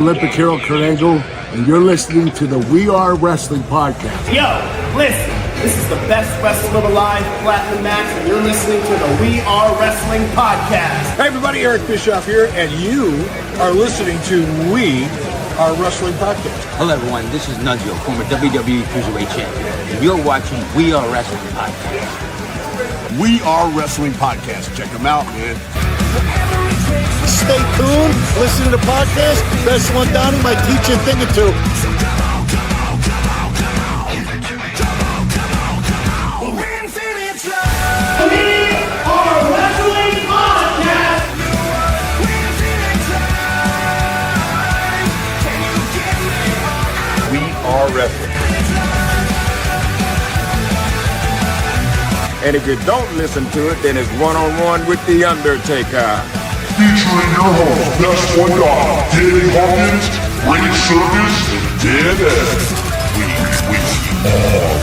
Olympic hero Kurt Angle, and you're listening to the We Are Wrestling podcast. Yo, listen, this is the best wrestling alive, Platinum Max, and you're listening to the We Are Wrestling podcast. Hey everybody, Eric Bischoff here, and you are listening to We Are Wrestling podcast. Hello everyone, this is Nunzio, former WWE Cruiserweight Champion, and you're watching We Are Wrestling podcast. We Are Wrestling podcast. Check them out, man. Stay tuned, listen to the podcast. Best one, Donnie might teach you a thing or two. We Are Wrestling. And if you don't listen to it, then it's one-on-one with The Undertaker. Featuring your host, Best One Dog, Danny Huckins, Ring Circus, and Dan Eddy. We are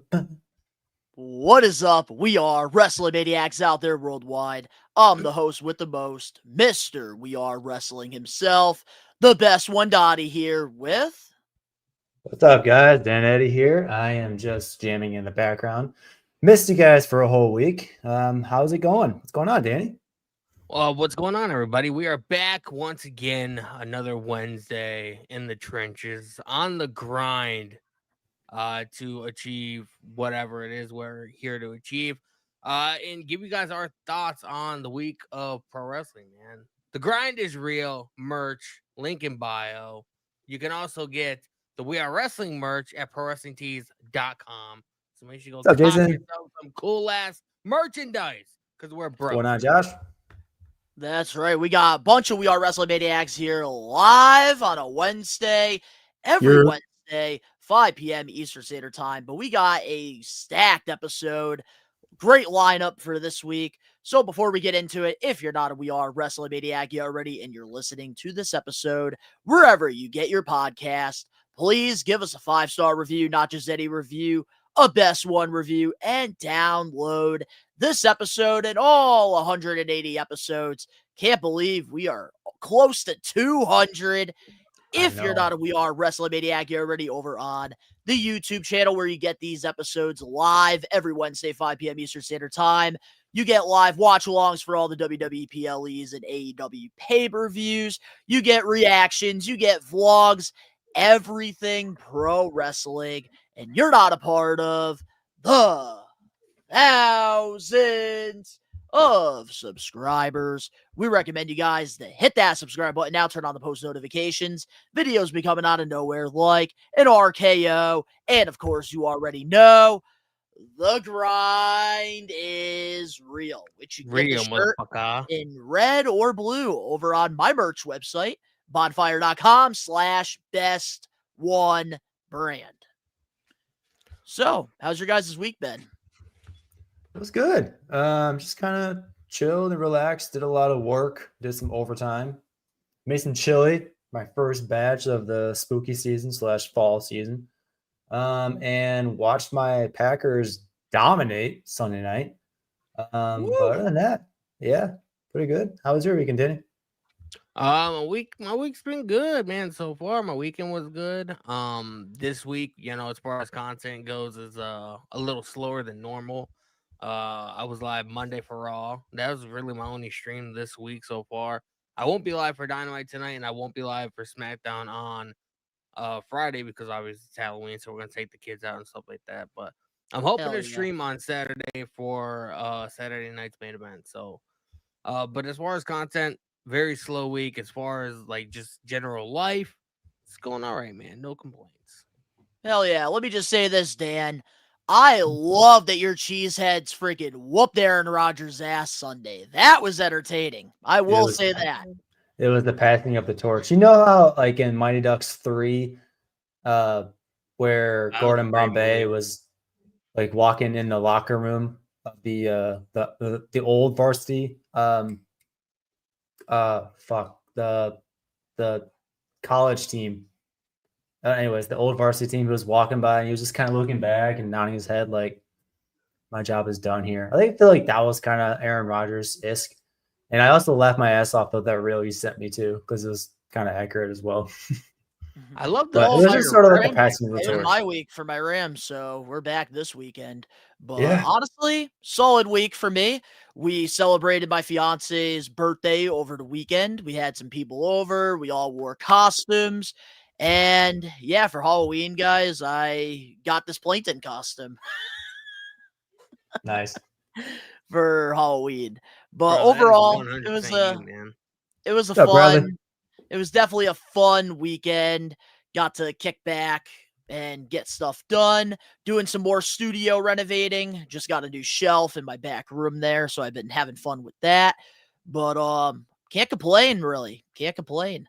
wrestling. What is up? We are Wrestling Maniacs out there worldwide. I'm the host with the most, Mr. We Are Wrestling himself, the best one, Donnie, here with... What's up, guys? Dan Eddy here. I am just jamming in the background. Missed you guys for a whole week. How's it going? What's going on, Danny? Well, what's going on, everybody? We are back once again, another Wednesday in the trenches, on the grind to achieve whatever it is we're here to achieve, and give you guys our thoughts on the week of pro wrestling, man. The grind is real. Merch, link in bio. You can also get the We Are Wrestling merch at ProWrestlingTees.com. So make sure you go cop yourself some cool ass merchandise because we're broke. What's going on, Josh? That's right. We got a bunch of We Are Wrestling Maniacs here live on a Wednesday, every Wednesday, 5 p.m. Eastern Standard Time. But we got a stacked episode. Great lineup for this week. So before we get into it, if you're not a We Are Wrestling Maniac yet already and you're listening to this episode, wherever you get your podcast, please give us a 5-star review, not just any review, a best one review, and download this episode and all 180 episodes. Can't believe we are close to 200. If you're not a We Are Wrestling Maniac, you're already over on the YouTube channel where you get these episodes live every Wednesday, 5 p.m. Eastern Standard Time. You get live watch-alongs for all the WWE PLEs and AEW pay-per-views. You get reactions. You get vlogs. Everything pro wrestling, and you're not a part of the thousands of subscribers. We recommend you guys to hit that subscribe button now, turn on the post notifications. Videos be coming out of nowhere like an RKO, and of course, you already know the grind is real, which you get the shirt in red or blue over on my merch website, bonfire.com/best one brand. So, how's your guys' week been? It was good. Just kind of chilled and relaxed. Did a lot of work. Did some overtime. Made some chili. My first batch of the spooky season / fall season. And watched my Packers dominate Sunday night. But other than that, yeah, pretty good. How was your weekend, Danny? My week's been good, man. So far, my weekend was good. This week, as far as content goes, is a little slower than normal. I was live Monday for Raw. That was really my only stream this week so far. I won't be live for Dynamite tonight, and I won't be live for SmackDown on Friday because obviously it's Halloween, so we're gonna take the kids out and stuff like that. But I'm hoping to stream on Saturday for Saturday night's main event. So, but as far as content, very slow week. As far as like just general life, it's going all right, man. No complaints. Hell yeah. Let me just say this, Dan. I love that your cheeseheads freaking whooped Aaron Rodgers' ass Sunday. That was entertaining. I will say that. It was the passing of the torch. You know how, like in Mighty Ducks 3, where Gordon Bombay was like walking in the locker room of the old varsity, the college team. Anyways, the old varsity team was walking by and he was just kind of looking back and nodding his head like, my job is done here. I feel like that was kind of Aaron Rodgers-esque. And I also laughed my ass off with that reel you sent me too, because it was kind of accurate as well. I love But it was just sort of like a passing of the It was torch. my week for my Rams, so we're back this weekend. But Yeah. honestly, solid week for me. We celebrated my fiance's birthday over the weekend. We had some people over. We all wore costumes. And yeah, for Halloween, guys, I got this plankton costume Nice. for Halloween. But Bro, that is overall, 100% you, man. it was a What's up, Bradley? fun. It was definitely a fun weekend. Got to kick back and get stuff done. Doing some more studio renovating. Just got a new shelf in my back room there, so I've been having fun with that. But can't complain, really. Can't complain.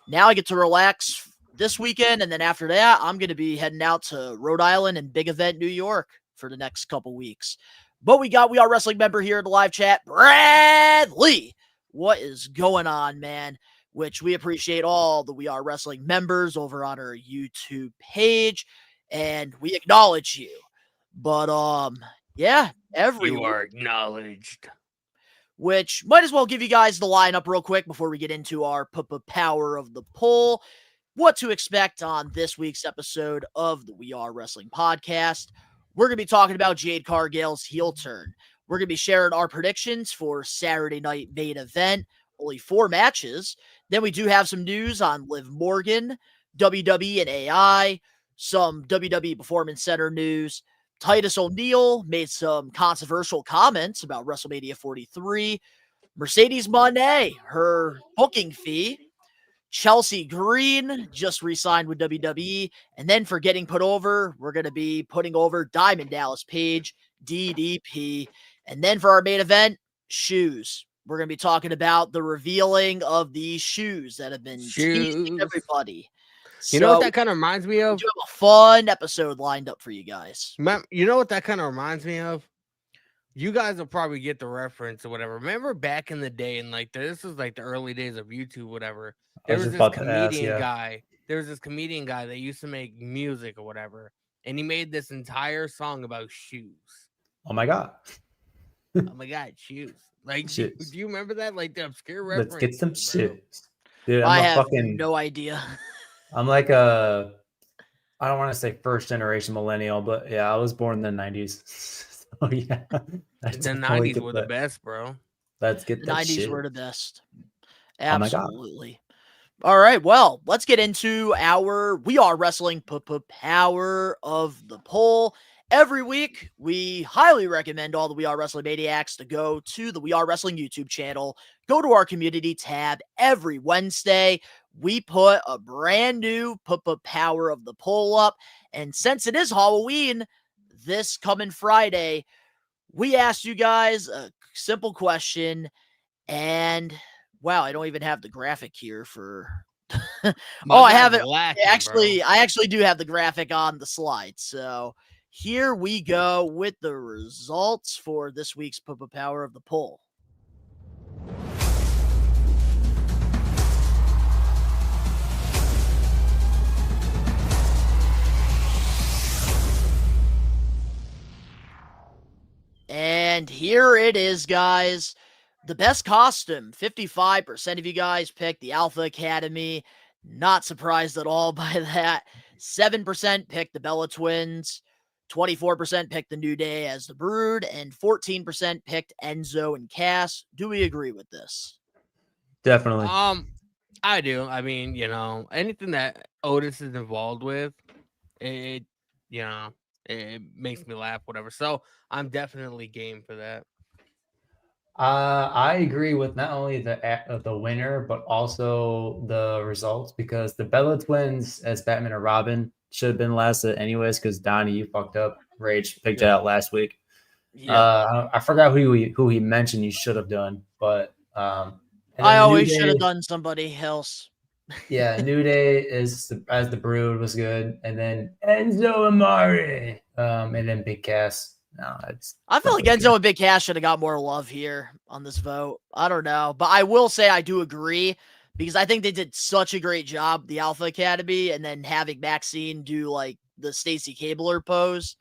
Now I get to relax this weekend, and then after that, I'm going to be heading out to Rhode Island and Big Event, New York for the next couple weeks. But we are wrestling member here in the live chat, Bradley. What is going on, man? Which we appreciate all the We Are Wrestling members over on our YouTube page, and we acknowledge you. But yeah, You are acknowledged. which might as well give you guys the lineup real quick before we get into our power of the poll. What to expect on this week's episode of the We Are Wrestling podcast. We're going to be talking about Jade Cargill's heel turn. We're going to be sharing our predictions for Saturday night main event. Only 4 matches. Then we do have some news on Liv Morgan, WWE and AI, some WWE Performance Center news. Titus O'Neil made some controversial comments about WrestleMania 43. Mercedes Moné, her booking fee. Chelsea Green just re-signed with WWE. And then for getting put over, we're going to be putting over Diamond Dallas Page, DDP. And then for our main event, shoes. We're going to be talking about the revealing of these shoes that have been teasing everybody. You know what that kind of reminds me of? We do have a fun episode lined up for you guys. You know what that kind of reminds me of? You guys will probably get the reference or whatever. Remember back in the day, and like this is like the early days of YouTube, whatever. There was this comedian guy. There was this comedian guy that used to make music or whatever, and he made this entire song about shoes. Oh my god. Oh my god, shoes. Like, do you remember that? Like the obscure reference. Let's get some bro. shoes. Dude, I have no idea. I'm like I don't want to say first generation millennial, but yeah, I was born in the 90s. So yeah. The 90s were the best, bro. Let's get the that 90s shit. were the best. Oh my God. Absolutely. All right, well, let's get into our We Are Wrestling power of the poll. Every week, we highly recommend all the We Are Wrestling Maniacs to go to the We Are Wrestling YouTube channel, go to our community tab. Every Wednesday, we put a brand new power of the poll up. And since it is Halloween, this coming Friday, we asked you guys a simple question. And wow, I don't even have the graphic here for. I have it. I actually do have the graphic on the slide. So here we go with the results for this week's power of the poll. And here it is, guys. The best costume, 55% of you guys picked the Alpha Academy. Not surprised at all by that. 7% picked the Bella Twins. 24% picked the New Day as the Brood. And 14% picked Enzo and Cass. Do we agree with this? Definitely. I do. I mean, you know, anything that Otis is involved with, it makes me laugh, whatever. So I'm definitely game for that. I agree with not only the winner, but also the results, because the Bella Twins as Batman and Robin should have been last anyways, because Donnie, you fucked up. Rage picked it out last week. Yeah. I forgot who he mentioned you should have done, but I always should have done somebody else. Yeah, New Day as the Brood was good, and then Enzo Amore, and then Big Cass. No, I feel like Enzo and Big Cass should have got more love here on this vote. I don't know, but I will say I do agree, because I think they did such a great job, the Alpha Academy, and then having Maxine do like the Stacy Cabler pose,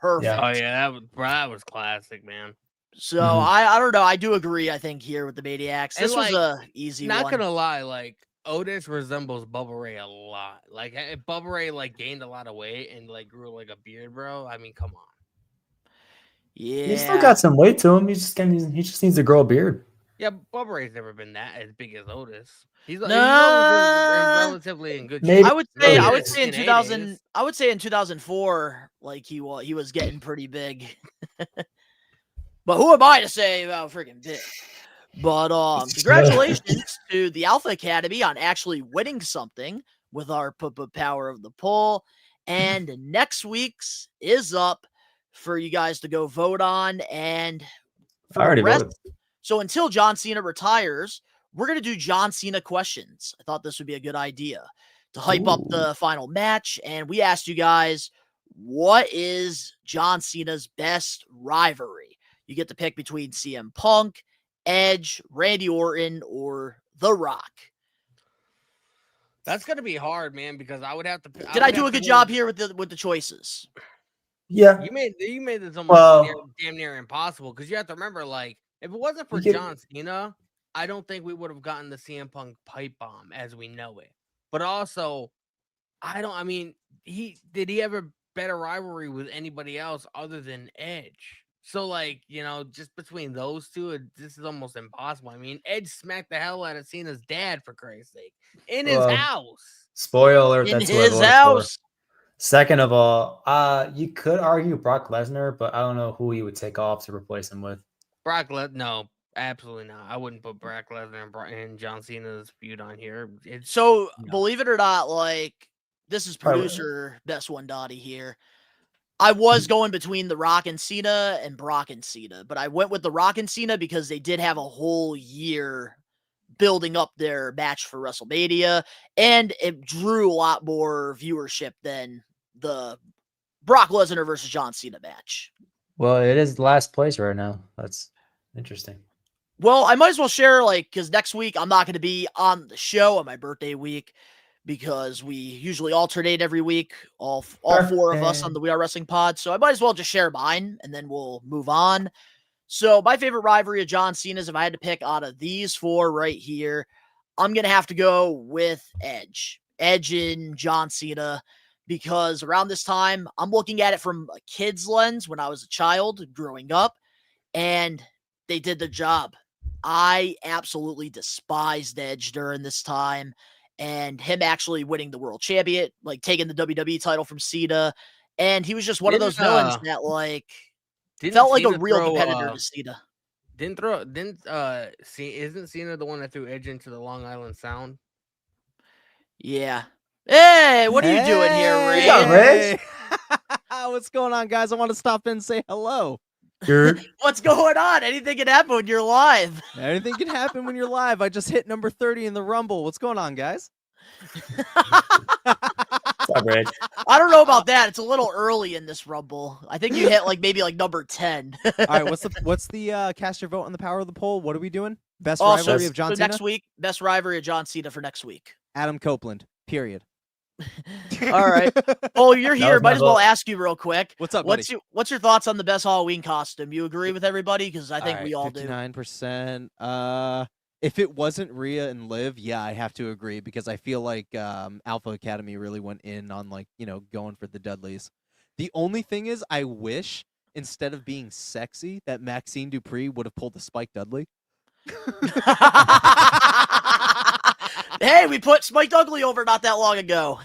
perfect. Oh yeah, that was classic, man. So I don't know. I do agree. I think here with the Maniacs, this was a easy not one. Gonna lie, like Otis resembles Bubba Ray a lot. Like if Bubba Ray like gained a lot of weight and like grew like a beard, bro. I mean, come on. Yeah, He's still got some weight to him. He just needs to grow a beard. Yeah, Bubba Ray's never been that as big as Otis. He's relatively in good shape. Maybe. I would say in In 2000. 80s. I would say in 2004, like he was getting pretty big. But who am I to say about freaking big? But congratulations to the Alpha Academy on actually winning something with our power of the poll. And next week's is up for you guys to go vote on. And I already voted. So until John Cena retires, we're going to do John Cena questions. I thought this would be a good idea to hype up the final match. And we asked you guys, what is John Cena's best rivalry? You get to pick between CM Punk, Edge, Randy Orton, or The Rock. That's gonna be hard, man, because I would have to. Did I do a good job here with the choices? Yeah. You made this almost damn near impossible, because you have to remember, like, if it wasn't for John Cena, I don't think we would have gotten the CM Punk pipe bomb as we know it. But also, did he have a better rivalry with anybody else other than Edge? So, like, just between those two, this is almost impossible. I mean, Edge smacked the hell out of Cena's dad, for Christ's sake, in his house. Spoiler alert, In that's his house. Second of all, you could argue Brock Lesnar, but I don't know who you would take off to replace him with. No, absolutely not. I wouldn't put Brock Lesnar and John Cena's feud on here. Believe it or not, like, this is producer Best One Dottie here. I was going between The Rock and Cena and Brock and Cena, but I went with The Rock and Cena because they did have a whole year building up their match for WrestleMania, and it drew a lot more viewership than the Brock Lesnar versus John Cena match. Well, it is last place right now. That's interesting. Well, I might as well share, because next week I'm not going to be on the show on my birthday week, because we usually alternate every week, all four of us on the We Are Wrestling pod. So I might as well just share mine, and then we'll move on. So my favorite rivalry of John Cena's, if I had to pick out of these four right here, I'm going to have to go with Edge. Edge and John Cena, because around this time, I'm looking at it from a kid's lens when I was a child growing up, and they did the job. I absolutely despised Edge during this time. And him actually winning the world champion, like taking the WWE title from Cena. And he was just one of those villains that felt like a real competitor to Cena. Isn't Cena the one that threw Edge into the Long Island Sound? Yeah. Hey, what are you doing here, Ray? Ray? What's going on, guys? I want to stop in and say hello. What's going on? Anything can happen when you're live. Anything can happen when you're live. I just hit number 30 in the Rumble. What's going on, guys? I don't know about that. It's a little early in this Rumble. I think you hit maybe number 10. All right, what's the cast your vote on the power of the poll? What are we doing? Best rivalry of John Cena? Next week, best rivalry of John Cena for next week. Adam Copeland, period. All right. Oh, you're here. Might as well ask you real quick. What's up, buddy? What's your thoughts on the best Halloween costume? You agree with everybody? Because I think we all 59%. If it wasn't Rhea and Liv, yeah, I have to agree, because I feel like Alpha Academy really went in on going for the Dudleys. The only thing is, I wish instead of being sexy, that Maxine Dupree would have pulled the Spike Dudley. Hey, we put Spike Dudley over not that long ago.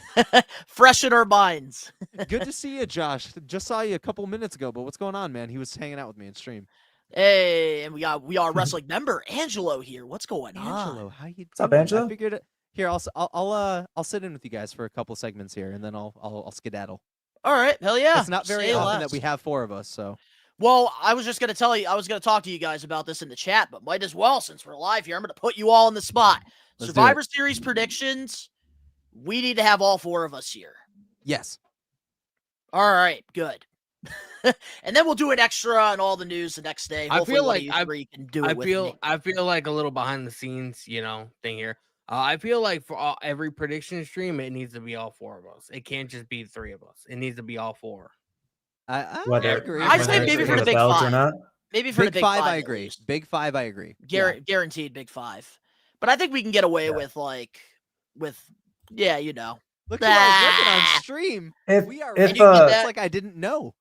Fresh in our minds. Good to see you, Josh. Just saw you a couple minutes ago, but what's going on, man? He was hanging out with me in stream. Hey, and we are wrestling member Angelo here. What's going on? Angelo, how you doing? What's up, Angelo? I figured it. Here, I'll sit in with you guys for a couple segments here, and then I'll skedaddle. All right, hell yeah. It's not very often that we have four of us, so. Well, I was just going to tell you, I was going to talk to you guys about this in the chat, but might as well, since we're live here, I'm going to put you all in the spot. Survivor Series predictions, we need to have all four of us here. Yes. All right, good. And then we'll do an extra on all the news the next day. I feel like I feel like a little behind the scenes, thing here. I feel like for every prediction stream, it needs to be all four of us. It can't just be three of us. It needs to be all four. I Whether agree. I'd whether say it's maybe for for the Big belt or Five. not. Maybe for the Big Big Five, I at agree. least. Big Five, I agree. Yeah. Guaranteed Big Five. But I think we can get away with yeah, you know. Look who I was working on stream. If We are if it's like I didn't know.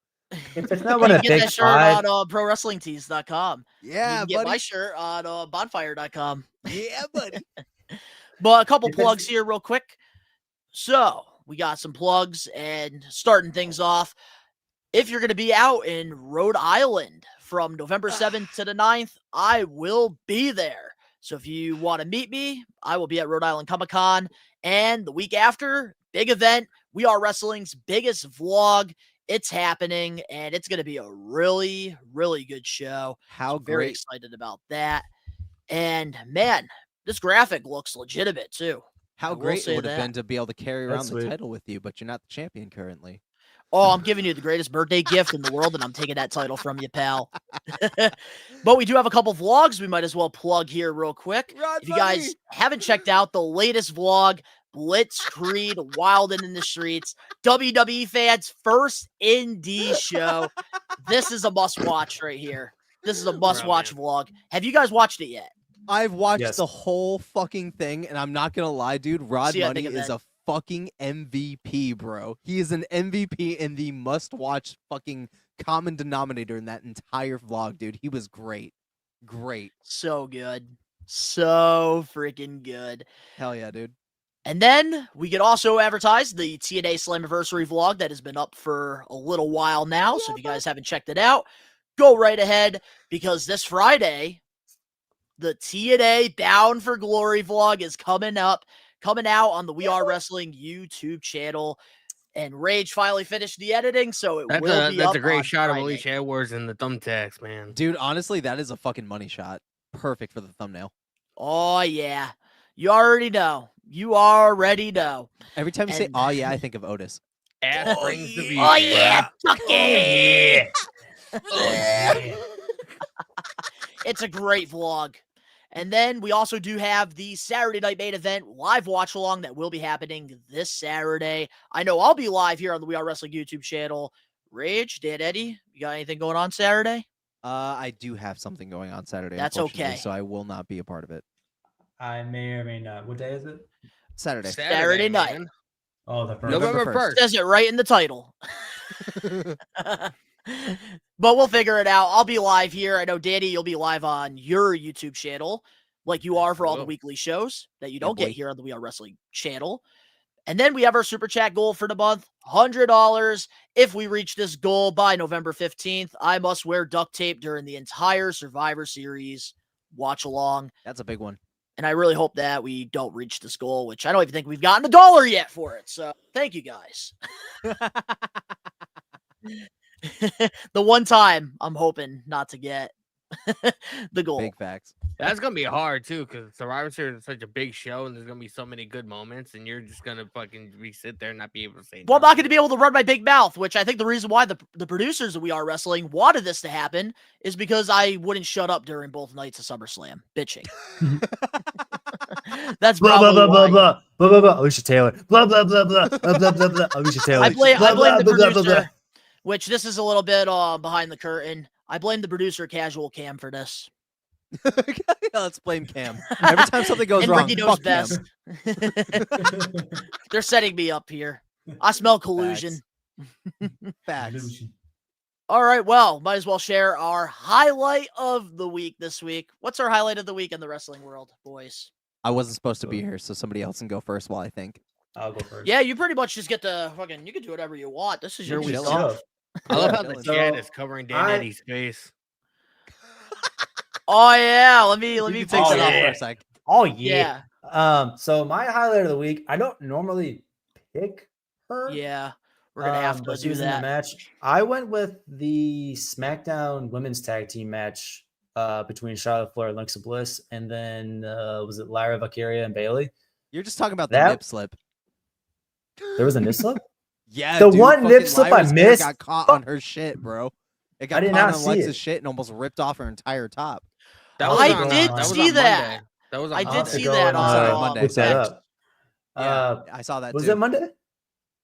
if it's not You one can of get Big that shirt Five, on ProWrestlingTees.com. You Yeah, can get my buddy. shirt on Bonfire.com. Yeah, buddy. But a couple If it's- plugs here real quick. So we got some plugs and starting things off. If you're going to be out in Rhode Island from November 7th to the 9th, I will be there. So if you want to meet me, I will be at Rhode Island Comic Con. And the week after, big event, We Are Wrestling's biggest vlog. It's happening, and it's going to be a really, really good show. How So very great. excited about that. And man, this graphic looks legitimate too. I How will great say it would have that. been to be able to carry around That's the sweet. title with you, but you're not the champion currently. Oh, I'm giving you the greatest birthday gift in the world, and I'm taking that title from you, pal. But we do have a couple vlogs we might as well plug here real quick. Rod If you guys haven't checked out the latest vlog, Blitzkrieg Wildin' in the Streets, WWE fans' first indie show. This is a must-watch right here. This is a must-watch vlog. Have you guys watched it yet? I've watched Yes. the whole fucking thing, and I'm not gonna lie, dude. Rod See, I Money think of is that. a fucking MVP, bro. He is an MVP and the must-watch fucking common denominator in that entire vlog, dude. He was great. Great. So good. So freaking good. Hell yeah, dude. And then we could also advertise the TNA Slammiversary vlog that has been up for a little while now. So if you guys haven't checked it out, go right ahead, because this Friday, the TNA Bound for Glory vlog is coming out on the We Are Wrestling YouTube channel. And Rage finally finished the editing, so it will be That's up a great on shot of Friday. Alicia Edwards and the thumbtacks, man. Dude, honestly, that is a fucking money shot. Perfect for the thumbnail. Oh, yeah. You already know. You already know. Every time you say, And- oh yeah, I think of Otis. Ass brings the beat. Oh, yeah. Tucky. It's a great vlog. And then we also do have the Saturday Night Main Event live watch along that will be happening this Saturday. I know I'll be live here on the We Are Wrestling YouTube channel. Rage, Dan Eddy, you got anything going on Saturday? I do have something going on Saturday. That's unfortunately, okay. So I will not be a part of it. I may or may not. What day is it? Saturday. Saturday night. man. Oh, the first. November November 1st. Says it right in the title. But we'll figure it out. I'll be live here. I know, Danny, you'll be live on your YouTube channel, like you are for all the will. weekly shows that you don't boy. get here on the We Are Wrestling channel. And then we have our super chat goal for the month, $100. If we reach this goal by November 15th, I must wear duct tape during the entire Survivor Series watch along. That's a big one. And I really hope that we don't reach this goal, which I don't even think we've gotten $1 yet for it. So thank you guys. The one time I'm hoping not to get the goal. Big facts. That's gonna be hard too, because Survivor Series is such a big show, and there's gonna be so many good moments, and you're just gonna fucking sit there and not be able to say. Well, I'm not going to nothing. be able to run my big mouth, which I think the reason why the producers of We Are Wrestling wanted this to happen is because I wouldn't shut up during both nights of SummerSlam, bitching. That's Blah blah probably blah blah why. blah blah blah blah. Alicia Taylor. Blah blah blah blah blah blah blah blah. Alicia Taylor. I blame Blah, the blah, blah, blah, producer, blah. which this is a little bit behind the curtain. I blame the producer, Casual Cam, for this. Let's blame Cam. Every time something goes And wrong, Ricky knows fuck Cam. best. They're setting me up here. I smell collusion. Facts. All right, well, might as well share our highlight of the week this week. What's our highlight of the week in the wrestling world, boys? I wasn't supposed to be here, so somebody else can go first while I think. I'll go first. Yeah, you pretty much just get to fucking, you can do whatever you want. This is your You're week chilling. off. I love how Yeah, the so chat is covering Dan I- Eddy's face. Oh yeah, let me You take can take Oh, that off yeah. for a sec. Oh Yeah, So my highlight of the week. I don't normally pick her. yeah, we're gonna have to but she do was in the that. match. I went with the SmackDown Women's Tag Team match between Charlotte Flair and Alexa Bliss, and then was it Lyra Valkyria and Bailey? You're just talking about the That- nip slip. There was a nip slip. Yeah, The dude, one nip fucking slip I Lyra's hair missed- got caught on her shit, bro. It got I did caught not on see Alexa's it. shit and almost ripped off her entire top. That I was did on- see that. Was that. on Monday. That was on I I'll did have Monday. to see go that and, on Monday. look that X. up. Yeah, I saw that Was too. it Monday?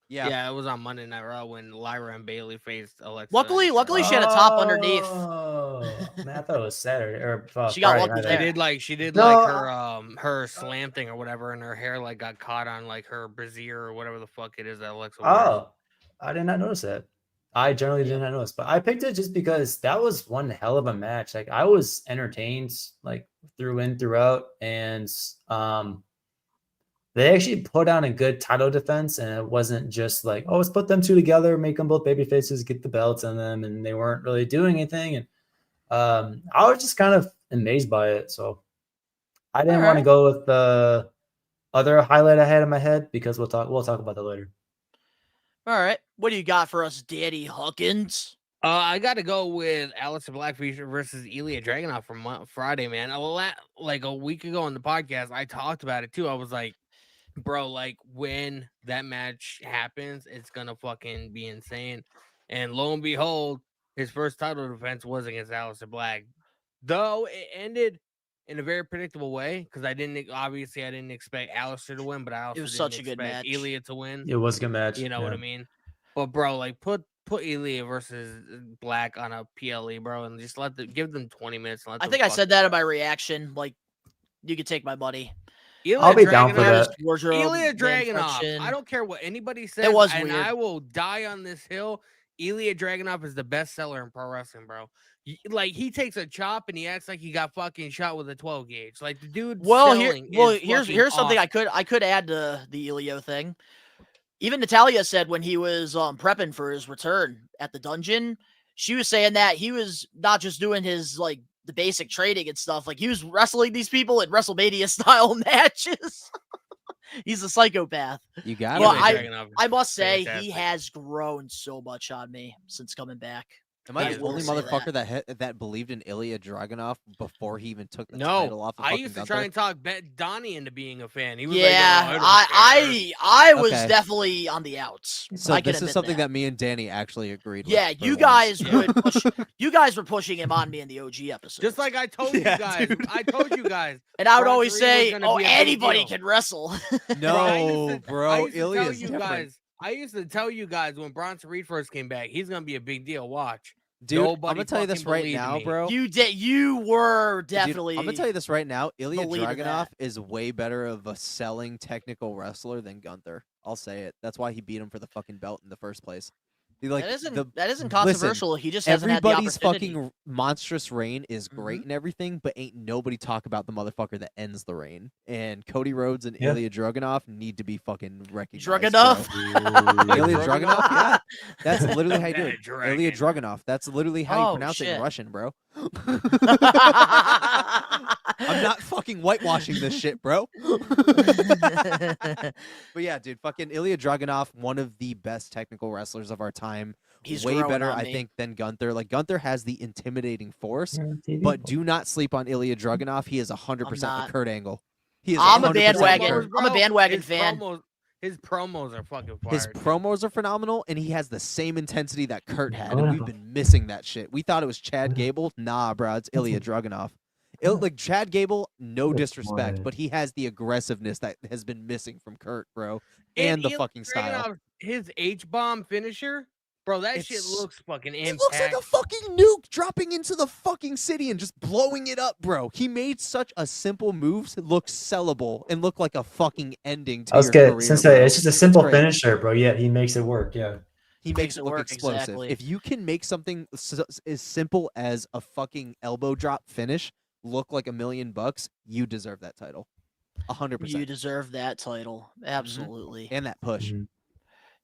Yeah, it was on Monday Night Raw when Lyra and Bailey faced Alexa. Luckily, she had a top underneath. Oh, man, I thought it was Saturday or She got Friday. lucky My there. bad. She did No, like her slam thing or whatever, and her hair like got caught on like her brassiere or whatever the fuck it is that Alexa wears. Oh, I did not notice that. I generally did not notice, but I picked it just because that was one hell of a match. Like I was entertained like throughout, and they actually put on a good title defense, and it wasn't just like, oh, let's put them two together, make them both baby faces, get the belts on them, and they weren't really doing anything. And I was just kind of amazed by it. So I didn't want to go with the other highlight I had in my head because we'll talk about that later. All right. What do you got for us, Daddy Huckins? I got to go with Aleister Black versus Ilya Dragunov from Friday, man. Like a week ago on the podcast, I talked about it too. I was like, bro, like when that match happens, it's gonna fucking be insane. And lo and behold, his first title defense was against Aleister Black, though it ended in a very predictable way because I didn't expect Aleister to win, but I also It was didn't such a good expect match. Ilya to win. It was a good match. You know what I mean? But bro, like put Ilya versus Black on a PLE, bro, and just give them 20 minutes. And I think I said that in my reaction. Like, you could take my money. I'll be down for that. Ilya Dragunov. I don't care what anybody says. It was and weird. I will die on this hill. Ilya Dragunov is the best seller in pro wrestling, bro. Like he takes a chop and he acts like he got fucking shot with a 12 gauge. Like the dude. Here's something I could add to the Ilya thing. Even Natalia said when he was prepping for his return at the dungeon, she was saying that he was not just doing his like the basic training and stuff. Like he was wrestling these people in WrestleMania style matches. He's a psychopath. You got it. I must say he has grown so much on me since coming back. Am I the only motherfucker that believed in Ilya Dragunov before he even took the title off of I used to Gunther? try and talk Donnie into being a fan. He was I was definitely on the outs. So this is something that me and Danny actually agreed with. Yeah, you guys you guys were pushing him on me in the OG episode. Just like I told you guys. Dude. I told you guys. And I would always say, oh, anybody can wrestle. No, bro. Ilya's different. I used to tell you guys when Bronson Reed first came back, he's gonna be a big deal. Watch. Dude, I'm gonna tell you this right now, bro. You were definitely. Dude, I'm gonna tell you this right now. Ilya Dragunov is way better of a selling technical wrestler than Gunther. I'll say it. That's why he beat him for the fucking belt in the first place. Like, that isn't controversial. He just hasn't had the everybody's opportunity. fucking monstrous reign is great and everything, but ain't nobody talk about the motherfucker that ends the reign. And Cody Rhodes and Ilya Dragunov need to be fucking recognized. Ilya Dragunov? Yeah. That's literally how you do it. Ilya Dragunov. That's literally how you pronounce it in Russian, bro. I'm not fucking whitewashing this shit, bro. But yeah, dude, fucking Ilya Dragunov, one of the best technical wrestlers of our time. He's way better, I think, than Gunther. Like Gunther has the intimidating force, but do not sleep on Ilya Dragunov. He is 100% the Kurt Angle. He is. I'm a bandwagon. I'm a bandwagon fan. His promos are fucking fire. His promos are phenomenal, and he has the same intensity that Kurt had, and we've been missing that shit. We thought it was Chad Gable. Nah, bro, it's Ilya Dragunov. Like Chad Gable, no disrespect, but he has the aggressiveness that has been missing from Kurt, bro, and the fucking style. His H-bomb finisher, bro, that shit looks fucking impact. It looks like a fucking nuke dropping into the fucking city and just blowing it up, bro. He made such a simple move look sellable and look like a fucking ending to your career. It's just a simple finisher, bro. Yeah, he makes it work. Yeah. He makes it look explosive. Exactly. If you can make something as simple as a fucking elbow drop finish look like $1 million, you deserve that title. 100%. You deserve that title. Absolutely. And that push.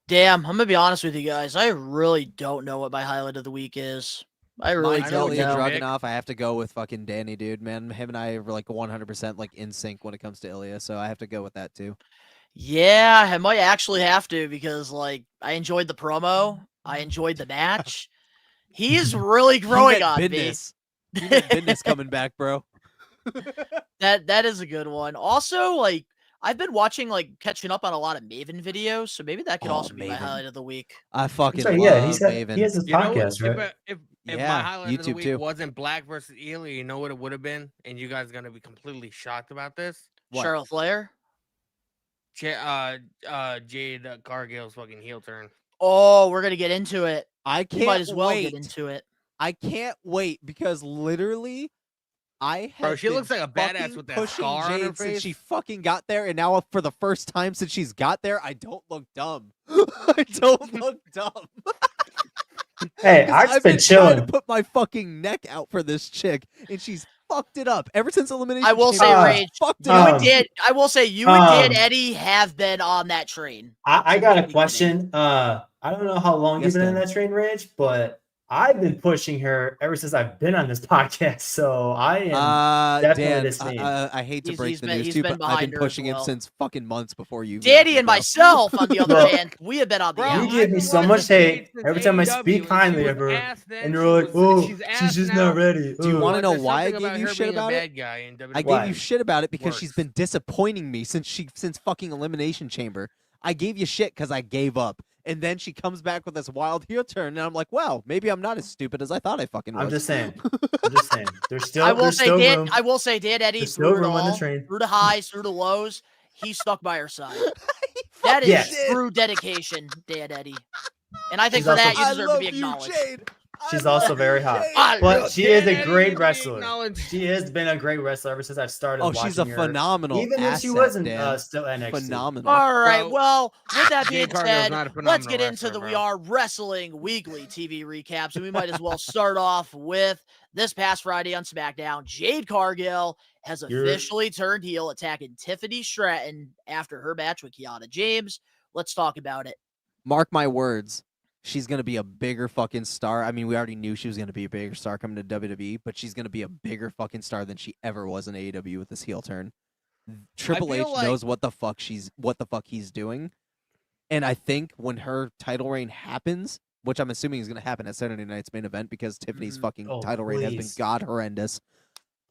Damn, I'm gonna be honest with you guys. I really don't know what my highlight of the week is. I really don't know. Dragunov, I have to go with fucking Danny, dude. Man, him and I are like 100% like in sync when it comes to Ilya, so I have to go with that too. Yeah, I might actually have to because like I enjoyed the promo, I enjoyed the match. He's really growing on me. Business coming back, bro. That is a good one. Also, like I've been watching, like, catching up on a lot of Maven videos, so maybe that could also be my highlight of the week. I fucking love Maven. He has his podcast, right? If my highlight of the week wasn't Black versus Ilya, you know what it would have been? And you guys are going to be completely shocked about this? What? Charlotte Flair? Jade Cargill's fucking heel turn. Oh, we're gonna get into it. I We can't might as well wait. get into it. I can't wait because literally, I have Bro, she been looks like a badass fucking with that pushing scar on her Jade since face. she fucking got there, and now for the first time since she's got there, I don't look dumb. I don't look dumb. Hey, 'Cause I've been been trying to chilling. put my fucking neck out for this chick, and she's fucked it up ever since elimination. I will say, Chamber, Rage, fucked it you up. and Dan. I will say you and Dan Eddy have been on that train. I got a question. I don't know how long Yes, you've been in Dan. that train, Rage, but I've been pushing her ever since I've been on this podcast. So I am definitely Dan, this name. I hate to He's- break he's the been- news he's to you, been but I've behind been her as pushing him well. since fucking months before you. Danny and myself, on the other Bro. hand, we have been on the Bro, You out. give me so much hate every time I speak kindly of her, and you're like, "Oh, she's just not ready." Do you want to know There's why I something gave about you her shit being a about bad it? guy in WWE. I gave you shit about it because she's been disappointing me since fucking Elimination Chamber. I gave you shit because I gave up, and then she comes back with this wild heel turn, and I'm like, wow, maybe I'm not as stupid as I thought I fucking was. I'm just saying. There's still. I will there's say, still Dan. room. I will say, Dan Eddy There's through still it room on the all, train. through the highs, through the lows. He stuck by her side. That is Yes. true dedication, Dan Eddy. And I think She's for that, also- you I deserve to be acknowledged. She's also very hot, I but love she is a Dan great Eddy wrestler. acknowledged. She has been a great wrestler ever since I've started. Oh, she's a watching her. phenomenal Even when she asset, wasn't Dan. still NXT. Phenomenal. All right. Bro, Well, with that being Jade Cargill's said, not a let's phenomenal get into wrestler, the We bro. Are Wrestling weekly TV recaps, and we might as well start off with this past Friday on SmackDown. Jade Cargill has officially turned heel, attacking Tiffany Stratton after her match with Kiana James. Let's talk about it. Mark my words. She's going to be a bigger fucking star. I mean, we already knew she was going to be a bigger star coming to WWE, but she's going to be a bigger fucking star than she ever was in AEW with this heel turn. Triple H feel like- knows what the fuck he's doing. And I think when her title reign happens, which I'm assuming is going to happen at Saturday night's main event because Tiffany's fucking Oh, title reign has been please. god horrendous.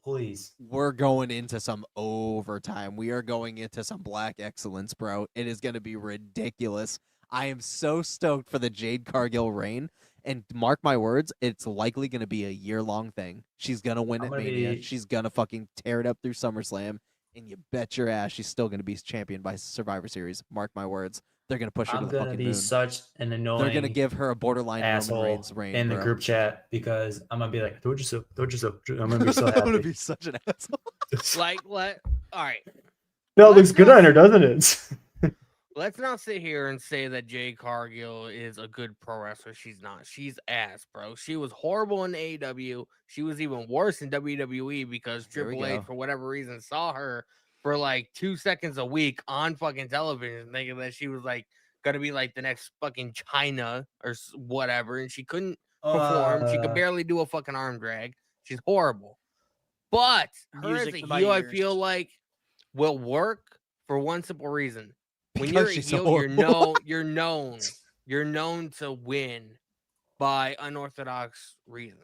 Please. We're going into some overtime. We are going into some black excellence, bro. It is going to be ridiculous. I am so stoked for the Jade Cargill reign. And mark my words, it's likely going to be a year-long thing. She's going to win I'm at gonna Mania. be- She's going to fucking tear it up through SummerSlam. And you bet your ass she's still going to be champion by Survivor Series. Mark my words. They're going to push her I'm to the gonna fucking be moon. such an annoying. They're going to give her a borderline Roman asshole Reigns reign, in the bro. group chat because I'm gonna be like, "Told you so, told you so." I'm gonna be so I'm going to happy. be such an asshole. Like, all right. Belt looks good on her, doesn't it? Let's not sit here and say that Jade Cargill is a good pro wrestler. She's not. She's ass, bro. She was horrible in AEW. She was even worse in WWE because There we Triple H, go. for whatever reason, saw her for like 2 seconds a week on fucking television, thinking that she was like gonna be like the next fucking China or whatever, and she couldn't perform. She could barely do a fucking arm drag. She's horrible. But her Music as to a my heel, I ears. feel like will work for one simple reason. When Because you're a she's so heel, horrible. you're known to win by unorthodox reasons.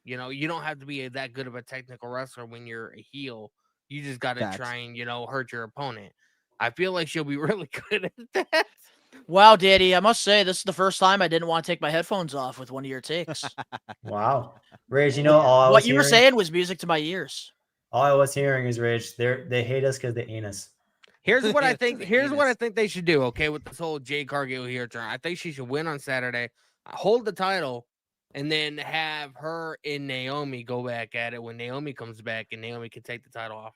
You know, you don't have to be that good of a technical wrestler when you're a heel. You just got to Facts. try and, hurt your opponent. I feel like she'll be really good at that. Wow, Daddy, I must say, this is the first time I didn't want to take my headphones off with one of your takes. Wow, Rage. You know, all I was What you were hearing- saying was music to my ears. All I was hearing is Rage. They hate us because they ain't us. Here's what I It's think. the Here's what I anus. think they should do. Okay, with this whole Jade Cargill here turn, I think she should win on Saturday, hold the title, and then have her and Naomi go back at it when Naomi comes back, and Naomi can take the title off.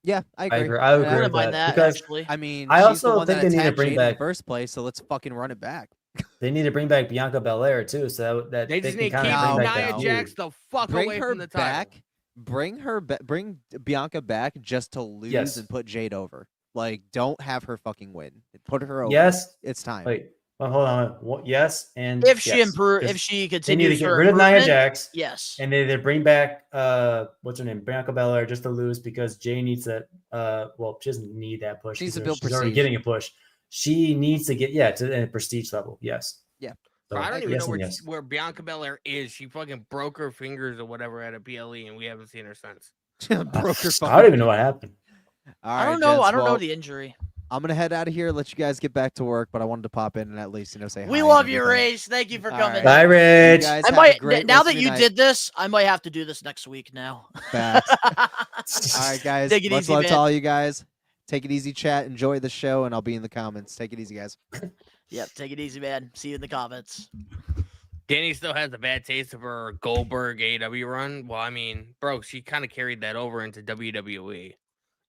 Yeah, I agree. agree. I And agree I with wouldn't mind that, that, because actually. I mean, I she's the also one think that they need to attacked bring Jade in the back- first place, so let's fucking run it back. They need to bring back Bianca Belair too, so that They just can need to kinda keep bring back Nia that Jax feud. the fuck Bring away her from the title. back. Bring Bianca back just to lose Yes. and put Jade over. Like, don't have her fucking win. Put her over. Yes. It's time. Wait. Well, hold on. What? Yes, and If she yes. improve, Just- if she they need to continues get her rid of Nia improvement, Jax, yes. and they bring back what's her name, Bianca Belair, just to lose because Jay needs that. Well, she doesn't need that push. She needs to because build she's already prestige. getting a push. She needs to get to a prestige level. Yes. Yeah. So, Bro, I don't even yes know and yes. where Bianca Belair is. She fucking broke her fingers or whatever at a PLE, and we haven't seen her since. Broke her I don't even know what happened. All I right, don't know. gents, I don't know well, the injury. I'm gonna head out of here. Let you guys get back to work, but I wanted to pop in and at least say hi. We and love you, everything. Rage. Thank you for All coming. right. Bye, You Rich. guys I have a might great now rest that of your you night. did this, I might have to do this next week now. Facts. All right, guys. Take it Much easy, love man. to all you guys. Take it easy, chat. Enjoy the show, and I'll be in the comments. Take it easy, guys. Yep, take it easy, man. See you in the comments. Danny still has a bad taste of her Goldberg AEW run. Well, I mean, bro, she kind of carried that over into WWE.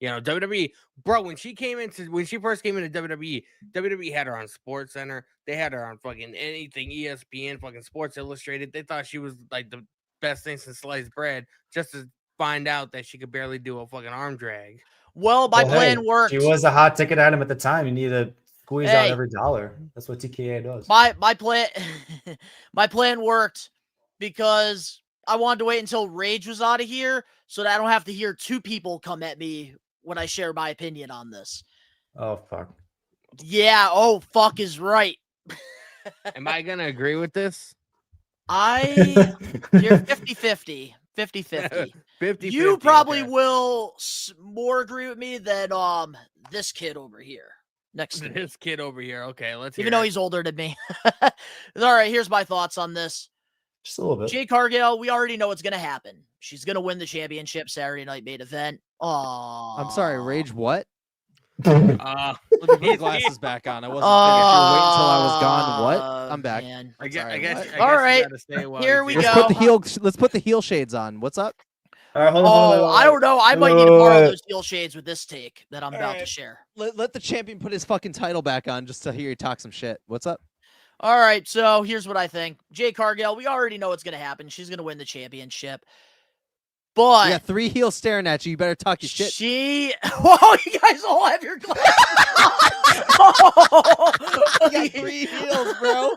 You know, WWE, bro, when she first came into WWE had her on Sports Center. They had her on fucking anything, ESPN, fucking Sports Illustrated. They thought she was like the best thing since sliced bread, just to find out that she could barely do a fucking arm drag. Well, my plan worked. She was a hot ticket item at the time. You need to squeeze out Hey. every dollar. That's what TKA does. My plan my plan worked because I wanted to wait until Rage was out of here so that I don't have to hear two people come at me when I share my opinion on this. Oh, fuck. Yeah, oh, fuck is right. Am I going to agree with this? You're 50-50. 50-50. 50-50, You probably okay. will more agree with me than this kid over here next to me. This kid over here. Okay, let's hear Even though it. he's older than me. All right, here's my thoughts on this. Just a little bit. Jade Cargill, we already know what's going to happen. She's going to win the championship Saturday night main event. Oh, I'm sorry, Rage. What? Uh, Let me put the glasses back on. I wasn't finished. You're waiting until I was gone. What? I'm back. Man. I guess, Sorry, I guess, what? I guess All you right, gotta stay while here he's we here. go. Let's put the heel shades on. What's up? All right, hold on. Oh, I don't know. I might need to borrow those heel shades with this take that I'm All about to right. share. Let the champion put his fucking title back on just to hear you talk some shit. What's up? All right, so here's what I think. Jade Cargill, we already know what's going to happen. She's going to win the championship. But You got 3 heels staring at you. You better talk your shit. Whoa, you guys all have your glasses. Oh, You got 3 heels, bro.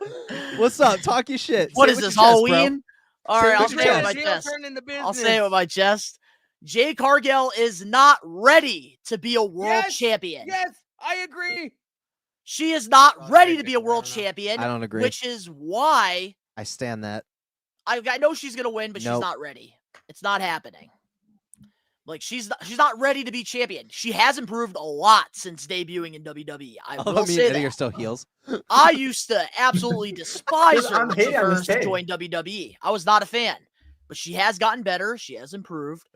What's up? Talk your shit. What Say is it with this, your chest, bro. Halloween? All Say right, it I'll with say your it with chest. my Heel chest. turn into I'll say it business. with my chest. Jade Cargill is not ready to be a world champion. Yes, I agree. She is not Oh, ready to be a technically, I world don't know. champion. I don't agree. Which is why I stand that. I know she's gonna win, but she's Nope. not ready. It's not happening. Like she's not ready to be champion. She has improved a lot since debuting in WWE. I will Me and say Eddie that. are still heels. I used to absolutely despise her I'm when she hating on this first take. joined WWE. I was not a fan, but she has gotten better. She has improved.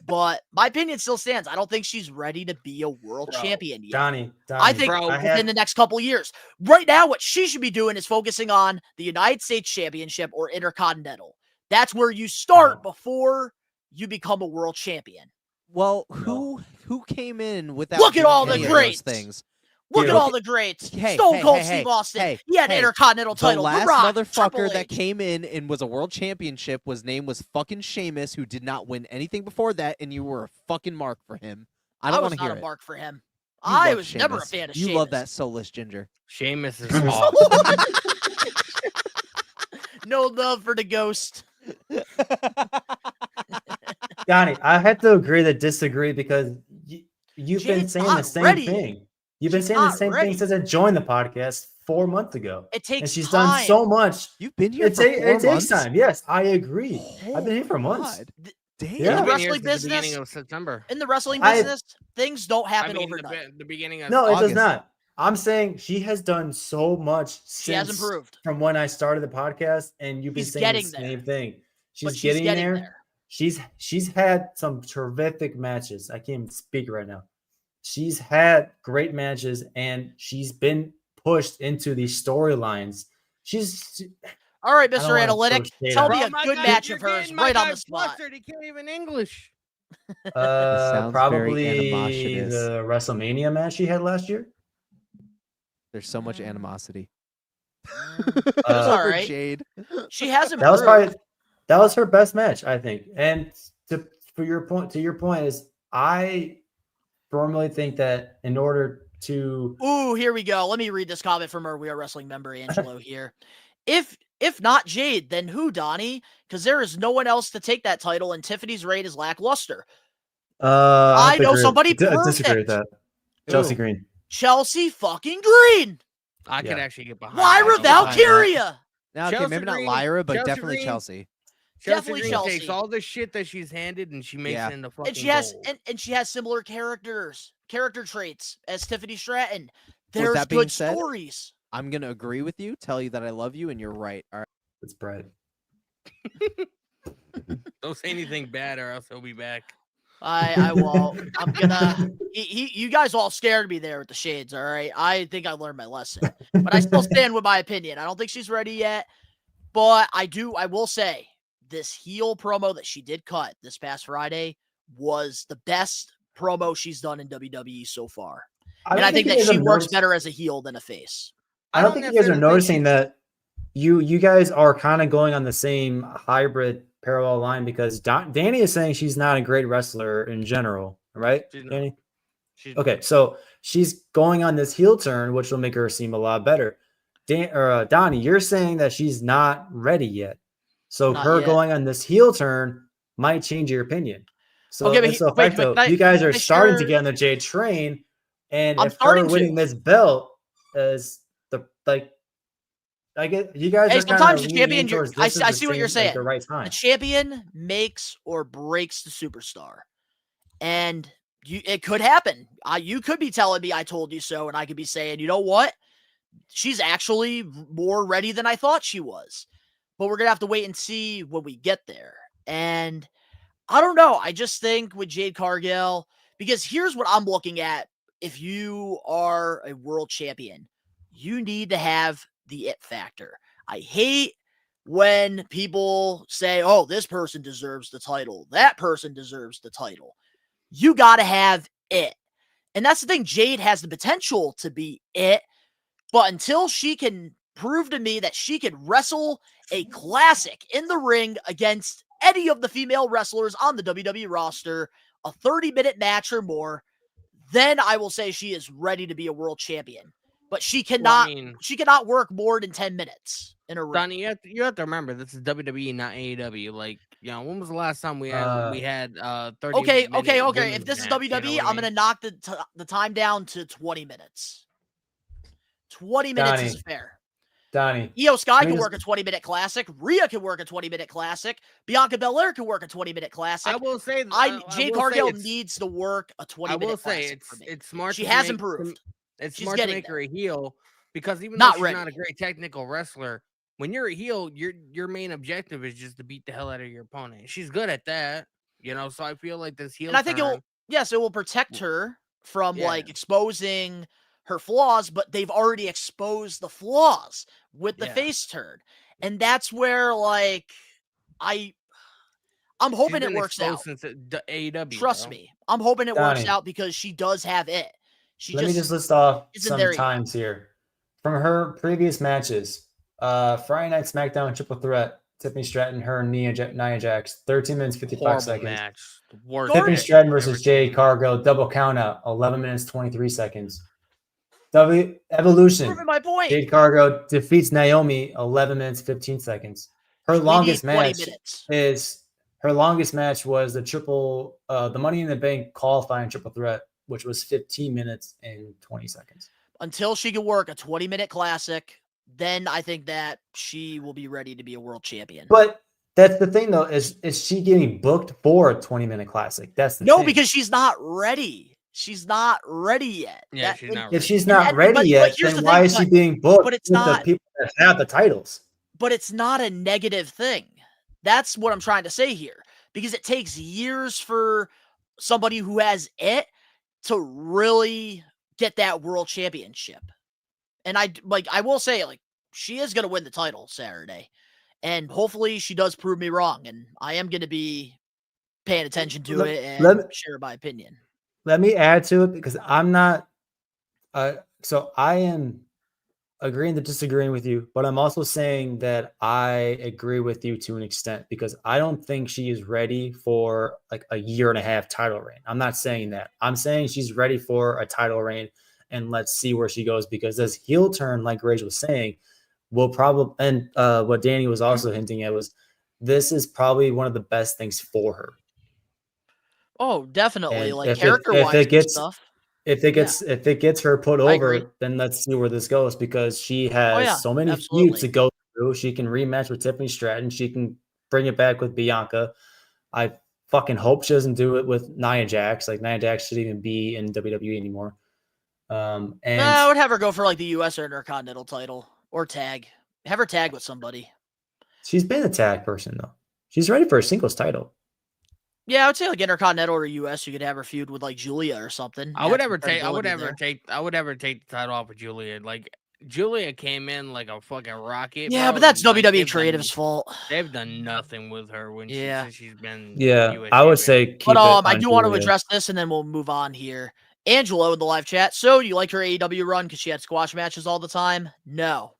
But my opinion still stands. I don't think she's ready to be a world champion yet. Donnie, I think Bro, within the next couple years. Right now, what she should be doing is focusing on the United States Championship or Intercontinental. That's where you start before you become a world champion. Well, who came in without Look at doing all the any of greats. those things? Look Dude. at all the greats. Hey, Stone hey, Cold hey, Steve hey, Austin. hey, He had an hey. Intercontinental The title. last The Rock, motherfucker Triple that H. came in and was a world championship was fucking Sheamus, who did not win anything before that, and you were a fucking mark for him. I don't was want to not hear a it. mark for him. You I love was never a Sheamus. fan of You Sheamus. love that soulless ginger. Sheamus is awesome. No love for the ghost. Donnie, I had to agree to disagree because you've been Jade's saying the not same ready. thing. You've been She's saying the not same ready. thing since I joined the podcast 4 months ago. It takes and she's time. done so much. You've been here It for 4 takes months. time. Yes, I agree. I've been here for Oh, months. God. Damn. Yeah. In the I've been here wrestling since the business, beginning of September. in the wrestling I- business, things don't I happen mean, overnight. the beginning of No, it does August. not. I'm saying she has done so much She has since improved. from when I started the podcast, and you've been She's saying the getting there. same thing. But She's getting there. there. She's had some terrific matches. I can't even speak right now. She's had great matches, and she's been pushed into these storylines. She's All right, I don't Mr. wanna Analytic, throw shade tell at me her. a my good guy- match you're of hers getting my right on guy the spot. flustered. He can't even English. sounds very probably animositous. the WrestleMania match she had last year. There's so much animosity. It was all Over right. Jade. She has That was improved. probably her best match, I think. And to your point is I firmly think that in order to Ooh, here we go. Let me read this comment from our We Are Wrestling member Angelo here. If not Jade, then who, Donnie? Because there is no one else to take that title, and Tiffany's reign is lackluster. I know somebody disagree with perfect. that. Chelsea Ooh. Green. Chelsea fucking Green. I could Yeah. actually get behind. Lyra that. Valkyria. Now, okay, Chelsea maybe not Green- Lyra, but Chelsea definitely Green. Chelsea. Definitely Green Chelsea. takes all the shit that she's handed and she makes Yeah. it into fucking And she has gold. and she has similar character traits as Tiffany Stratton. With There's that being good said, stories. I'm gonna agree with you, tell you that I love you, and you're right. All right. It's Brad. Don't say anything bad or else he'll be back. I won't. I'm gonna. You guys all scared me there with the shades. All right. I think I learned my lesson, but I still stand with my opinion. I don't think she's ready yet, but I will say this heel promo that she did cut this past Friday was the best promo she's done in WWE so far, and I think that she works better as a heel than a face. I don't think you guys are noticing that you guys are kind of going on the same hybrid parallel line because Danny is saying she's not a great wrestler in general, right? Danny? Okay, so she's going on this heel turn, which will make her seem a lot better. Donnie, you're saying that she's not ready yet. So her going on this heel turn might change your opinion. So, you guys are starting to get on the Jade train, and if her winning this belt is I get you guys are sometimes the champion. I see what you're saying. The right time. The champion makes or breaks the superstar, and it could happen. You could be telling me I told you so, and I could be saying, you know what, she's actually more ready than I thought she was. But we're gonna have to wait and see when we get there. And I don't know. I just think with Jade Cargill, because here's what I'm looking at. If you are a world champion, you need to have the it factor. I hate when people say, oh, this person deserves the title, that person deserves the title. You got to have it. And that's the thing. Jade has the potential to be it, but until she can prove to me that she can wrestle a classic in the ring against any of the female wrestlers on the WWE roster, a 30-minute match or more, then I will say she is ready to be a world champion. But she cannot. She cannot work more than 10 minutes in a ring. Donnie, you have to remember this is WWE, not AEW. Like, when was the last time we had 30? Okay. If this is WWE, I'm gonna knock the time down to 20 minutes. 20 minutes is fair. Donnie, Io Sky can work a 20-minute classic. Rhea can work a 20-minute classic. Bianca Belair can work a 20-minute classic. I will say, Jade Cargill needs to work a 20-minute classic. It's smart. She has improved. It's smart to make her a heel because even though she's not a great technical wrestler, when you're a heel, your main objective is just to beat the hell out of your opponent. She's good at that, so I feel like this heel. And I think it will protect her from exposing her flaws, but they've already exposed the flaws with the face turn. And that's where I'm hoping it works out. Since AEW, Trust me. I'm hoping it works out because she does have it. Let me just list off some times here. From her previous matches, Friday Night SmackDown Triple Threat, Tiffany Stratton, her and Nia Jax, 13 minutes, 55 seconds. Match. Tiffany Stratton versus Jade Cargill, double count out, 11 minutes, 23 seconds. Evolution. Proving my point. Jade Cargill defeats Naomi, 11 minutes, 15 seconds. Her longest match was the Money in the Bank qualifying Triple Threat, which was 15 minutes and 20 seconds. Until she can work a 20-minute classic, then I think that she will be ready to be a world champion. But that's the thing, though, is she getting booked for a 20-minute classic? That's the thing. Because she's not ready. She's not ready yet. Yeah, she's not ready. If she's not ready yet, then why is she being booked with the people that have the titles? But it's not a negative thing. That's what I'm trying to say here. Because it takes years for somebody who has it to really get that world championship. And I will say, she is going to win the title Saturday. And hopefully she does prove me wrong. And I am going to be paying attention to it and share my opinion. Let me add to it because I'm not. So I am agreeing to disagreeing with you, but I'm also saying that I agree with you to an extent because I don't think she is ready for a year and a half title reign. I'm not saying that. I'm saying she's ready for a title reign, and let's see where she goes because this heel turn, like Rage was saying, will probably, and what Danny was also hinting at was this is probably one of the best things for her. Oh, definitely. And character-wise stuff. If it gets her put over, then let's see where this goes because she has so many feuds to go through. She can rematch with Tiffany Stratton. She can bring it back with Bianca. I fucking hope she doesn't do it with Nia Jax. Nia Jax shouldn't even be in WWE anymore. And I would have her go for the US or Intercontinental title or tag. Have her tag with somebody. She's been a tag person though. She's ready for a singles title. Yeah, I would say like Intercontinental or US. You could have her feud with like Julia or something. I would Add some never take credibility the title off of Julia. Like Julia came in like a fucking rocket. Yeah, bro, but that's and, like, WWE Creative's fault. They've done nothing with her Yeah. since she's been Yeah, US I would champion. say keep But it I on do want to Julia. address this, and then we'll move on here. Angelo in the live chat. So, you like her AEW run because she had squash matches all the time? No,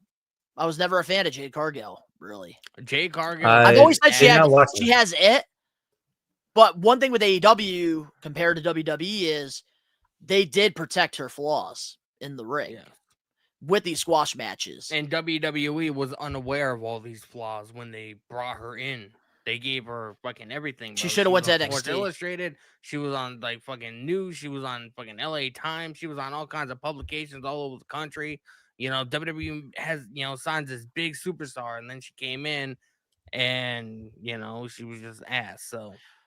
I was never a fan of Jade Cargill. Really, Jade Cargill. I've always said she she has it. But one thing with AEW compared to WWE is they did protect her flaws in the ring with these squash matches. And WWE was unaware of all these flaws when they brought her in. They gave her fucking everything. Bro. She should have went to was on Sports NXT. Illustrated. She was on like fucking news. She was on fucking LA Times. She was on all kinds of publications all over the country. You know, WWE has, signs this big superstar, and then she came in and, she was just ass.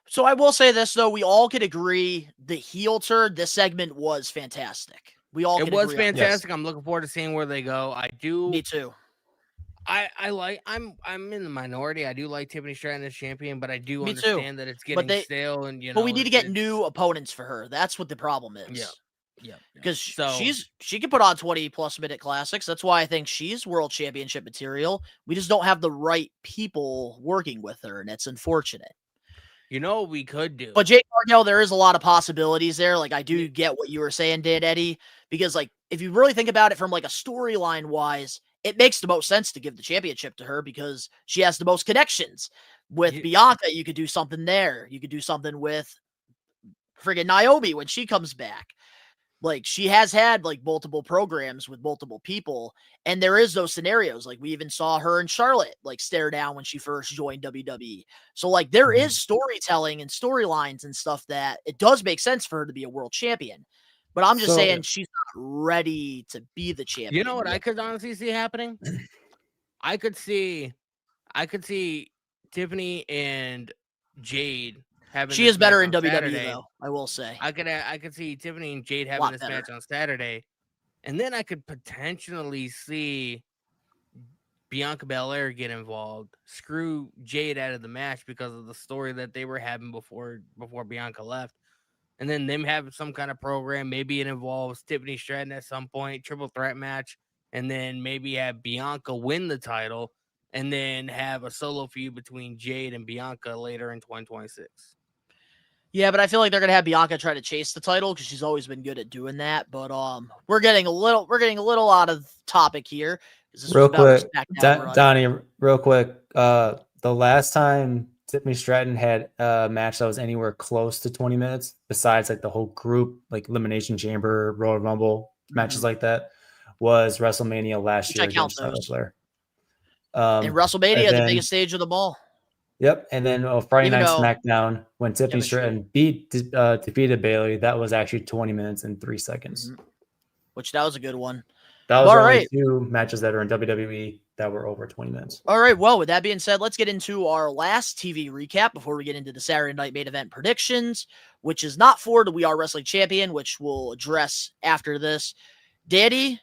So I will say this, though. We all could agree the heel turn, this segment was fantastic. We all It was fantastic. I'm looking forward to seeing where they go. I do. Me too. I'm in the minority. I do like Tiffany Stratton as champion, but I do Me understand too. that it's getting stale, and but we need to get new opponents for her. That's what the problem is. Yeah. Because she can put on 20+ minute classics. That's why I think she's world championship material. We just don't have the right people working with her, and it's unfortunate. You know what we could do? But Jade Cargill, there is a lot of possibilities there. Like, I do get what you were saying, Dan Eddy, because like if you really think about it from like a storyline wise, it makes the most sense to give the championship to her because she has the most connections. With Bianca, you could do something there. You could do something with friggin' Naomi when she comes back. Like, she has had like multiple programs with multiple people, and there is those scenarios. Like, we even saw her and Charlotte like stare down when she first joined WWE. So like there is storytelling and storylines and stuff that it does make sense for her to be a world champion. But I'm just saying she's not ready to be the champion. You know what I could honestly see happening? I could see Tiffany and Jade having. She is better in WWE Saturday. though, I will say. I could see Tiffany and Jade having this match on Saturday, and then I could potentially see Bianca Belair get involved, screw Jade out of the match because of the story that they were having before Bianca left. And then them have some kind of program. Maybe it involves Tiffany Stratton at some point, triple threat match, and then maybe have Bianca win the title, and then have a solo feud between Jade and Bianca later in 2026. Yeah, but I feel like they're gonna have Bianca try to chase the title because she's always been good at doing that. But we're getting a little out of topic here. Real quick, Donnie. Real quick, the last time Tiffany Stratton had a match that was anywhere close to 20 minutes, besides like the whole group, like Elimination Chamber, Royal Rumble matches like that, was WrestleMania last year against Charlotte Flair. And WrestleMania, the biggest stage of them all. Yep, and then Friday Night SmackDown, when Tiffany Stratton defeated Bayley, that was actually 20 minutes and 3 seconds. Which that was a good one. That was only two matches that are in WWE that were over 20 minutes. All right. Well, with that being said, let's get into our last TV recap before we get into the Saturday Night Main Event predictions, which is not for the We Are Wrestling Champion, which we'll address after this. Daddy,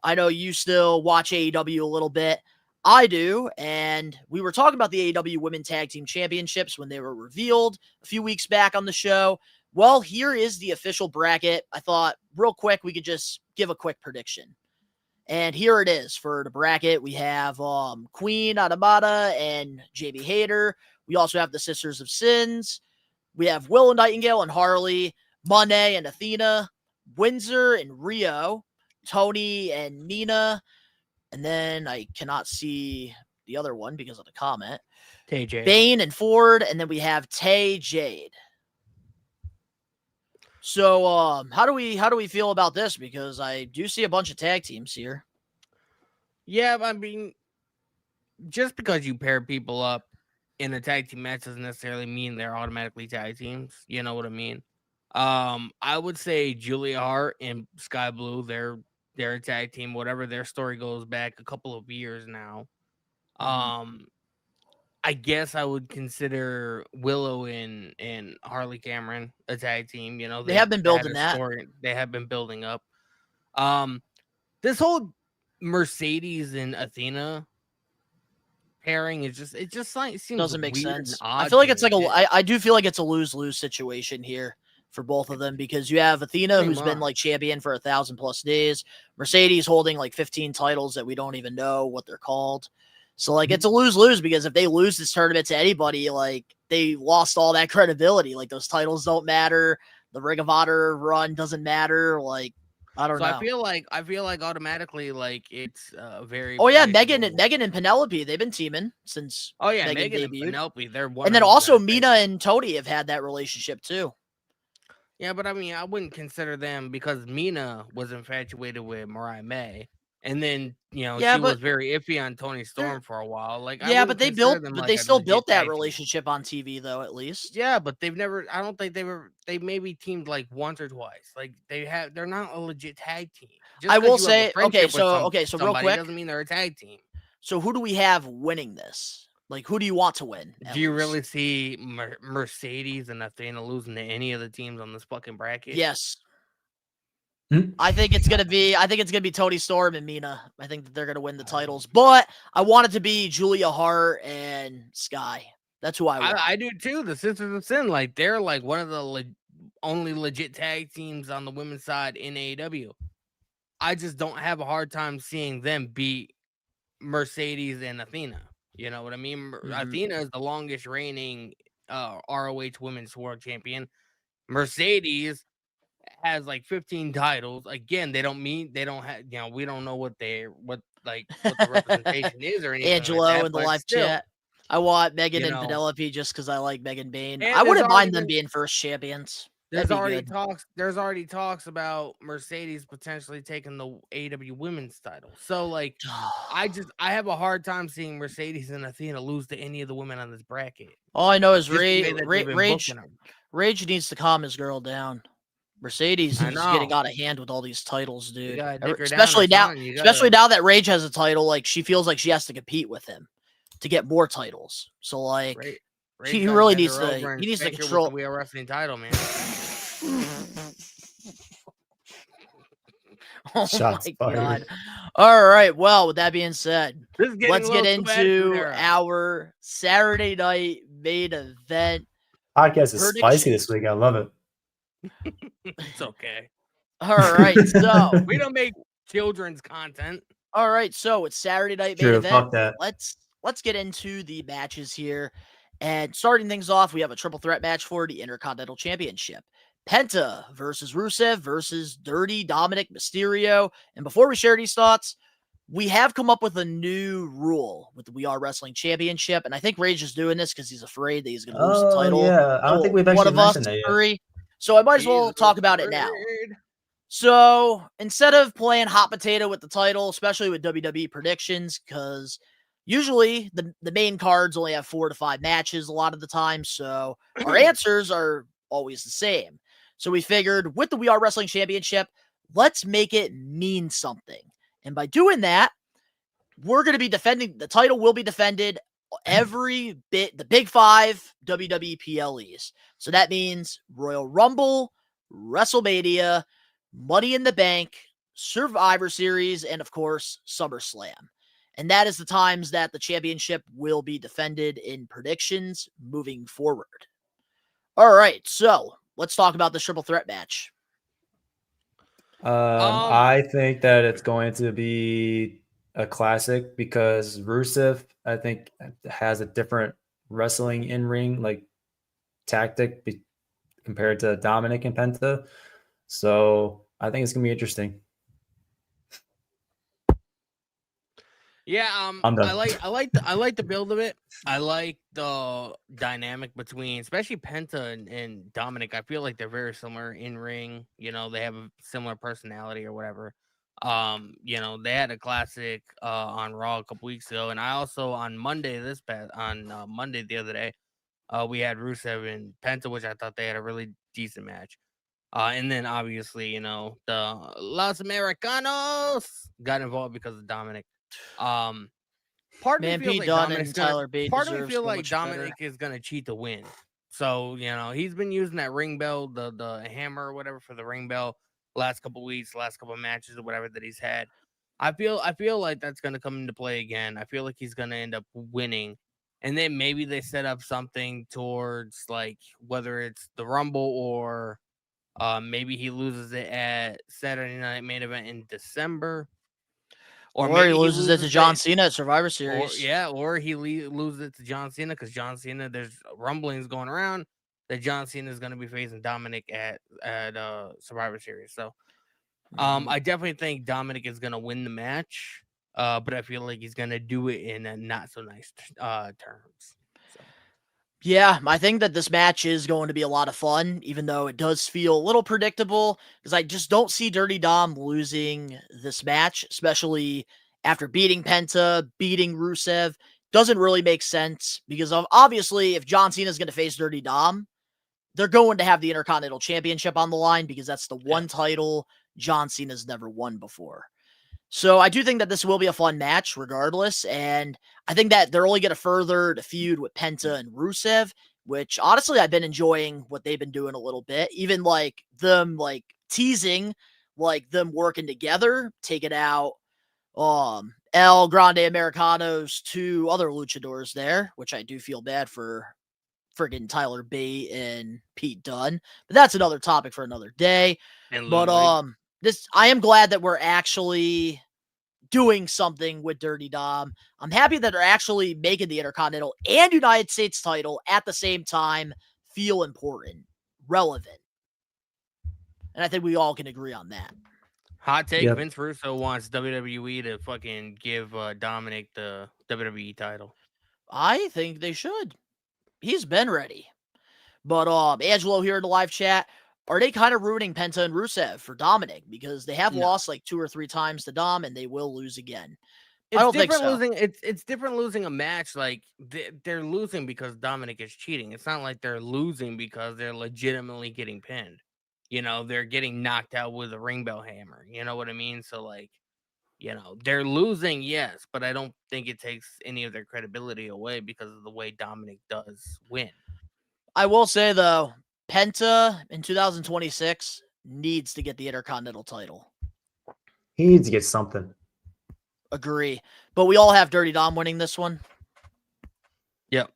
I know you still watch AEW a little bit. I do, and we were talking about the AEW Women Tag Team Championships when they were revealed a few weeks back on the show. Well, here is the official bracket. I thought real quick we could just give a quick prediction. And here it is for the bracket. We have Queen Adamada and JB Hayter. We also have the Sisters of Sins. We have Willow Nightingale and Harley, Monet and Athena, Windsor and Rio, Tony and Nina. And then I cannot see the other one because of the comment. TJ. Bane and Ford. And then we have Tay Jade. So, how do we feel about this? Because I do see a bunch of tag teams here. Yeah, I mean, just because you pair people up in a tag team match doesn't necessarily mean they're automatically tag teams. You know what I mean? I would say Julia Hart and Sky Blue, they're a tag team. Whatever their story goes back a couple of years now. I guess I would consider Willow and Harley Cameron a tag team. You know, they have been building that. They have been building up. This whole Mercedes and Athena pairing is just it seems Doesn't make weird sense. and I odd feel like to it's like me. I do feel like it's a lose-lose situation here for both of them because you have Athena Pretty who's been much. like champion for 1,000+ days, Mercedes holding like 15 titles that we don't even know what they're called. So like it's a lose-lose because if they lose this tournament to anybody, like they lost all that credibility. Like those titles don't matter. The Ring of Honor run doesn't matter. Like I don't So know. I feel like automatically like it's very Oh yeah, predictable. Megan and Penelope, they've been teaming since Oh yeah, Megan Megan and debuted. Penelope, they're 100% And then also tag Mina team. and Tony have had that relationship too. Yeah, but I mean, I wouldn't consider them because Mina was infatuated with Mariah May, and then Yeah, she was but very iffy on Tony Storm for a while. Like I yeah, but wouldn't consider them but like they a still legit built that tag team. relationship on TV though, at least. Yeah, but they've never. I don't think they maybe teamed like once or twice. Like they're not a legit tag team. Just I will because you have a say, friendship with so real somebody quick. doesn't mean they're a tag team. So who do we have winning this? Like who do you want to win? Do you really see Mercedes and Athena losing to any of the teams on this fucking bracket? Yes. I think it's gonna be Tony Storm and Mina. I think that they're gonna win the titles. But I want it to be Julia Hart and Sky. That's who I want. I do too. The Sisters of Sin, like they're like one of the only legit tag teams on the women's side in AEW. I just don't have a hard time seeing them beat Mercedes and Athena. You know what I mean? Athena is the longest reigning ROH Women's World Champion. Mercedes has like 15 titles. Again, they don't have, we don't know what the representation is or anything Angelo like that, in the but live still, chat. I want Megan and know. Penelope just because I like Megan Bain. And I wouldn't mind them been- being first champions. There's That'd be already good. talks. There's already talks about Mercedes potentially taking the AEW Women's title. So like, I have a hard time seeing Mercedes and Athena lose to any of the women on this bracket. All I know is Just the way that they've been Rage booking them. Rage needs to calm his girl down. Mercedes I is getting know. out of hand with all these titles, dude. gotta dick her down Especially or now, something. You especially gotta- now that Rage has a title, like she feels like she has to compete with him to get more titles. So like, Rage he gotta really bend needs her to over and he needs to spank her with control. the We Are Wrestling title, man. Oh Shots my fired. god! All right. Well, with that being said, This is getting let's a get little too attitude into era. our Saturday night main event. Podcast is spicy Predictions. this week. I love it. It's okay. All right. So We don't make children's content. all right. So it's Saturday night main True, event. fuck that. Let's get into the matches here. And starting things off, we have a triple threat match for the Intercontinental Championship. Penta versus Rusev versus Dirty Dominic Mysterio. And before we share these thoughts, we have come up with a new rule with the We Are Wrestling Championship. And I think Rage is doing this because he's afraid that he's going to lose the title. Yeah, I don't think we've one actually of us mentioned that yet. three. So I might as well talk about it now. So instead of playing hot potato with the title, especially with WWE predictions, because usually the main cards only have 4 to 5 matches a lot of the time. So our answers are always the same. So we figured with the We Are Wrestling Championship, let's make it mean something. And by doing that, we're going to be defending, the title will be defended every bit, the big 5 WWE PLEs. So that means Royal Rumble, WrestleMania, Money in the Bank, Survivor Series, and of course, SummerSlam. And that is the times that the championship will be defended in predictions moving forward. All right, so let's talk about the triple threat match. I think that it's going to be a classic because Rusev, I think, has a different wrestling in ring like tactic compared to Dominic and Penta. So I think it's gonna be interesting. Yeah, I'm done. I like the build of it. I like the dynamic between, especially Penta and Dominic. I feel like they're very similar in ring. You know, they have a similar personality or whatever. You know, they had a classic on Raw a couple weeks ago, and I also on Monday Monday the other day, we had Rusev and Penta, which I thought they had a really decent match. And then obviously, you know, the Los Americanos got involved because of Dominic. Part of Man, me feels Pete like Dunne Dominic's and gonna, Tyler Bate part of me deserve feel so like much Dominic better. is gonna cheat to win. So, you know, he's been using that ring bell, the hammer or whatever for the ring bell last couple weeks, last couple matches or whatever that he's had. I feel like that's gonna come into play again. I feel like he's gonna end up winning. And then maybe they set up something towards like whether it's the Rumble or maybe he loses it at Saturday Night Main Event in December. Or he maybe loses it to John Cena at Survivor Series. Or he loses it to John Cena because John Cena, there's rumblings going around that John Cena is going to be facing Dominic at Survivor Series. So I definitely think Dominic is going to win the match, but I feel like he's going to do it in a not so nice terms. So. Yeah, I think that this match is going to be a lot of fun, even though it does feel a little predictable, because I just don't see Dirty Dom losing this match, especially after beating Penta, beating Rusev. Doesn't really make sense, because obviously, if John Cena is going to face Dirty Dom, they're going to have the Intercontinental Championship on the line, because that's the one title John Cena's never won before. So I do think that this will be a fun match regardless, and I think that they're only going to further the feud with Penta and Rusev, which honestly I've been enjoying what they've been doing a little bit, even like them like teasing like them working together, taking out El Grande Americano's two other luchadors there, which I do feel bad for friggin' Tyler Bate and Pete Dunne, but that's another topic for another day. But I am glad that we're actually doing something with Dirty Dom. I'm happy that they're actually making the Intercontinental and United States title at the same time feel important, relevant. And I think we all can agree on that. Hot take, Vince Russo wants WWE to fucking give Dominic the WWE title. I think they should. He's been ready. But Angelo here in the live chat, are they kind of ruining Penta and Rusev for Dominic? Because they have lost like 2 or 3 times to Dom, and they will lose again. I don't think so. It's different losing a match. Like they're losing because Dominic is cheating. It's not like they're losing because they're legitimately getting pinned. You know, they're getting knocked out with a ring bell hammer. You know what I mean? So like, you know, they're losing, yes, but I don't think it takes any of their credibility away because of the way Dominic does win. I will say though, Penta in 2026 needs to get the Intercontinental title. He needs to get something. Agree. But we all have Dirty Dom winning this one. Yep.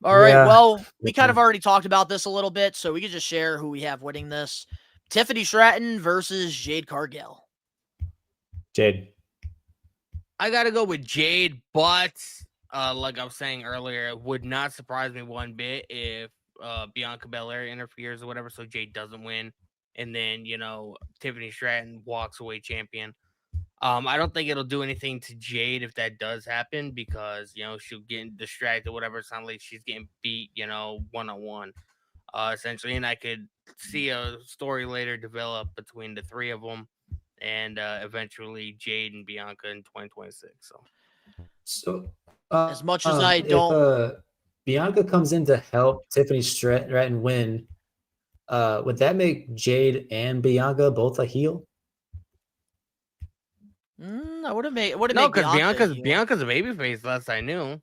All right. Well, we kind of already talked about this a little bit, so we could just share who we have winning this. Tiffany Stratton versus Jade Cargill. Jade. I got to go with Jade, but like I was saying earlier, it would not surprise me one bit if Bianca Belair interferes or whatever, so Jade doesn't win. And then, you know, Tiffany Stratton walks away champion. I don't think it'll do anything to Jade if that does happen because, you know, she'll get distracted or whatever. It's not like she's getting beat, you know, one-on-one, essentially. And I could see a story later develop between the three of them and eventually Jade and Bianca in 2026. So as much as I don't... If Bianca comes in to help Tiffany Stratton win, would that make Jade and Bianca both a heel? I wouldn't make. No, because Bianca's a babyface. Last I knew.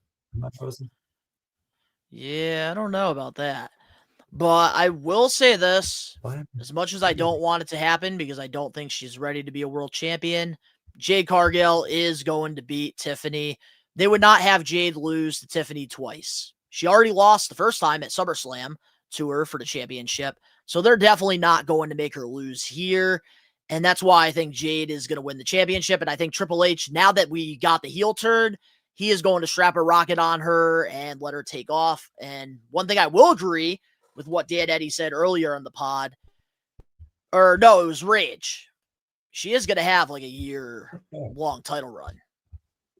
Yeah, I don't know about that, but I will say this: as much as I don't want it to happen because I don't think she's ready to be a world champion, Jade Cargill is going to beat Tiffany. They would not have Jade lose to Tiffany twice. She already lost the first time at SummerSlam to her for the championship, so they're definitely not going to make her lose here. And that's why I think Jade is going to win the championship. And I think Triple H, now that we got the heel turn, he is going to strap a rocket on her and let her take off. And one thing I will agree with what Dan Eddy said earlier in the pod, or no, it was Rage. She is going to have like a year-long title run.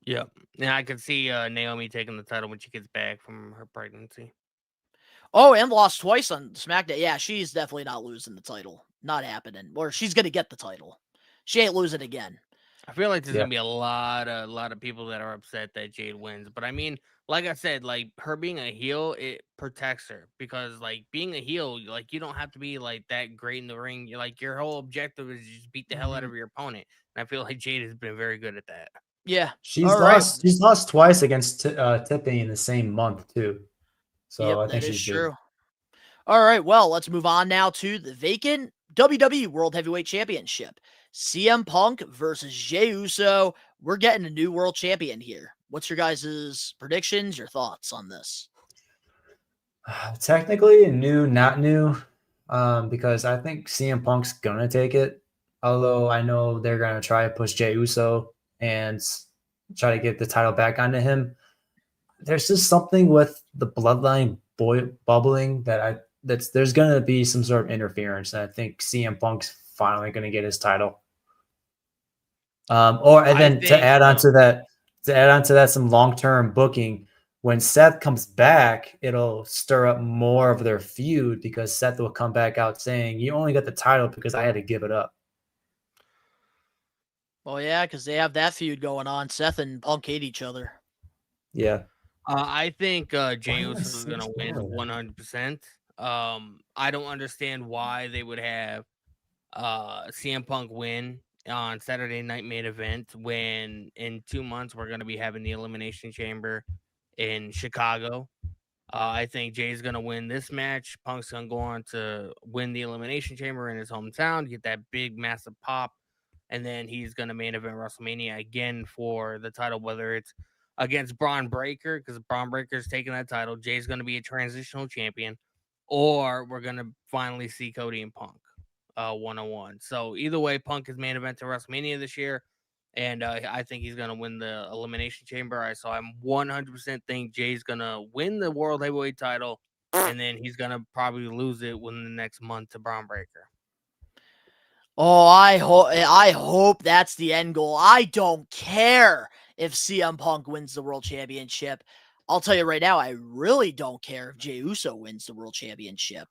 Yeah. And I could see Naomi taking the title when she gets back from her pregnancy. Oh, and lost twice on SmackDown. Yeah, she's definitely not losing the title. Not happening. Or she's going to get the title. She ain't losing again. I feel like there's going to be a lot of people that are upset that Jade wins. But I mean, like I said, like her being a heel, it protects her. Because like being a heel, like you don't have to be like that great in the ring. You're, like your whole objective is just beat the hell out of your opponent. And I feel like Jade has been very good at that. Yeah. She's lost. She's lost twice against Tiffany in the same month too. So I think she's true. All right, well, let's move on now to the vacant WWE World Heavyweight Championship. CM Punk versus Jey Uso. We're getting a new world champion here. What's your guys' predictions, your thoughts on this? Technically new, not new, because I think CM Punk's gonna take it. Although I know they're gonna try to push Jey Uso and try to get the title back onto him. There's just something with the bloodline bubbling that there's gonna be some sort of interference, and I think CM Punk's finally gonna get his title. To add on to that, some long-term booking. When Seth comes back, it'll stir up more of their feud because Seth will come back out saying, "You only got the title because I had to give it up." Well, yeah, because they have that feud going on. Seth and Punk hate each other. Yeah. I think Jey Why Uso is going to win 100%. I don't understand why they would have CM Punk win on Saturday Night Main Event when in 2 months we're going to be having the Elimination Chamber in Chicago. I think Jay's going to win this match. Punk's going to go on to win the Elimination Chamber in his hometown, get that big, massive pop, and then he's going to main event WrestleMania again for the title, whether it's against Braun Breaker, because Braun Breaker's taking that title. Jay's going to be a transitional champion, or we're going to finally see Cody and Punk one-on-one. So either way, Punk is main event to WrestleMania this year, and I think he's going to win the Elimination Chamber. So I'm 100% think Jay's going to win the World Heavyweight title, and then he's going to probably lose it within the next month to Braun Breaker. Oh, I hope that's the end goal. I don't care if CM Punk wins the World Championship. I'll tell you right now, I really don't care if Jey Uso wins the World Championship.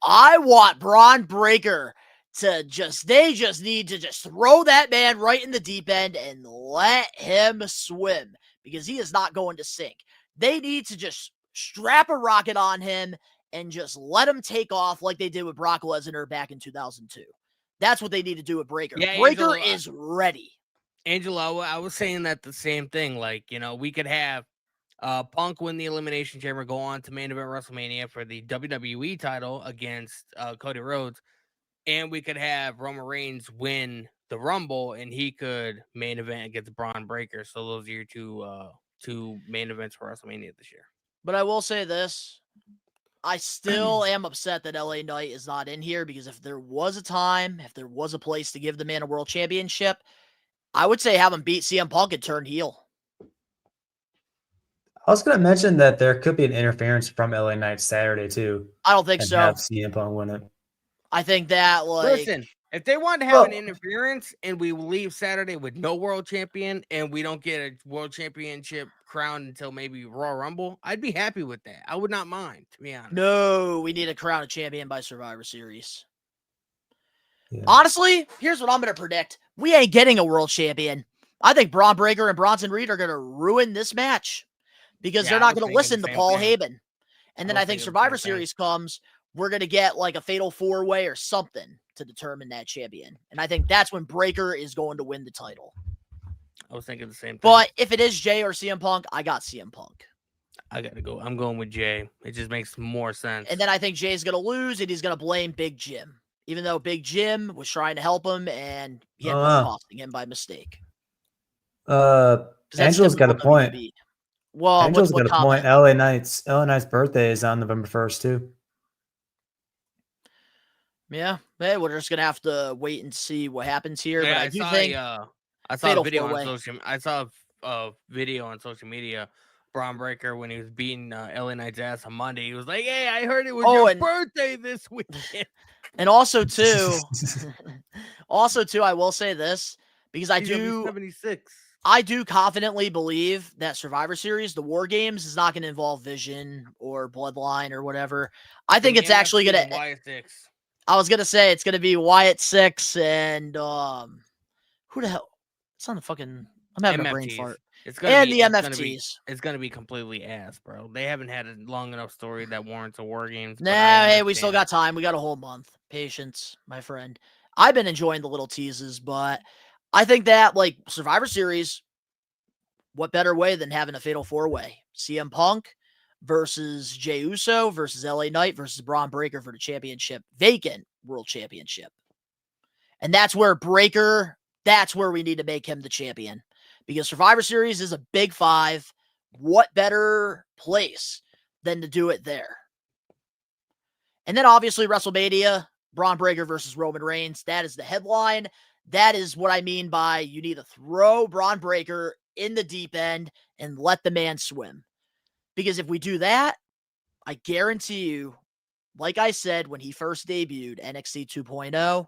I want Braun Breaker to they just need to just throw that man right in the deep end and let him swim because he is not going to sink. They need to just strap a rocket on him and just let him take off like they did with Brock Lesnar back in 2002. That's what they need to do with Breaker. Yeah, Breaker is ready. Angelo, I was saying that the same thing. Like, we could have Punk win the Elimination Chamber, go on to main event WrestleMania for the WWE title against Cody Rhodes, and we could have Roman Reigns win the Rumble, and he could main event against Braun Breaker. So those are your two main events for WrestleMania this year. But I will say this. I still am upset that LA Knight is not in here because if there was a time, if there was a place to give the man a world championship, I would say have him beat CM Punk and turn heel. I was going to mention that there could be an interference from LA Knight Saturday too. I don't think so. Have CM Punk win it. I think that listen, if they want to have an interference and we leave Saturday with no world champion and we don't get a world championship crown until maybe Royal Rumble, I'd be happy with that. I would not mind, to be honest. No, we need a crown a champion by Survivor Series. Yeah. Honestly, here's what I'm going to predict. We ain't getting a world champion. I think Braun Breaker and Bronson Reed are going to ruin this match because they're not going to listen to Paul Heyman. And then I think Survivor Series comes, we're going to get like a fatal four-way or something to determine that champion. And I think that's when Breaker is going to win the title. I was thinking the same thing. But if it is Jay or CM Punk, I got CM Punk. I got to go. I'm going with Jay. It just makes more sense. And then I think Jay's going to lose and he's going to blame Big Jim. Even though Big Jim was trying to help him and he ended up costing him by mistake. Angela's got a point. Well, Angela's got a point. LA Knight's birthday is on November 1st too. Yeah, hey, we're just gonna have to wait and see what happens here. Yeah, but I do think I saw a video on social. I saw a video on social media. Braun Breaker when he was beating LA Knight's ass on Monday, he was like, "Hey, I heard it was your birthday this weekend." And also too, I will say this because I do 76. I do confidently believe that Survivor Series, the War Games, is not going to involve Vision or Bloodline or whatever. I think it's actually going to. Wyatt 6. I was going to say it's going to be Wyatt 6 and who the hell? It's on the fucking. I'm having a brain fart. It's gonna be the MFTs. It's going to be completely ass, bro. They haven't had a long enough story that warrants a War Games. Nah, hey, we still got time. We got a whole month. Patience, my friend. I've been enjoying the little teases, but I think that, like, Survivor Series, what better way than having a fatal four-way? CM Punk versus Jey Uso versus LA Knight versus Braun Breaker for the championship, vacant world championship. And that's where Breaker, that's where we need to make him the champion. Because Survivor Series is a big 5. What better place than to do it there? And then obviously WrestleMania, Braun Breaker versus Roman Reigns. That is the headline. That is what I mean by you need to throw Braun Breaker in the deep end and let the man swim. Because if we do that, I guarantee you, like I said when he first debuted NXT 2.0,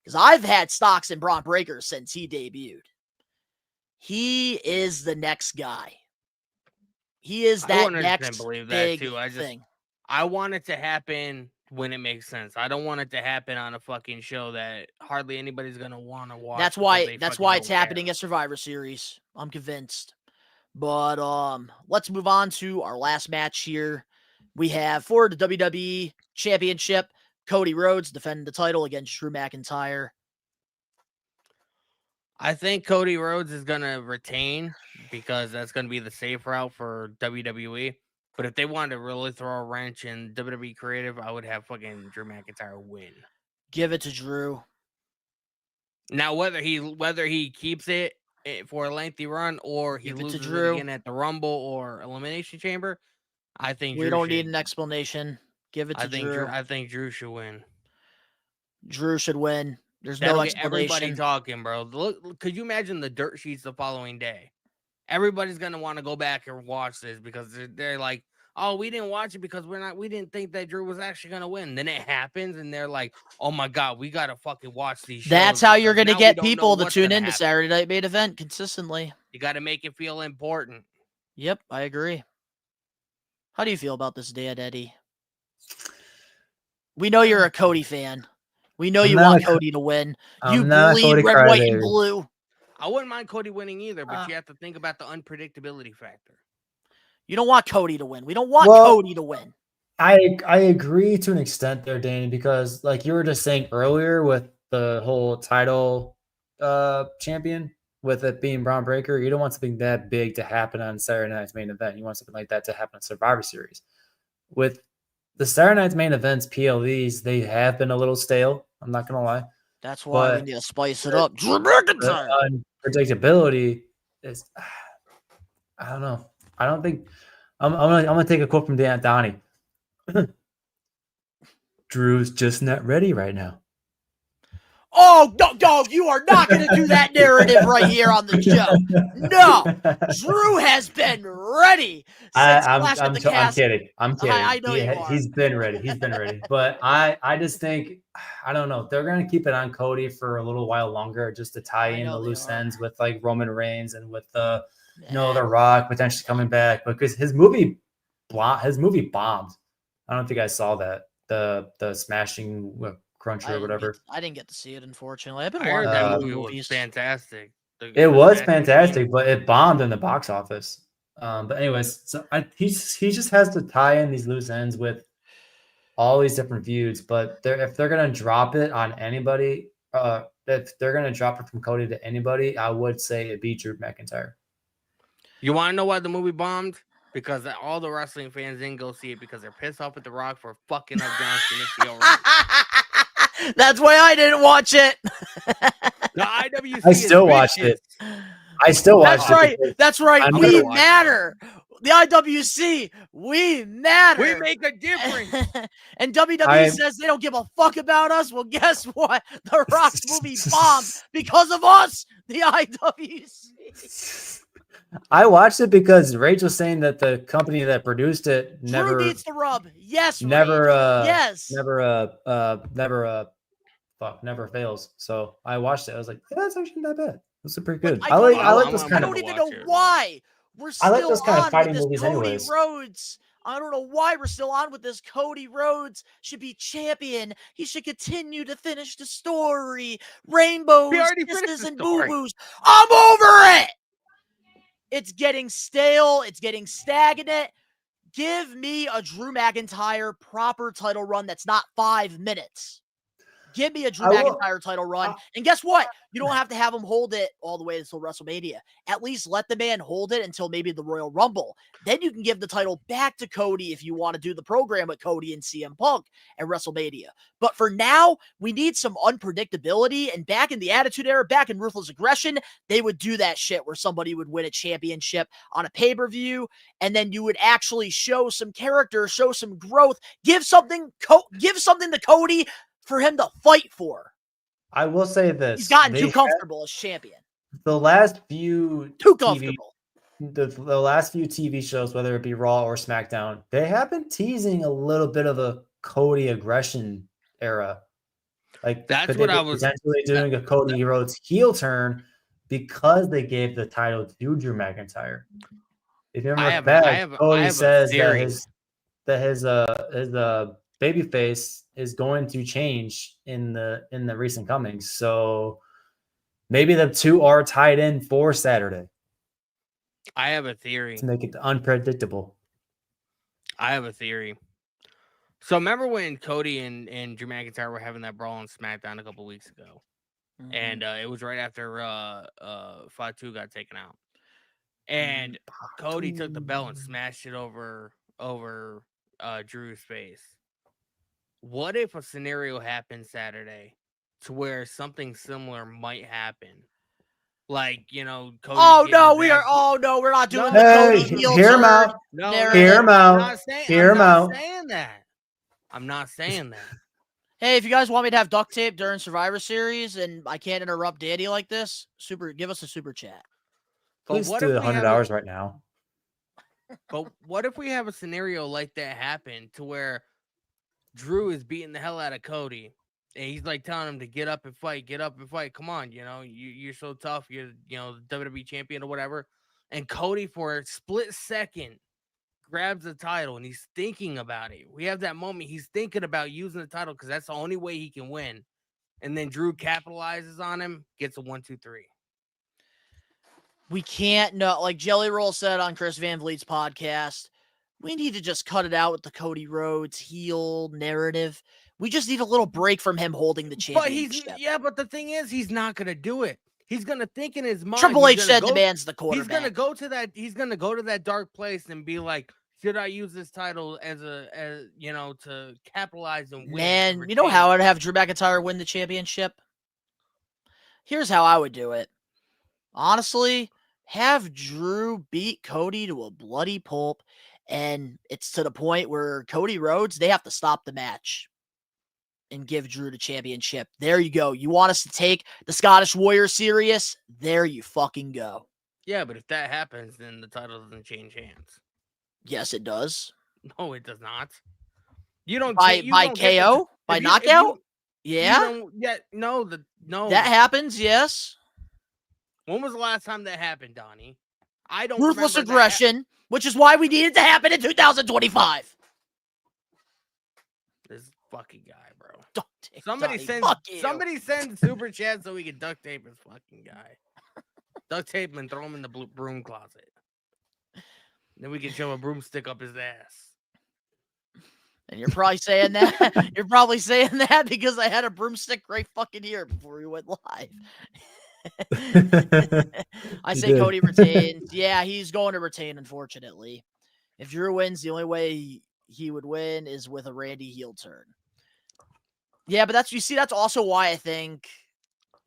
because I've had stocks in Braun Breaker since he debuted. He is the next guy. He is that next believe big that too. thing. I want it to happen when it makes sense. I don't want it to happen on a fucking show that hardly anybody's gonna want to watch. That's why it's happening at Survivor Series. I'm convinced. But let's move on to our last match here. We have for the WWE Championship, Cody Rhodes defending the title against Drew McIntyre. I think Cody Rhodes is going to retain because that's going to be the safe route for WWE. But if they wanted to really throw a wrench in WWE creative, I would have fucking Drew McIntyre win. Give it to Drew. Now, whether he keeps it for a lengthy run or he loses it again at the Rumble or Elimination Chamber, I think we don't need an explanation. Give it to Drew. I think Drew should win. Drew should win. There's That'll no get explanation. everybody talking, bro. Look, could you imagine the dirt sheets the following day? Everybody's gonna want to go back and watch this because they're like, "Oh, we didn't watch it because we didn't think that Drew was actually gonna win." Then it happens, and they're like, "Oh my god, we gotta fucking watch these." That's how you're gonna get people to tune into Saturday Night Main Event consistently. You got to make it feel important. Yep, I agree. How do you feel about this, Dan Eddy? We know you're a Cody fan. We know you want Cody to win. You bleed red, white, and blue. I wouldn't mind Cody winning either, but you have to think about the unpredictability factor. You don't want Cody to win. We don't want Cody to win. I agree to an extent there, Danny, because like you were just saying earlier with the whole title champion, with it being Braun Breaker, you don't want something that big to happen on Saturday Night's Main Event. You want something like that to happen on Survivor Series. With the Saturday Night's Main Events, PLEs, they have been a little stale. I'm not going to lie. That's why we need to spice it up. Drew McIntyre. Unpredictability is, I don't know. I don't think, I'm gonna take a quote from Donnie. Drew's just not ready right now. Oh, no, you are not going to do that narrative right here on the show. No, Drew has been ready since Clash at the Castle. I'm kidding. I know you are. He's been ready. But I just think, I don't know. They're going to keep it on Cody for a little while longer just to tie in the loose ends with like Roman Reigns and with The Rock potentially coming back. Because his movie bombed. I don't know if you guys saw that. The Smashing Cruncher or whatever. I didn't get to see it, unfortunately. I've been watching that movie. Was fantastic. It was fantastic, but it bombed in the box office. But anyways, so he just has to tie in these loose ends with all these different feuds. But if they're gonna drop it on anybody, if they're gonna drop it from Cody to anybody, I would say it'd be Drew McIntyre. You want to know why the movie bombed? Because all the wrestling fans didn't go see it because they're pissed off at The Rock for fucking up John Cena. That's why I didn't watch it. The IWC. I still watched it. That's right. We matter. The IWC, we matter. We make a difference. And WWE says they don't give a fuck about us. Well, guess what? The Rock's movie bombed because of us, the IWC. I watched it because Rach was saying that the company that produced it never needs the rub. Yes, never yes, never fails. So I watched it. I was like, yeah, that's actually not bad. That's pretty good. I like those kind of. I don't even know why we're still on with this Cody Rhodes. I don't know why we're still on with this. Cody Rhodes should be champion. He should continue to finish the story. Rainbows, kisses, and boo-boos. I'm over it. It's getting stale. It's getting stagnant. Give me a Drew McIntyre proper title run that's not 5 minutes. Give me a Drew McIntyre title run. And guess what? You don't have to have him hold it all the way until WrestleMania. At least let the man hold it until maybe the Royal Rumble. Then you can give the title back to Cody if you want to do the program with Cody and CM Punk at WrestleMania. But for now, we need some unpredictability. And back in the Attitude Era, back in Ruthless Aggression, they would do that shit where somebody would win a championship on a pay-per-view, and then you would actually show some character, show some growth, give something to Cody for him to fight for. I will say this. He's gotten too comfortable as champion. The last few comfortable. The last few TV shows, whether it be Raw or SmackDown, they have been teasing a little bit of a Cody aggression era. Like that's what I was potentially doing a Cody Rhodes heel turn because they gave the title to Drew McIntyre. If you remember back, Cody says that his babyface is going to change in the recent comings. So maybe the two are tied in for Saturday. I have a theory to make it unpredictable. I have a theory. So remember when Cody and Drew McIntyre were having that brawl on SmackDown a couple weeks ago, and it was right after 5-2 got taken out, and Cody took the belt and smashed it over Drew's face. What if a scenario happened Saturday to where something similar might happen? Like, you know, Cody. We're not doing the Cody heel hear him out. Hear him out. Hear him out. I'm not saying that. Hey, if you guys want me to have duct tape during Survivor Series and I can't interrupt Daddy like this, give us a super chat. Please do $100 right now. But what if we have a scenario like that happen to where Drew is beating the hell out of Cody, and he's like telling him to get up and fight. Come on, you know, you're so tough. You're, you know, the WWE champion or whatever. And Cody, for a split second, grabs the title and he's thinking about it. We have that moment. He's thinking about using the title because that's the only way he can win. And then Drew capitalizes on him, gets a 1-2-3. We can't know, like Jelly Roll said on Chris Van Vliet's podcast, we need to just cut it out with the Cody Rhodes heel narrative. We just need a little break from him holding the championship. But the thing is, he's not going to do it. He's going to think in his mind. Triple H said the man's the quarterback. He's going to go to that. He's going to go to that dark place and be like, should I use this title as you know, to capitalize and win? Man, you know how I'd have Drew McIntyre win the championship? Here's how I would do it. Honestly, have Drew beat Cody to a bloody pulp, and it's to the point where Cody Rhodes, they have to stop the match and give Drew the championship. There you go. You want us to take the Scottish Warrior serious? There you fucking go. Yeah, but if that happens, then the title doesn't change hands. Yes, it does. No, it does not. You don't by KO? By knockout? Yeah. No. That happens, yes. When was the last time that happened, Donnie? I don't. Ruthless Aggression, which is why we need it to happen in 2025. This fucking guy, bro. Somebody send super chat so we can duct tape this fucking guy. Duct tape him and throw him in the broom closet. Then we can shove a broomstick up his ass. And you're probably saying that. You're probably saying that because I had a broomstick right fucking here before we went live. I say Cody retains. Yeah, he's going to retain, unfortunately. If Drew wins, the only way he would win is with a Randy heel turn. Yeah, but that's also why I think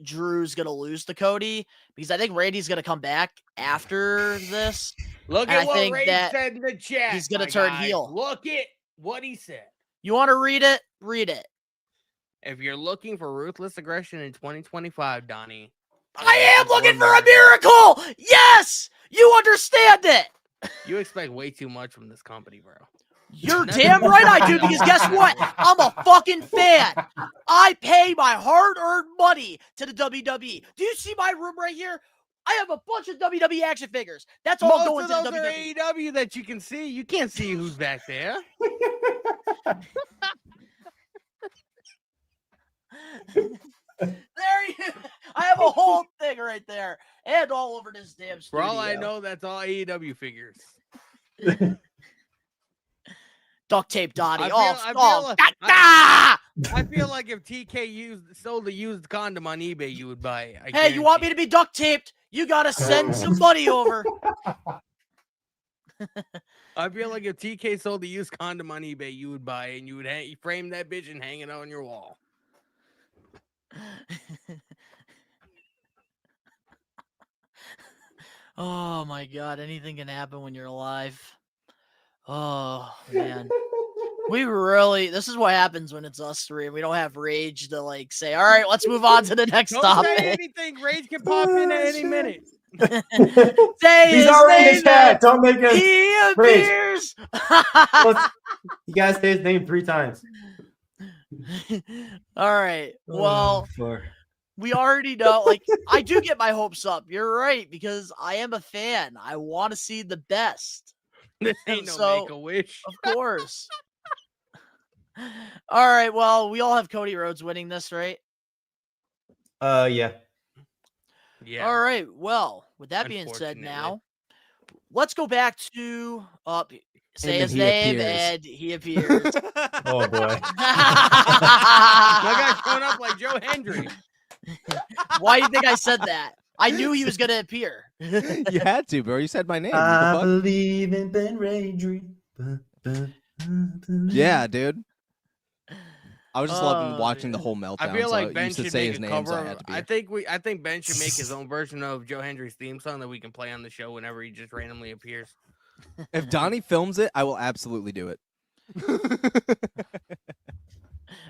Drew's going to lose to Cody, because I think Randy's going to come back after this. Look at what Ray said in the chat. He's going to turn heel. Look at what he said. You want to read it? Read it. If you're looking for Ruthless Aggression in 2025, Donnie, I am looking for a miracle. Yes, you understand it. You expect way too much from this company, bro. You're damn right I do, because guess what? I'm a fucking fan. I pay my hard-earned money to the WWE. Do you see my room right here? I have a bunch of WWE action figures. That's all going to the WWE. Most of those are AEW that you can see. You can't see who's back there. I have a whole thing right there, and all over this damn studio. For all I know, that's all AEW figures. Duct tape, Donnie. I feel like if TK sold a used condom on eBay, you would buy it. Hey, you want me to be duct taped? You gotta send some money over. I feel like if TK sold a used condom on eBay, you would buy it, and you would frame that bitch and hang it on your wall. Oh my god, anything can happen when you're alive. Oh man. This is what happens when it's us three and we don't have Rage to like say, all right, let's move on to the next Don't topic. say anything. Rage can pop in at any minute. Say He's his already in name the chat. Don't make him. He Rage. appears. You guys say his name 3 times. All right. Well, Oh, we already know. Like, I do get my hopes up. You're right, because I am a fan. I want to see the best. This ain't no So, Make-A-Wish. Of course. All right. Well, we all have Cody Rhodes winning this, right? Yeah. Yeah. All right. Well, with that being said, now let's go back to say his name and he appears. Oh boy. My guy's showing up like Joe Hendry. Why do you think I said that? I knew he was gonna appear. You had to, bro. You said my name. I believe in Ben Raidry. Yeah, dude. I was just loving watching the man. whole meltdown. I feel like Ben used to should say make his a name, cover. so I had to be. I think Ben should make his own version of Joe Hendry's theme song that we can play on the show whenever he just randomly appears. If Donnie films it, I will absolutely do it.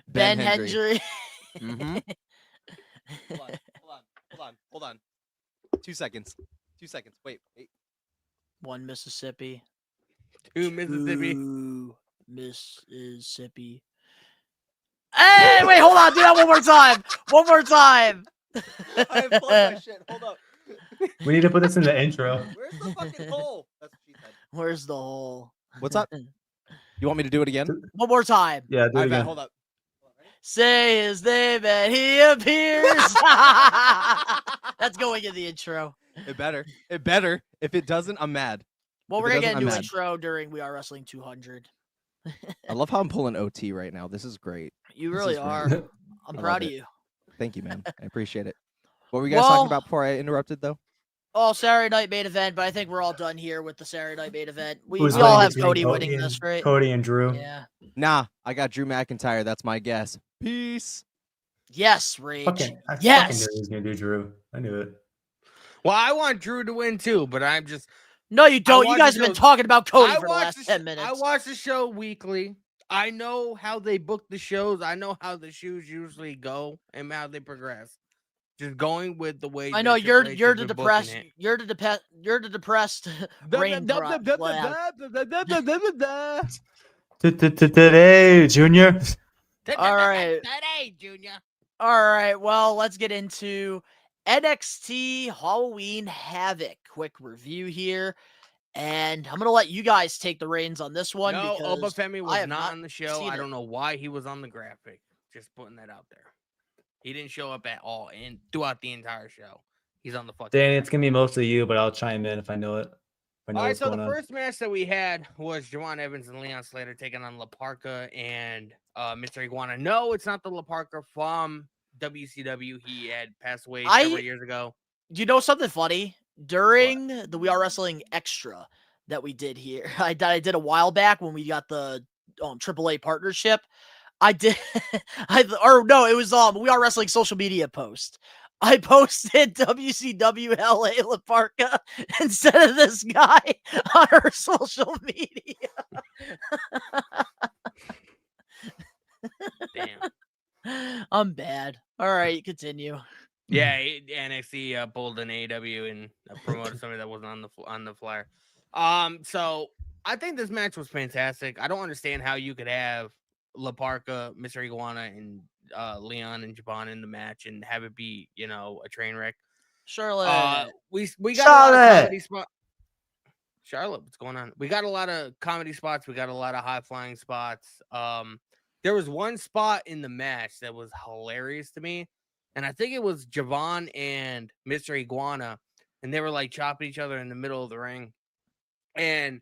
Ben Hendry. Mm-hmm. Hold on. 2 seconds. 2 seconds. Wait. 1 Mississippi. 2 Mississippi. 2 Mississippi. Hey, wait, hold on. Do that one more time. One more time. I have plugged my shit. Hold up. We need to put this in the intro. Where's the fucking hole? That's what she said. Where's the hole? What's up? You want me to do it again? One more time. Yeah, do it again. Hold up. Say his name and he appears. That's going in the intro. It better. It better. If it doesn't, I'm mad. Well, If we're it going to get doesn't, into I'm mad. intro during We Are Wrestling 200. I love how I'm pulling OT right now. This is great. You This really is are. great. I'm I proud love of it. you. Thank you, man. I appreciate it. What were you guys Well- talking about before I interrupted, though? Oh, Saturday night main event, but I think we're all done here with the Saturday night main event. We Who's all winning have between Cody winning and- this, right? Cody and Drew. Yeah. Nah, I got Drew McIntyre. That's my guess. Peace. Yes, Rage. I fucking Yes. knew he was gonna do Drew. I knew it. Well, I want Drew to win too, but I'm just. No, you don't. You watch guys the have been show- talking about Cody I for the watch last the sh- 10 minutes. I watch the show weekly. I know how they book the shows. I know how the shows usually go and how they progress. Just going with the way. I know that you're Triple H you're has the been booking depressed it. you're the depressed brain Today, Junior. All right. Today, Junior. All right. Well, let's get into NXT Halloween Havoc. Quick review here. And I'm going to let you guys take the reins on this one. No, because Obafemi I was have not on the show. seen I it. don't know why he was on the graphic. Just putting that out there. He didn't show up at all and throughout the entire show. He's on the fucking. Danny, it's gonna be mostly you, but I'll chime in if I know it. If I know All right, what's so the going on. first match that we had was Juwan Evans and Leon Slater taking on La Parka and Mr. Iguana. No, it's not the La Parka from WCW. He had passed away several years ago. Do you know something funny? During the We Are Wrestling Extra that we did here, I did a while back when we got the AAA partnership. I did, it was We Are Wrestling social media post. I posted WCW LA La Parka instead of this guy on our social media. Damn. I'm bad. All right, continue. Yeah, NXT pulled an AEW and promoted somebody that wasn't on the flyer. So I think this match was fantastic. I don't understand how you could have La Parka, Mr. Iguana, and Leon and Jabon in the match and have it be, a train wreck. Charlotte. We got a lot of comedy spots. Charlotte, what's going on? We got a lot of comedy spots. We got a lot of high flying spots. There was one spot in the match that was hilarious to me, and I think it was Javon and Mr. Iguana, and they were like chopping each other in the middle of the ring. And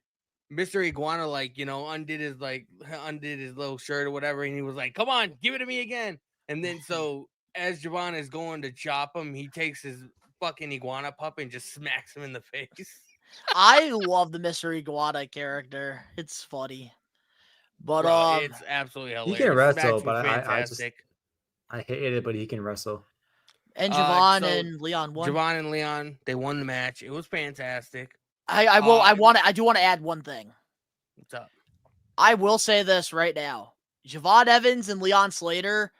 Mr. Iguana, like, undid his little shirt or whatever, and he was like, "Come on, give it to me again." And then so as Javon is going to chop him, he takes his fucking iguana pup and just smacks him in the face. I love the Mr. Iguana character. It's funny. But Bro, it's absolutely hilarious. He can wrestle, Match was but fantastic. I hate it, but he can wrestle. and Javon So and Leon won. Javon and Leon, they won the match. It was fantastic. I do want to add one thing. What's up? I will say this right now. Javon Evans and Leon Slater,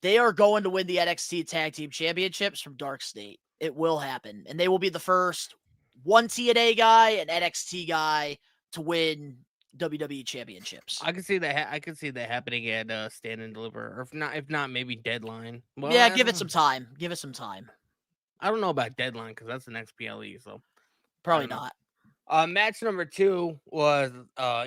they are going to win the NXT Tag Team Championships from Dark State. It will happen. And they will be the first one TNA guy and NXT guy to win WWE championships. I can see that. I can see that happening at Stand and Deliver, or if not, maybe Deadline. Well, yeah, give it some time. Give it some time. I don't know about Deadline because that's the next PLE, so probably not. Match number 2 was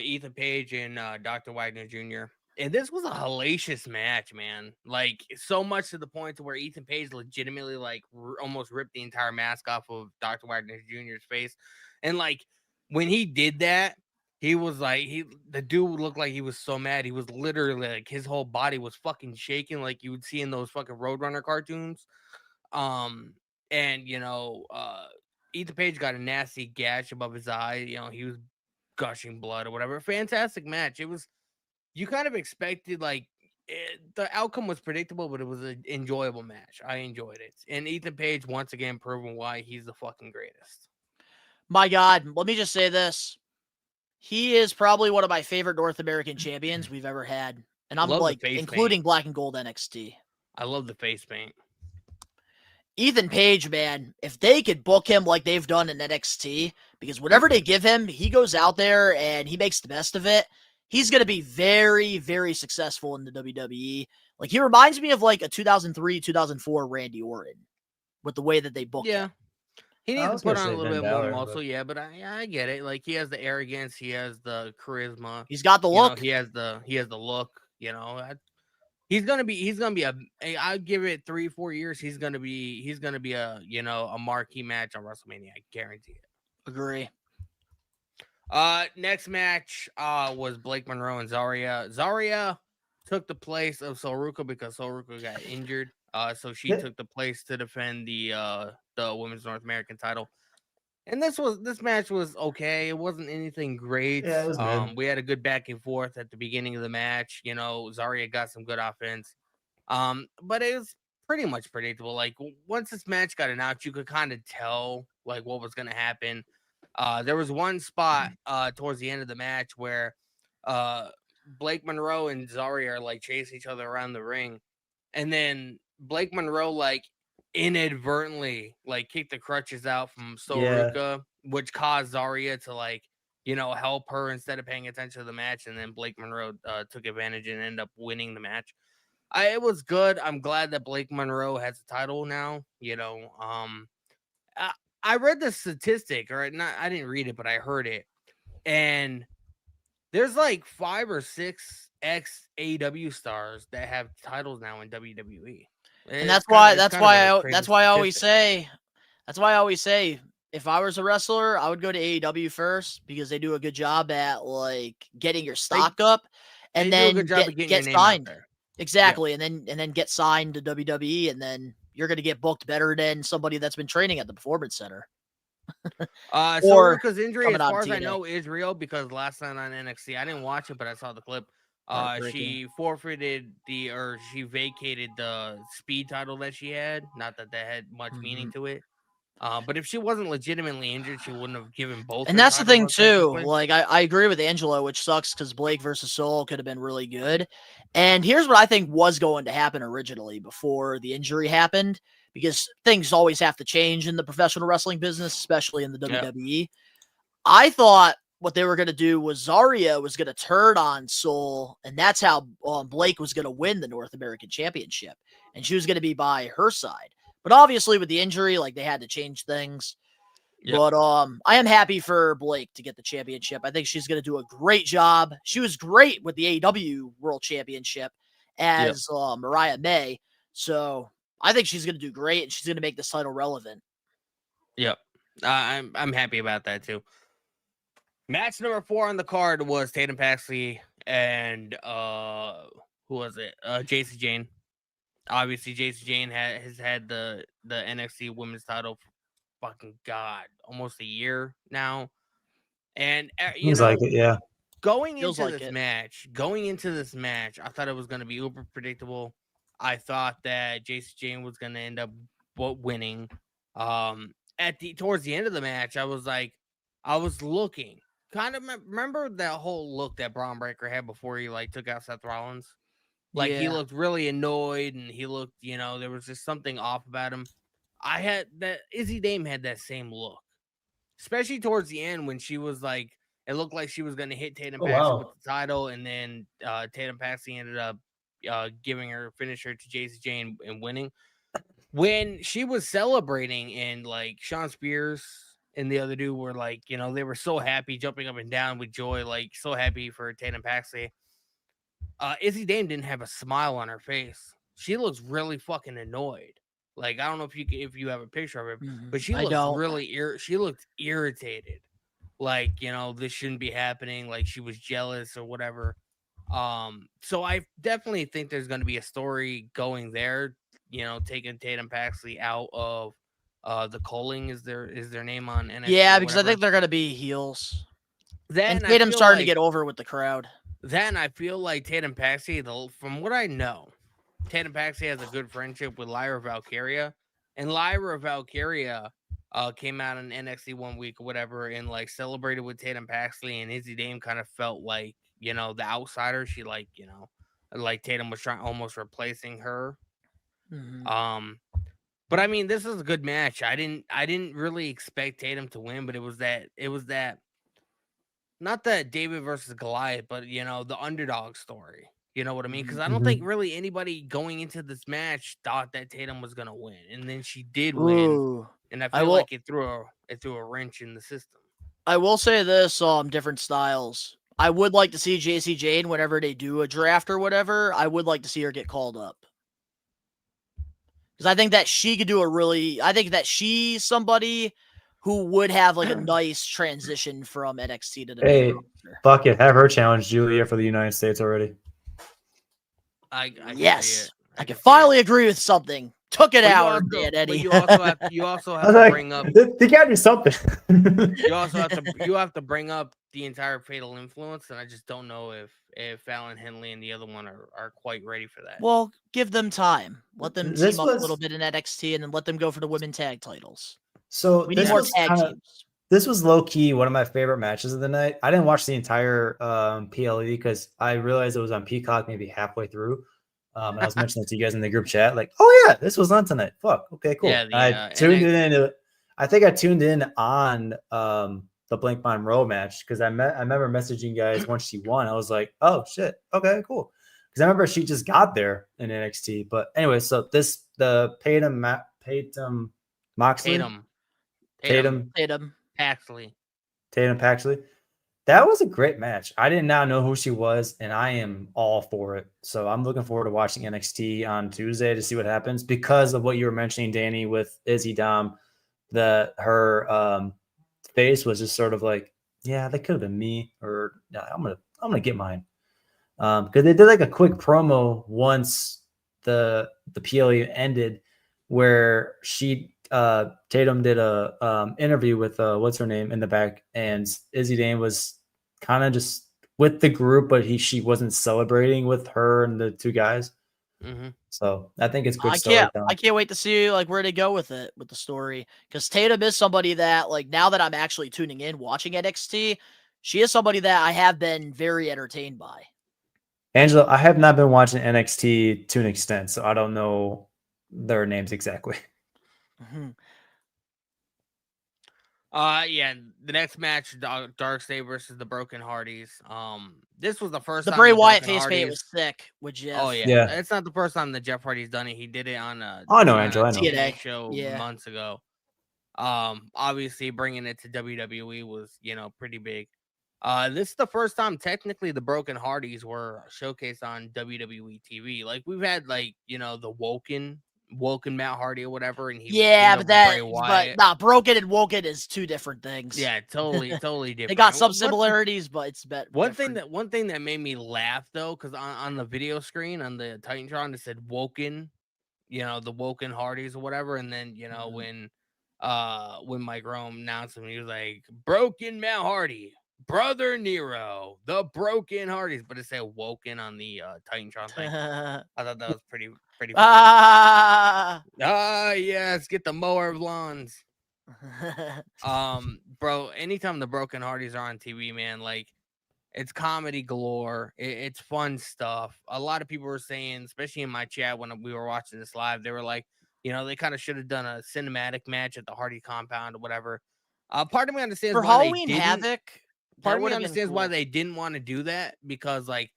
Ethan Page and Dr. Wagner Jr. And this was a hellacious match, man. Like, so much to the point to where Ethan Page legitimately like almost ripped the entire mask off of Dr. Wagner Jr.'s face, and like when he did that. He was like, the dude looked like he was so mad. He was literally like, his whole body was fucking shaking like you would see in those fucking Roadrunner cartoons. And Ethan Page got a nasty gash above his eye. He was gushing blood or whatever. Fantastic match. It was, you kind of expected, like, the outcome was predictable, but it was an enjoyable match. I enjoyed it. And Ethan Page, once again, proving why he's the fucking greatest. My God, let me just say this. He is probably one of my favorite North American champions we've ever had. And I'm like, including Black and Gold NXT. I love the face paint. Ethan Page, man, if they could book him like they've done in NXT, because whatever they give him, he goes out there and he makes the best of it. He's going to be very, very successful in the WWE. Like, he reminds me of like a 2003, 2004 Randy Orton with the way that they booked him. He needs to put on a little bit more muscle, but I get it. Like, he has the arrogance, he has the charisma, he's got the look. He has the look. He's gonna be I'd give it 3-4 years. He's gonna be a marquee match on WrestleMania. I guarantee it. Agree. Next match was Blake Monroe and Zarya. Zarya took the place of Soruka because Soruka got injured. So she took the place to defend the Women's North American title. And this match was okay. It wasn't anything great. Yeah, it was good. We had a good back and forth at the beginning of the match. Zarya got some good offense. But it was pretty much predictable. Like, once this match got announced, you could kind of tell like what was gonna happen. There was one spot towards the end of the match where Blake Monroe and Zarya are like chasing each other around the ring, and then Blake Monroe like inadvertently like kicked the crutches out from Soruka, which caused Zarya to like help her instead of paying attention to the match, and then Blake Monroe took advantage and ended up winning the match. It was good. I'm glad that Blake Monroe has the title now. I read the statistic, or not. I didn't read it, but I heard it, and there's like 5 or 6 ex-AEW stars that have titles now in WWE. And that's why I always say, if I was a wrestler, I would go to AEW first because they do a good job at like getting your stock up, and then get signed. Exactly, and then get signed to WWE, and then you're gonna get booked better than somebody that's been training at the Performance Center. Soruka's injury, as far as I know, is real because last night on NXT, I didn't watch it, but I saw the clip. She she vacated the speed title that she had. Not that had much meaning to it. But if she wasn't legitimately injured, she wouldn't have given both. And that's the thing too. Like, I agree with Angelo, which sucks because Blake versus Soul could have been really good. And here's what I think was going to happen originally before the injury happened, because things always have to change in the professional wrestling business, especially in the WWE. I thought what they were going to do was Zarya was going to turn on Soul, and that's how Blake was going to win the North American Championship, and she was going to be by her side. But obviously with the injury, like, they had to change things. Yep. But I am happy for Blake to get the championship. I think she's going to do a great job. She was great with the AEW World Championship as Mariah May. So I think she's going to do great, and she's going to make this title relevant. Yep. I'm happy about that too. Match number 4 on the card was Tatum Paxley and who was it? JC Jane. Obviously, JC Jane has had the NXT Women's title for fucking almost a year now. And you Seems know, like it, yeah. going Feels into like this it. match, I thought it was going to be uber predictable. I thought that JC Jane was going to end up winning. Towards the end of the match, I was looking. Kind of remember that whole look that Braun Breaker had before he like took out Seth Rollins? Like he Yeah. looked really annoyed and he looked, there was just something off about him. I had that Izzy Dame had that same look. Especially towards the end when she was like, it looked like she was going to hit Tatum Paxley with the title, and then Tatum Paxley ended up giving her finisher to JC Jane and winning. When she was celebrating and like Sean Spears and the other dude were like, they were so happy, jumping up and down with joy, like so happy for Tatum Paxley. Izzy Dame didn't have a smile on her face. She looks really fucking annoyed. Like I don't know if you have a picture of her, but she looked really she looked irritated. Like, this shouldn't be happening. Like she was jealous or whatever. So I definitely think there's going to be a story going there. Taking Tatum Paxley out of the Coling is their name on NXT. Yeah, because I think they're gonna be heels. Then and Tatum's starting to get over with the crowd. Then I feel like Tatum Paxley, from what I know, Tatum Paxley has a good friendship with Lyra Valkyria, and Lyra Valkyria came out in NXT 1 week or whatever and like celebrated with Tatum Paxley, and Izzy Dame kind of felt like the outsider. She like Tatum was almost replacing her. Mm-hmm. But I mean, this is a good match. I didn't really expect Tatum to win, but it was that not that David versus Goliath, but the underdog story. You know what I mean? Because I don't think really anybody going into this match thought that Tatum was gonna win, and then she did win, and I feel like it threw a wrench in the system. I will say this: different styles. I would like to see JC Jane whenever they do a draft or whatever. I would like to see her get called up because I think that she could do I think that she's somebody who would have like a nice transition from NXT to the main roster. Fuck it, have her challenge Julia for the United States already. I can finally agree with something. Took it out, Dan Eddy. You also have to bring up. They gotta do something. You also have to bring up the entire Fatal Influence, and I just don't know if Fallon Henley and the other one are quite ready for that. Well, give them time. Let them team up a little bit in NXT, and then let them go for the women tag titles. So we need more tag teams. This was low key one of my favorite matches of the night. I didn't watch the entire PLE because I realized it was on Peacock maybe halfway through. And I was mentioning it to you guys in the group chat, like, oh yeah, this was on tonight. Fuck. Okay, cool. Yeah, I tuned in. I think I tuned in on the Blank Monroe match because I remember messaging you guys once she won. I was like, oh shit, okay, cool. Because I remember she just got there in NXT. But anyway, so the Tatum Paxley. That was a great match. I did not know who she was, and I am all for it. So I'm looking forward to watching NXT on Tuesday to see what happens because of what you were mentioning, Danny, with Izzy Dom. Her face was just sort of like, yeah, that could have been me, or I'm gonna get mine. Because they did like a quick promo once the PLE ended, where Tatum did a interview with what's her name in the back, and Izzy Dame was kind of just with the group, but she wasn't celebrating with her and the two guys. Mm-hmm. So I think it's good. I can't wait to see like where they go with it with the story, because Tatum is somebody that like now that I'm actually tuning in watching NXT, she is somebody that I have been very entertained by. Angela, I have not been watching NXT to an extent, so I don't know their names exactly. Mm-hmm. Yeah, the next match, Darkseid versus the Broken Hardys. This was the first the time Bray Wyatt face paint was sick with Jeff. Oh yeah, it's not the first time that Jeff Hardy's done it. He did it on a Angela, TNA show months ago. Obviously bringing it to WWE was pretty big. This is the first time technically the Broken Hardys were showcased on WWE TV. Like we've had the Woken Woken Matt Hardy or whatever, and he Yeah, was but over Bray Wyatt. broken and woken is two different things. Yeah, totally different. They got some One- similarities, but it's better. One thing that made me laugh though, because on the video screen on the Titantron it said Woken, the Woken Hardys or whatever, and then when Mike Rome announced him, he was like Broken Matt Hardy, Brother Nero, the Broken Hardys, but it said Woken on the Titantron thing. I thought that was pretty funny. Yes, get the mower of lawns. Bro, anytime the Broken Hardys are on TV, man, like it's comedy galore. It's fun stuff. A lot of people were saying, especially in my chat when we were watching this live, they were like, they kind of should have done a cinematic match at the Hardy compound or whatever. Part of me understands For why Halloween they didn't. Havoc. Part of me understands why they didn't want to do that, because like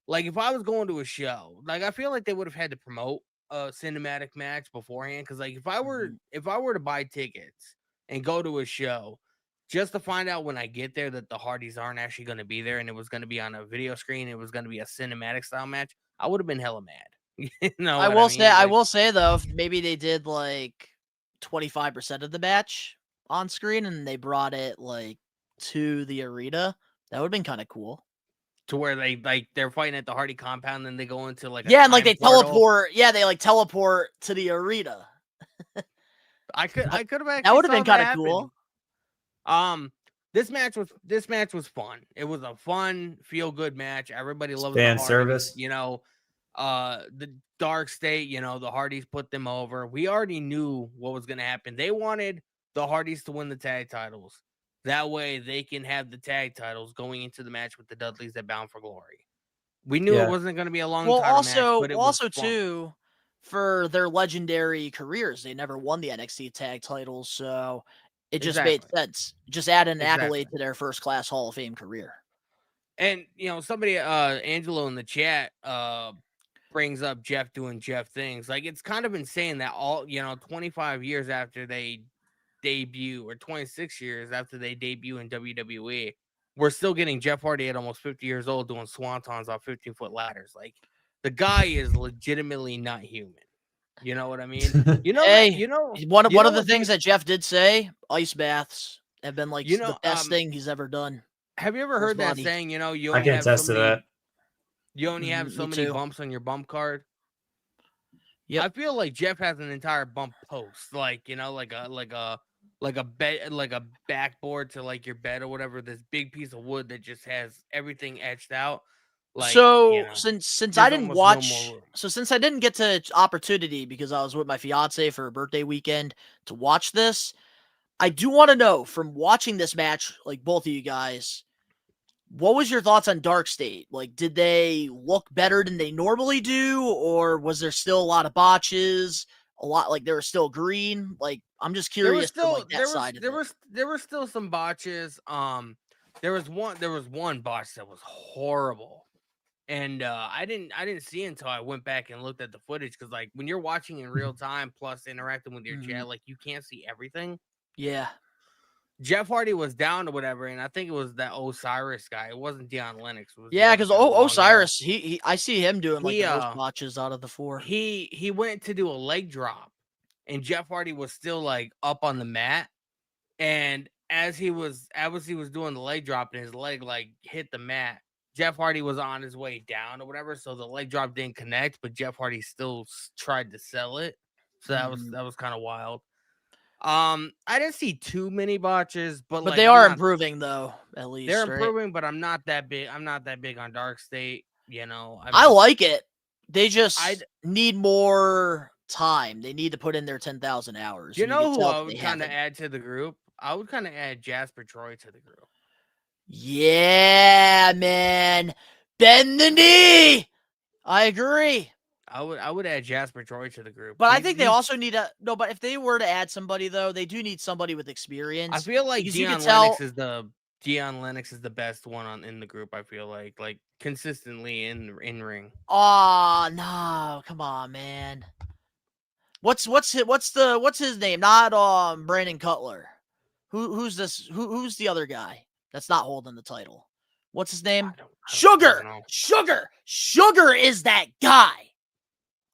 if I was going to a show, like I feel like they would have had to promote a cinematic match beforehand. Because like if I were to buy tickets and go to a show, just to find out when I get there that the Hardys aren't actually going to be there and it was going to be on a video screen, it was going to be a cinematic style match, I would have been hella mad. I will say though, if maybe they did like 25% of the match on screen and they brought it like to the arena, that would have been kind of cool. To where they're fighting at the Hardy compound and they go into like and like they teleport. Yeah, they like teleport to the arena. I could have actually that would have been kind of cool. This match was fun. It was a fun, feel good match. Everybody loves fan the service. The Dark State. The Hardys put them over. We already knew what was going to happen. They wanted the Hardys to win the tag titles. That way, they can have the tag titles going into the match with the Dudleys at Bound for Glory. We knew it wasn't going to be a long title match, but it was fun. Too, for their legendary careers, they never won the NXT tag titles, so it just made sense. Just add an accolade to their first class Hall of Fame career. And somebody, Angelo in the chat, brings up Jeff doing Jeff things. Like it's kind of insane that 25 years after they debut, or 26 years after they debut in WWE, we're still getting Jeff Hardy at almost 50 years old doing swantons off 15-foot ladders. Like the guy is legitimately not human. You know what I mean? One of the things that Jeff did say, ice baths have been like the best thing he's ever done. Have you ever heard that saying, you only I can attest to that. You only have so many bumps on your bump card? Yeah. I feel like Jeff has an entire bump post, like a bed, like a backboard to like your bed or whatever, this big piece of wood that just has everything etched out. Like, since I didn't watch, since I didn't get to opportunity because I was with my fiance for a birthday weekend to watch this, I do want to know from watching this match, like both of you guys, what was your thoughts on Dark State? Like, did they look better than they normally do, or was there still a lot of botches? A lot, like they were still green. Like, I'm just curious. There were still some botches. There was one botch that was horrible, and I didn't see it until I went back and looked at the footage, because like when you're watching in real time plus interacting with your chat, like you can't see everything. Yeah. Jeff Hardy was down or whatever, and I think it was that Osiris guy. It wasn't Deion Lennox. Because Osiris, I see him doing like the most botches out of the four. He went to do a leg drop, and Jeff Hardy was still like up on the mat, and as he was doing the leg drop and his leg like hit the mat, Jeff Hardy was on his way down or whatever, so the leg drop didn't connect, but Jeff Hardy still tried to sell it. So that was kind of wild. I didn't see too many botches, but like, they are improving though. At least they're improving, but I'm not that big. I'm not that big on Dark State. I like it. They just need more time. They need to put in their 10,000 hours. You know who I would kind of add to the group? I would kind of add Jasper Troy to the group. Yeah, man. Bend the knee. I agree. I would add Jasper Troy to the group. But I think they also need but if they were to add somebody though, they do need somebody with experience. I feel like Deion Lennox is the best one in the group. I feel like consistently in ring. Oh no, come on, man. What's his name? Not Brandon Cutler. Who's this? Who's the other guy that's not holding the title? What's his name? Sugar is that guy.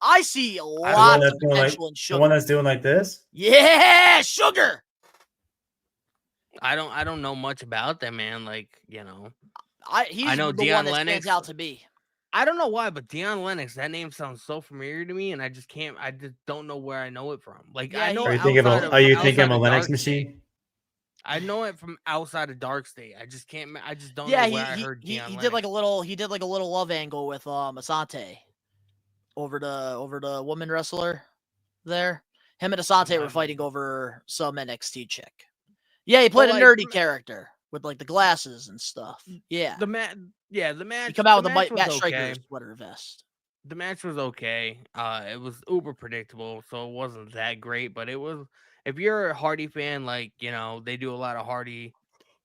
I see The lots of potential in the Sugar. one that's doing like this. Yeah, Sugar. I don't know much about that, man. Like, He's know the Deion one that Lennox. stands out to me. I don't know why, but Deion Lennox, that name sounds so familiar to me, and I just don't know where I know it from. Like, Yeah, I know Are it you thinking outside of of, Are you outside thinking of a of Linux Dark State. machine? I know it from outside of Dark State. I just don't Yeah, know where I heard Deion he Lennox. did like a little love angle with Asante over the woman wrestler there. Him and Asante were fighting over some NXT chick. Yeah, he played a nerdy character with like the glasses and stuff. Yeah. The match. He come out with a was Matt okay. Striker sweater vest. The match was okay. It was uber predictable, so it wasn't that great. But it was. If you're a Hardy fan, like they do a lot of Hardy.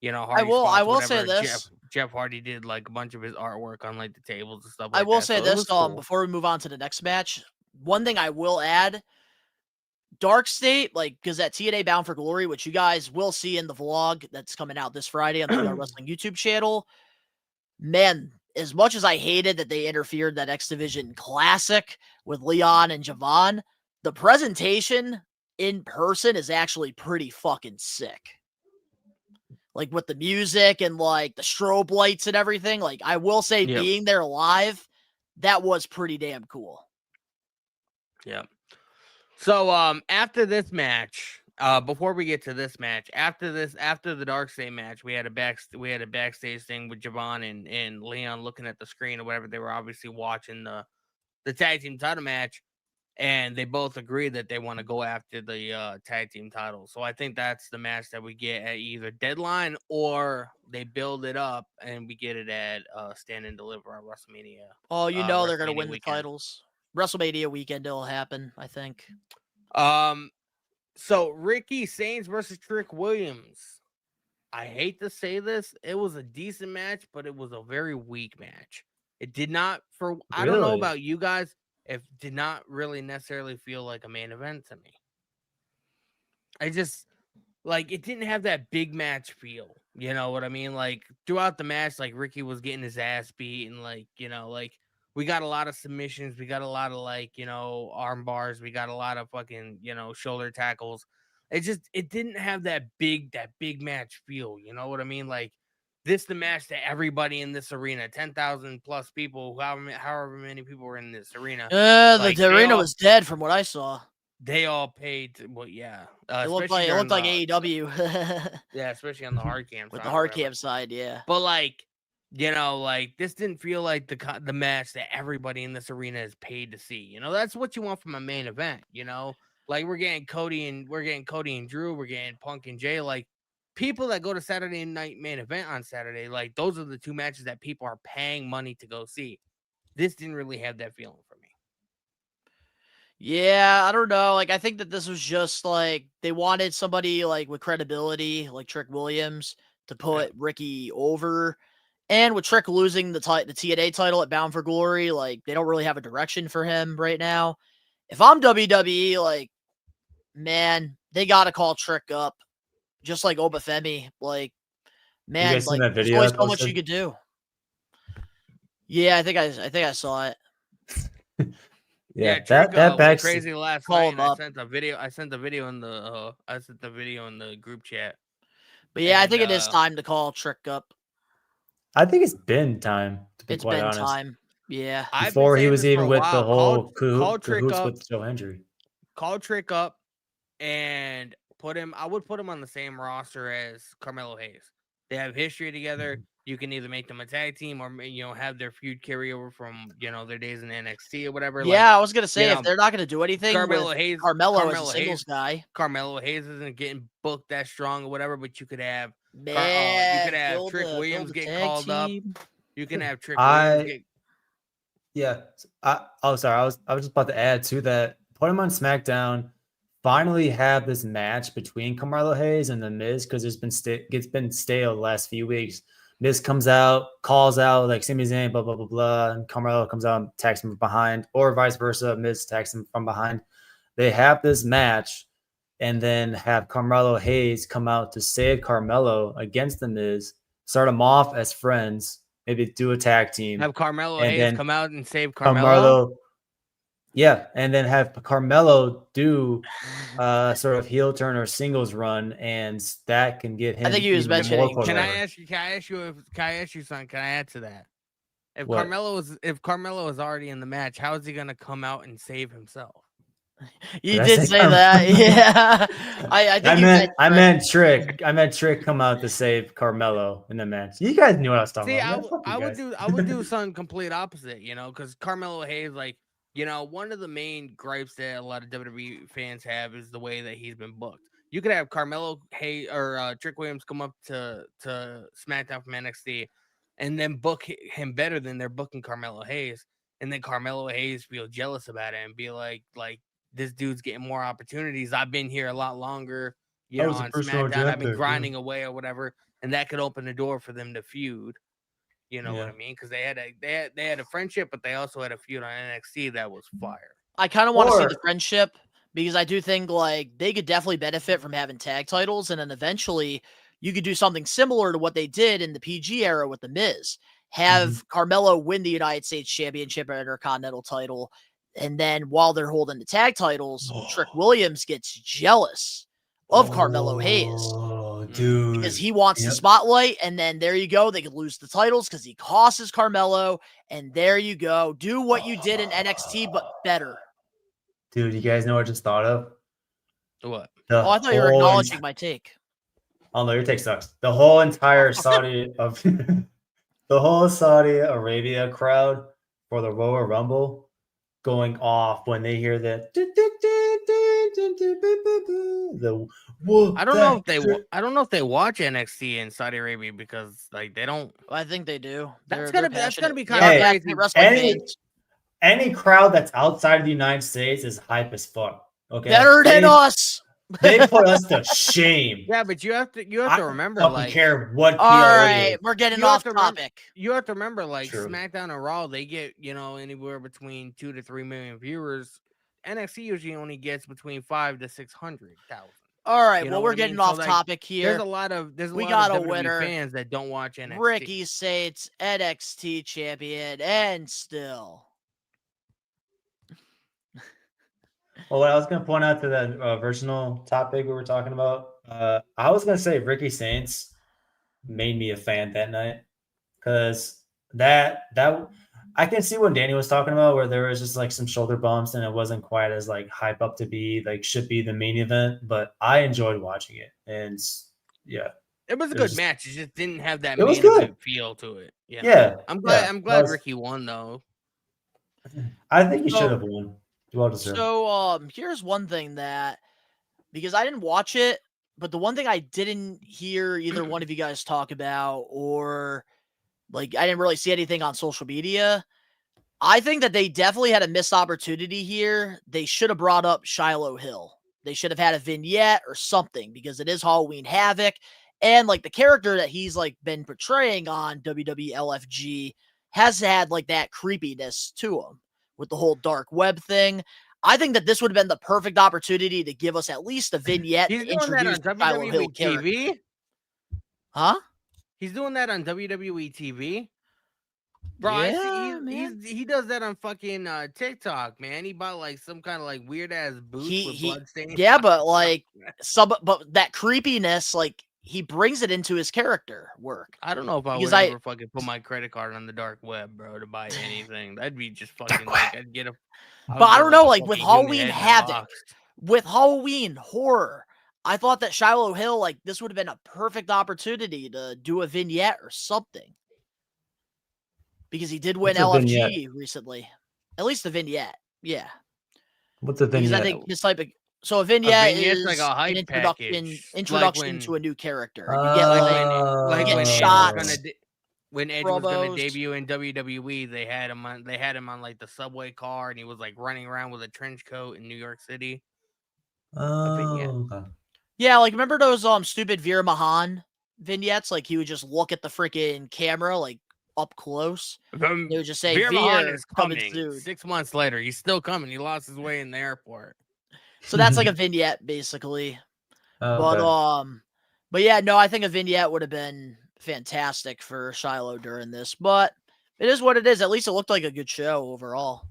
Hardy I spots, will say whatever. this. Jeff Hardy did like a bunch of his artwork on like the tables and stuff like that. I will say so this, it was cool. before we move on to the next match. One thing I will add, Dark State, like, because that TNA Bound for Glory, which you guys will see in the vlog that's coming out this Friday on the We Are Wrestling YouTube channel, man, as much as I hated that they interfered that X Division Classic with Leon and Javon, the presentation in person is actually pretty fucking sick. Like, with the music and, like, the strobe lights and everything, like, I will say being there live, that was pretty damn cool. Yeah. So after this match, before we get to this match, after the Dark State match, we had a backstage thing with Javon and Leon looking at the screen or whatever. They were obviously watching the tag team title match, and they both agreed that they want to go after the tag team title. So I think that's the match that we get at either Deadline or they build it up and we get it at Stand and Deliver on WrestleMania. Oh, they're gonna win weekend. the titles. WrestleMania weekend it'll happen, I think. So Ricky Sainz versus Trick Williams. I hate to say this, it was a decent match, but it was a very weak match. It did not I don't know about you guys, it did not really necessarily feel like a main event to me. I just it didn't have that big match feel. You know what I mean? Like throughout the match, like Ricky was getting his ass beat and we got a lot of submissions. We got a lot of arm bars. We got a lot of fucking, shoulder tackles. It didn't have that big match feel. You know what I mean? Like this, the match that everybody in this arena, 10,000 plus people, however many people were in this arena. The arena was dead from what I saw. They all paid. Well, yeah. It looked like AEW. Yeah, especially on the hard cam with the hard cam side, yeah. But this didn't feel like the match that everybody in this arena is paid to see. That's what you want from a main event. Like we're getting Cody and Drew, we're getting Punk and Jay. Like people that go to Saturday night main event on Saturday, like those are the two matches that people are paying money to go see. This didn't really have that feeling for me. Yeah, I don't know. Like, I think that this was just like they wanted somebody like with credibility, like Trick Williams, to put Ricky over. And with Trick losing the TNA title at Bound for Glory, like they don't really have a direction for him right now. If I'm WWE, like, man, they gotta call Trick up, just like Obafemi. Like, man, like there's only so much you could do. Yeah, I think I saw it. Yeah, Trick, that back crazy last night. I sent the video in the group chat. But yeah, I think it is time to call Trick up. I think it's been time, to be quite honest. Time. Yeah. Before he was even with the whole cahoots with Joe Hendry. Call Trick up and I would put him on the same roster as Carmelo Hayes. They have history together. You can either make them a tag team or have their feud carry over from their days in NXT or whatever. Yeah, I was gonna say if they're not gonna do anything, Carmelo as a singles guy. Carmelo Hayes isn't getting booked that strong or whatever, but you could have Trick Williams get called up. You can have Trick Williams get. Sorry. I was just about to add to that. Put him on SmackDown. Finally, have this match between Carmelo Hayes and The Miz because it's been stale the last few weeks. Miz comes out, calls out like Sami Zayn, blah blah blah blah, and Carmelo comes out and attacks him from behind, or vice versa. Miz attacks him from behind. They have this match, and then have Carmelo Hayes come out to save Carmelo against The Miz. Start them off as friends. Maybe do a tag team. Have Carmelo Hayes come out and save Carmelo. Yeah, and then have Carmelo do sort of heel turn or singles run, and that can get him. I think he was even more mentioning- push Can I over. ask you? Can I ask you? Can I ask you something? Can I add to that? If What? Carmelo was already in the match, how is he gonna come out and save himself? You Did I did say say Carmelo? that. Yeah. I think I meant Trick. I meant Trick come out to save Carmelo in the match. You guys knew what I was talking See, about. Man, fuck you guys. I would do something complete opposite, because Carmelo Hayes, like, one of the main gripes that a lot of WWE fans have is the way that he's been booked. You could have Carmelo Hayes or Trick Williams come up to SmackDown from NXT and then book him better than they're booking Carmelo Hayes, and then Carmelo Hayes feel jealous about it and be like this dude's getting more opportunities. I've been here a lot longer, That was a on personal SmackDown. I've been objective, grinding away or whatever, and that could open the door for them to feud. You know what Yeah. I mean? Because they had a friendship, but they also had a feud on NXT that was fire. I kind of want to see Or- the friendship because I do think like they could definitely benefit from having tag titles, and then eventually you could do something similar to what they did in the PG era with the Miz. Have Carmelo win the United States Championship or Intercontinental title, and then while they're holding the tag titles, Trick Williams gets jealous of Carmelo Hayes Oh, dude. because he wants the Yep. spotlight, and then there you go. They could lose the titles because he costs Carmelo, and there you go. Do what you did in NXT, but better. Dude, you guys know what I just thought of? What? Oh, I thought you were acknowledging my take. Oh no, your take sucks. The whole entire Saudi of the whole Saudi Arabia crowd for the Royal Rumble going off when they hear that. I don't know if they watch NXT in Saudi Arabia because like they don't. I think they do. That's They're gonna be passionate. kind Yeah, of they're crazy. wrestling fans. Any crowd that's outside of the United States is hype as fuck. Okay, Better than us. They put us to shame. Yeah, but you have to I remember, don't like, care what. All PLA right, is. we're getting You have off to remember- topic. you have to remember, like True. SmackDown and Raw, they get anywhere between 2 to 3 million viewers. NXT usually only gets between 5 to 600,000. All right, You well, know we're what I getting mean? So, off like, topic here. There's a lot of We got a WWE winner. fans that don't watch NXT. Ricky Saints, NXT champion, and still. Well, what I was going to point out to that original topic we were talking about, I was going to say Ricky Saints made me a fan that night because that I can see what Danny was talking about, where there was just like some shoulder bumps and it wasn't quite as like hype up to be like should be the main event, but I enjoyed watching it, and yeah, It was a It good was- match. It just didn't have that It was main good. event feel to it. You know? yeah. I'm glad. yeah, I'm that glad was- Ricky won though. I think he So- should have won. Well deserved. So, here's one thing that, because I didn't watch it, but the one thing I didn't hear either one of you guys talk about, or like I didn't really see anything on social media. I think that they definitely had a missed opportunity here. They should have brought up Shiloh Hill. They should have had a vignette or something because it is Halloween Havoc. And like the character that he's like been portraying on WWE LFG has had like that creepiness to him with the whole dark web thing. I think that this would have been the perfect opportunity to give us at least a vignette He's to doing that on introduce the Shiloh Hill WWE character. TV. Huh? He's doing that on WWE TV. Bro, Yeah, man. he does that on fucking TikTok, man. He bought like some kind of like weird ass boots with blood stains. Yeah, but like but that creepiness, like he brings it into his character work. I don't know if I Because would I- ever fucking put my credit card on the dark web, bro, to buy anything. That'd be just fucking like I'd get a. But I don't know, like with fucking human Halloween head in a Havoc, box. with Halloween horror, I thought that Shiloh Hill, like this would have been a perfect opportunity to do a vignette or something. Because he did win What's a LFG vignette? recently. At least the vignette. Yeah. What's the Because vignette? I think this type of so a vignette vignette's is like a hype an package, introduction like when- to a new character. You get like Oh. get shots. When Edge was gonna promos. debut in WWE, they had him on like the subway car, and he was like running around with a trench coat in New York City. vignette. Okay. Yeah, like remember those stupid Veer Mahan vignettes? Like he would just look at the freaking camera like up close. They would just say Veer Veer Mahan is coming coming. soon. 6 months later, he's still coming. He lost his way in the airport. So that's like a vignette basically. Okay. But yeah, no, I think a vignette would have been fantastic for Shiloh during this, but it is what it is. At least it looked like a good show overall.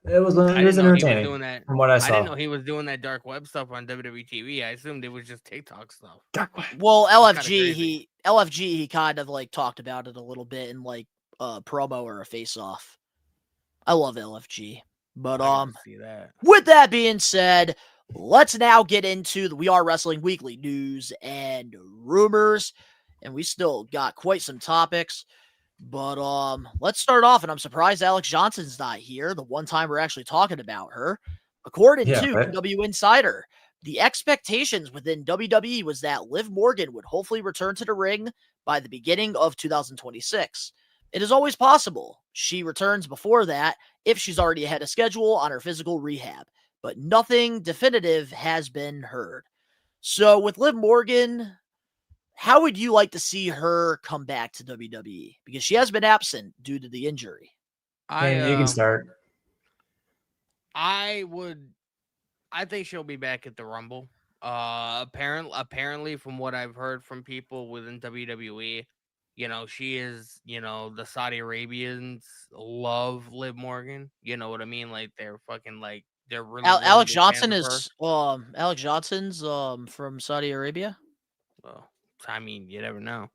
It was I didn't know he was entertaining doing that. from what I I didn't know saw. he was doing that dark web stuff on WWE TV. I assumed it was just TikTok stuff. Well, That's kinda LFG he kind of like talked about it a little bit in like a promo or a face off. I love LFG. But I gotta see that. with that being said, let's now get into the We Are Wrestling Weekly news and rumors. And we still got quite some topics. But let's start off, and I'm surprised Alex Johnson's not here. The one time we're actually talking about her. According to right? PW Insider, the expectations within WWE was that Liv Morgan would hopefully return to the ring by the beginning of 2026. It is always possible she returns before that if she's already ahead of schedule on her physical rehab, but nothing definitive has been heard. So with Liv Morgan, how would you like to see her come back to WWE? Because she has been absent due to the injury. And you can start. I think she'll be back at the Rumble. Apparently, from what I've heard from people within WWE, she is, the Saudi Arabians love Liv Morgan. You know what I mean? Like they're fucking like they're really Alex big Johnson fans of her. is Alex Johnson's from Saudi Arabia. Well, I mean, you never know.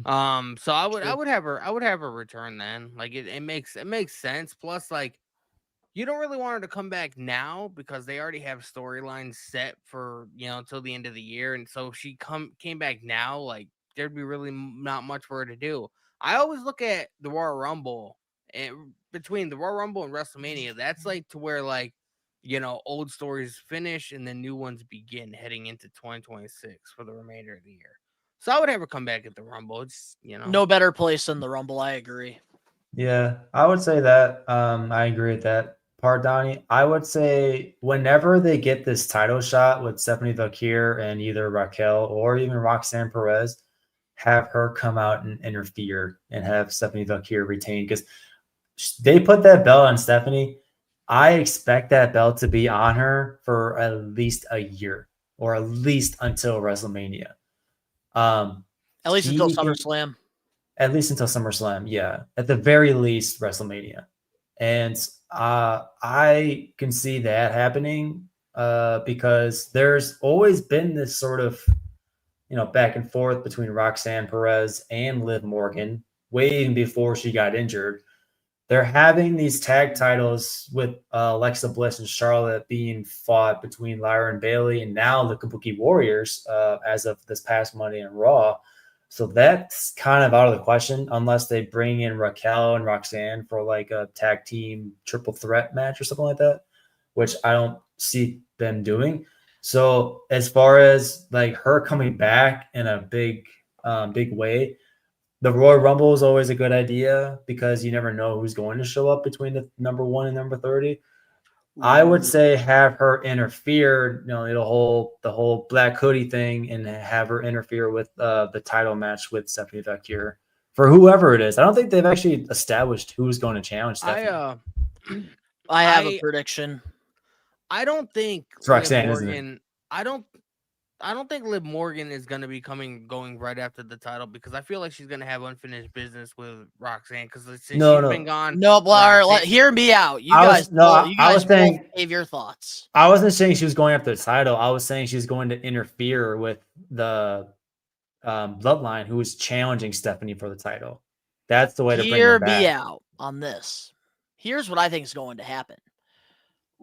So I would have her return then. Like it makes sense. Plus, like, you don't really want her to come back now because they already have storylines set for until the end of the year, and so if she came back now, like there'd be really not much for her to do. I always look at the Royal Rumble and between the Royal Rumble and WrestleMania, that's like to where like old stories finish and then new ones begin heading into 2026 for the remainder of the year. So I would have her come back at the Rumble. It's No better place than the Rumble. I agree. Yeah, I would say that. I agree with that part, Donnie. I would say whenever they get this title shot with Stephanie Valkyrie and either Raquel or even Roxanne Perez, have her come out and interfere and have Stephanie Valkyrie retain because they put that belt on Stephanie. I expect that belt to be on her for at least a year or at least until WrestleMania. At least until SummerSlam. At least until SummerSlam, yeah. At the very least, WrestleMania. And I can see that happening because there's always been this sort of, back and forth between Roxanne Perez and Liv Morgan way even before she got injured. They're having these tag titles with Alexa Bliss and Charlotte being fought between Lyra and Bayley and now the Kabuki Warriors as of this past Monday in Raw. So that's kind of out of the question unless they bring in Raquel and Roxanne for like a tag team triple threat match or something like that, which I don't see them doing. So as far as like her coming back in a big way, the Royal Rumble is always a good idea because you never know who's going to show up between the number 1 and number 30. I would say have her interfere, the whole black hoodie thing, and have her interfere with the title match with Stephanie Valkyrie for whoever it is. I don't think they've actually established who's going to challenge Stephanie. I have a prediction. I don't think it's Roxanne, isn't it? I don't think Liv Morgan is going to be going right after the title because I feel like she's going to have unfinished business with Roxanne because since she's been gone. No, Blair, hear me out. You guys gave your thoughts. I wasn't saying she was going after the title. I was saying she's going to interfere with the Bloodline, who is challenging Stephanie for the title. That's the way to bring her back. Hear me out on this. Here's what I think is going to happen.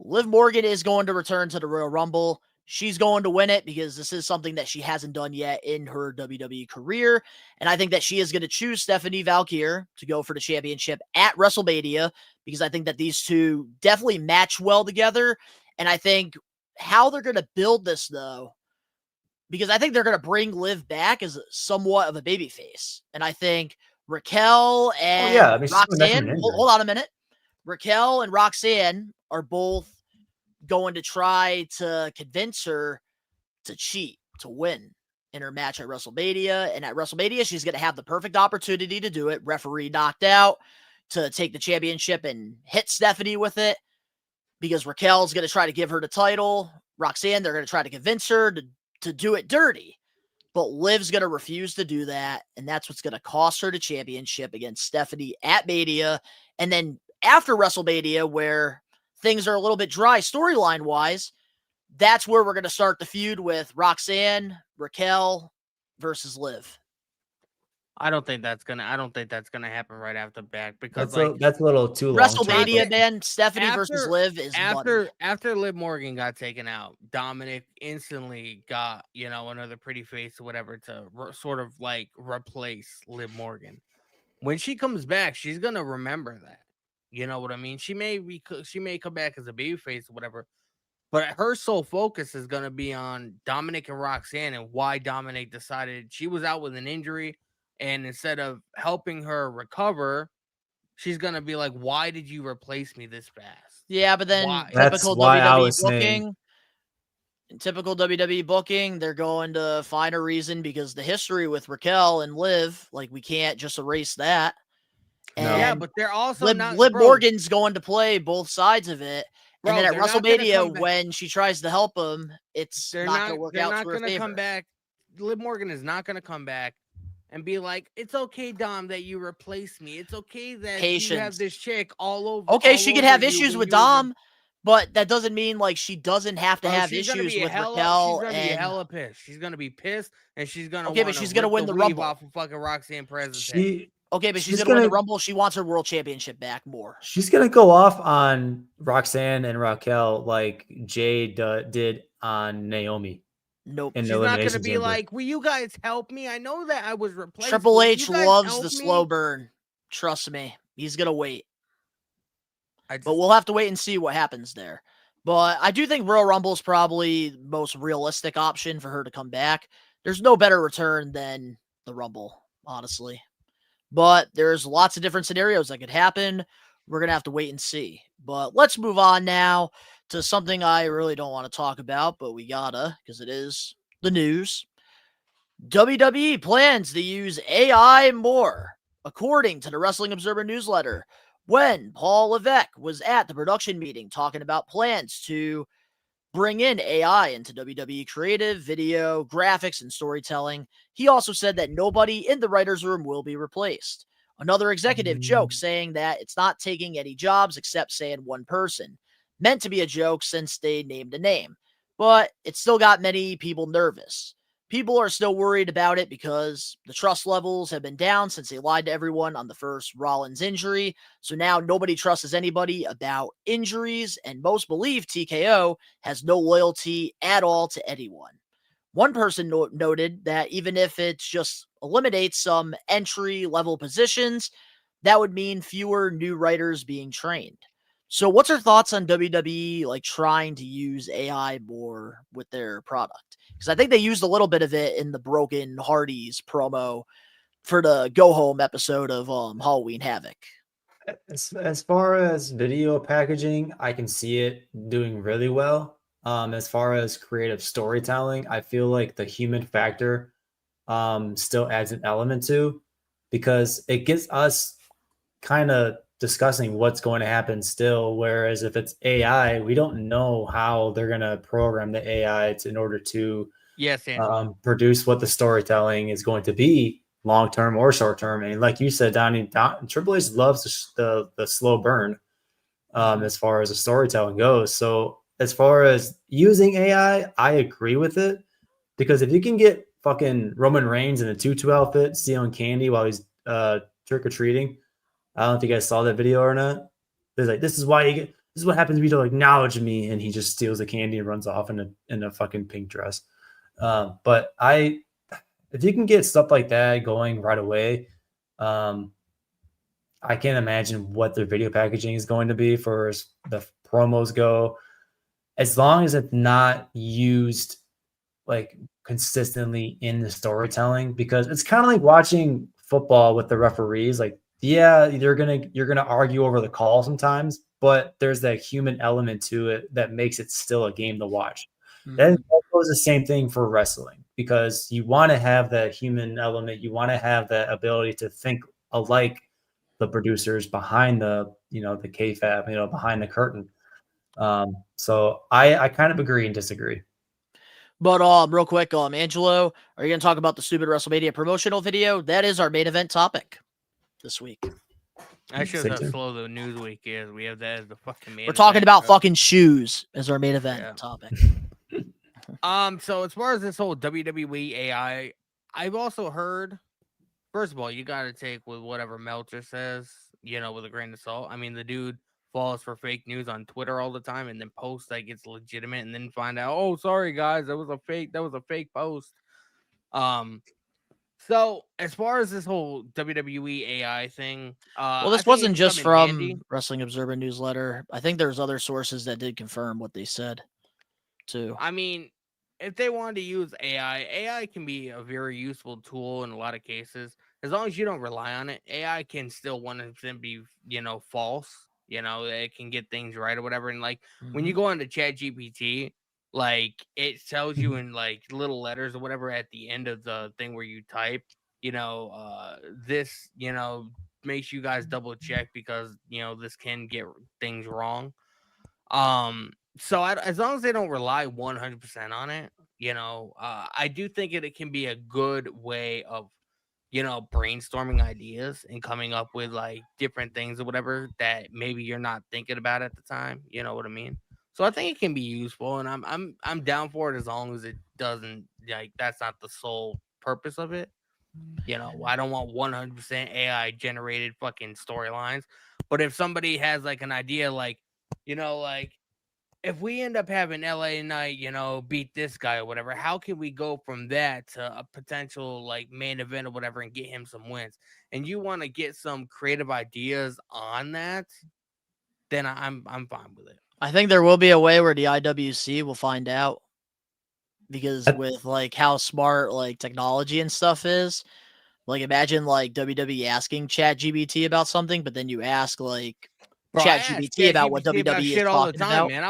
Liv Morgan is going to return to the Royal Rumble. She's going to win it because this is something that she hasn't done yet in her WWE career. And I think that she is going to choose Stephanie Valkyrie to go for the championship at WrestleMania because I think that these two definitely match well together. And I think how they're going to build this, though, because I think they're going to bring Liv back as somewhat of a babyface. And I think Raquel and Roxanne, hold on a minute. Raquel and Roxanne are both going to try to convince her to cheat, to win in her match at WrestleMania. And at WrestleMania, she's going to have the perfect opportunity to do it. Referee knocked out to take the championship and hit Stephanie with it because Raquel's going to try to give her the title. Roxanne, they're going to try to convince her to do it dirty. But Liv's going to refuse to do that. And that's what's going to cost her the championship against Stephanie at Mania. And then after WrestleMania, where things are a little bit dry storyline wise, that's where we're going to start the feud with Roxanne, Raquel versus Liv. I don't think that's gonna happen right after back because That's a little too long. WrestleMania, man, Stephanie versus Liv is money. After Liv Morgan got taken out, Dominic instantly got another pretty face or whatever to sort of like replace Liv Morgan. When she comes back, she's gonna remember that. You know what I mean? She may come back as a babyface or whatever, but her sole focus is gonna be on Dominic and Roxanne and why Dominic decided she was out with an injury. And instead of helping her recover, she's going to be like, why did you replace me this fast? Yeah, but then typical WWE booking, they're going to find a reason because the history with Raquel and Liv, like we can't just erase that. And yeah, but they're also Liv Morgan's going to play both sides of it. And then at WrestleMania, when she tries to help him, it's not going to work out to her favor. Come back. Liv Morgan is not going to come back and be like, it's okay, Dom, that you replaced me. It's okay that you have this chick all over. Okay, she could have issues with Dom, but that doesn't mean like she doesn't have to have issues with Raquel. She's gonna be hella pissed. She's gonna be pissed, and she's gonna but she's gonna win the Rumble off of fucking Roxanne Perez's but she's gonna win the Rumble. She wants her world championship back more. She's gonna go off on Roxanne and Raquel like Jade did on Naomi. Nope. She's not going to be like, will you guys help me? I know that I was replaced. Triple H loves the slow burn. Trust me. He's going to wait. But we'll have to wait and see what happens there. But I do think Royal Rumble is probably the most realistic option for her to come back. There's no better return than the Rumble, honestly. But there's lots of different scenarios that could happen. We're going to have to wait and see. But let's move on now to something I really don't want to talk about, but we gotta, because it is the news. WWE plans to use AI more, according to the Wrestling Observer newsletter. When Paul Levesque was at the production meeting talking about plans to bring in AI into WWE creative, video, graphics, and storytelling, he also said that nobody in the writer's room will be replaced. Another executive joked, saying that it's not taking any jobs except saying one person. Meant to be a joke since they named a name, but it still got many people nervous. People are still worried about it because the trust levels have been down since they lied to everyone on the first Rollins injury. So now nobody trusts anybody about injuries, and most believe TKO has no loyalty at all to anyone. One person noted that even if it just eliminates some entry-level positions, that would mean fewer new writers being trained. So what's your thoughts on WWE like trying to use AI more with their product? Because I think they used a little bit of it in the Broken Hardys promo for the Go Home episode of Halloween Havoc. As far as video packaging, I can see it doing really well. As far as creative storytelling, I feel like the human factor still adds an element to, because it gets us kind of discussing what's going to happen still. Whereas if it's AI, we don't know how they're going to program the AI in order to produce what the storytelling is going to be, long term or short term. And like you said, Donnie, Triple H loves the slow burn as far as the storytelling goes. So as far as using AI, I agree with it, because if you can get fucking Roman Reigns in a tutu outfit stealing candy while he's trick-or-treating, I don't know if you guys saw that video or not. There's like, this is what happens when you don't acknowledge me, and he just steals the candy and runs off in a fucking pink dress. But if you can get stuff like that going right away, I can't imagine what their video packaging is going to be for as the promos go, as long as it's not used like consistently in the storytelling. Because it's kind of like watching football with the referees. Like, yeah, you're gonna argue over the call sometimes, but there's that human element to it that makes it still a game to watch. That goes the same thing for wrestling, because you want to have that human element. You want to have that ability to think alike the producers behind the kayfabe, behind the curtain. So I kind of agree and disagree. But real quick, Angelo, are you gonna talk about the stupid WrestleMania promotional video? That is our main event topic this week. That shows Stay how tuned. slow the news week is. We have that as the fucking main We're talking event, about bro. fucking shoes as our main event Yeah. topic. So as far as this whole WWE AI, I've also heard. First of all, you got to take with whatever Meltzer says, with a grain of salt. I mean, the dude falls for fake news on Twitter all the time, and then posts like it's legitimate, and then find out, oh, sorry guys, that was a fake post. So as far as this whole WWE AI thing, Well, I this think it wasn't could just come in from handy. Wrestling Observer newsletter. I think there's other sources that did confirm what they said too. I mean, if they wanted to use AI can be a very useful tool in a lot of cases. As long as you don't rely on it, AI can still 100% be, false. It can get things right or whatever. And like when you go on to ChatGPT, like it tells you in like little letters or whatever at the end of the thing where you type, this, makes you guys double check because, this can get things wrong. So as long as they don't rely 100% on it, I do think it can be a good way of, brainstorming ideas and coming up with like different things or whatever that maybe you're not thinking about at the time. You know what I mean? So I think it can be useful, and I'm down for it as long as it doesn't like that's not the sole purpose of it. I don't want 100% AI generated fucking storylines, but if somebody has like an idea, like like if we end up having LA Knight, beat this guy or whatever, how can we go from that to a potential like main event or whatever and get him some wins? And you want to get some creative ideas on that, then I'm fine with it. I think there will be a way where the IWC will find out because with like how smart like technology and stuff is, like imagine like WWE asking ChatGPT about something, but then you ask like Bro, I ask ChatGPT about what ChatGPT about WWE is shit all the talking time, about. man.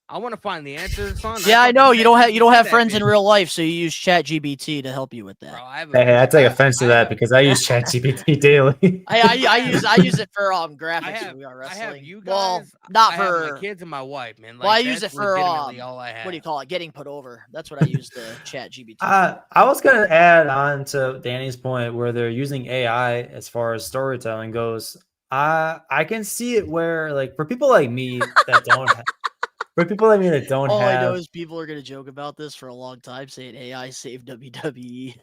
I wanna find the answers, son. Yeah, I know you don't have that friends in bitch. real life, so you use ChatGPT to help you with that. Bro, I have Hey, I take offense to that have- because I use ChatGPT daily. I use it for graphics when we are I wrestling. have you well, guys. not I have for my kids and my wife, man. Like, well, I use it that's for legitimately all I have. what do you call it? Getting put over. That's what I use the ChatGPT. I was going to add on to Danny's point where they're using AI as far as storytelling goes. I can see it where like for people like me that don't have, for people like me that don't All I know have is people are gonna joke about this for a long time, saying AI saved WWE.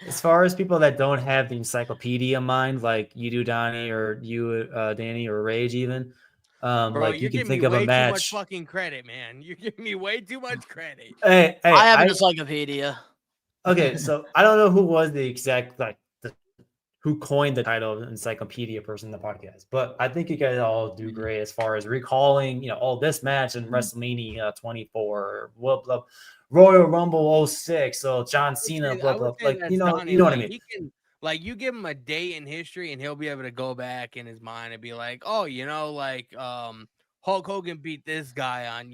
as far as people that don't have the encyclopedia mind like you do, Donnie, or you, Danny, or Rage even. Bro, Like you you're can giving think me of a way too much match. fucking credit, man. You're giving me way too much credit. Hey, I have an encyclopedia. okay, so I don't know who was the exact who coined the title of encyclopedia person in the podcast, but I think you guys all do great as far as recalling, all this match in WrestleMania 24, blah, blah, Royal Rumble 06, so John Cena, blah, I would blah, say like, that's you know Donnie. what I Like, mean? he can, like, you give him a date in history, and he'll be able to go back in his mind and be like, oh, Hulk Hogan beat this guy on,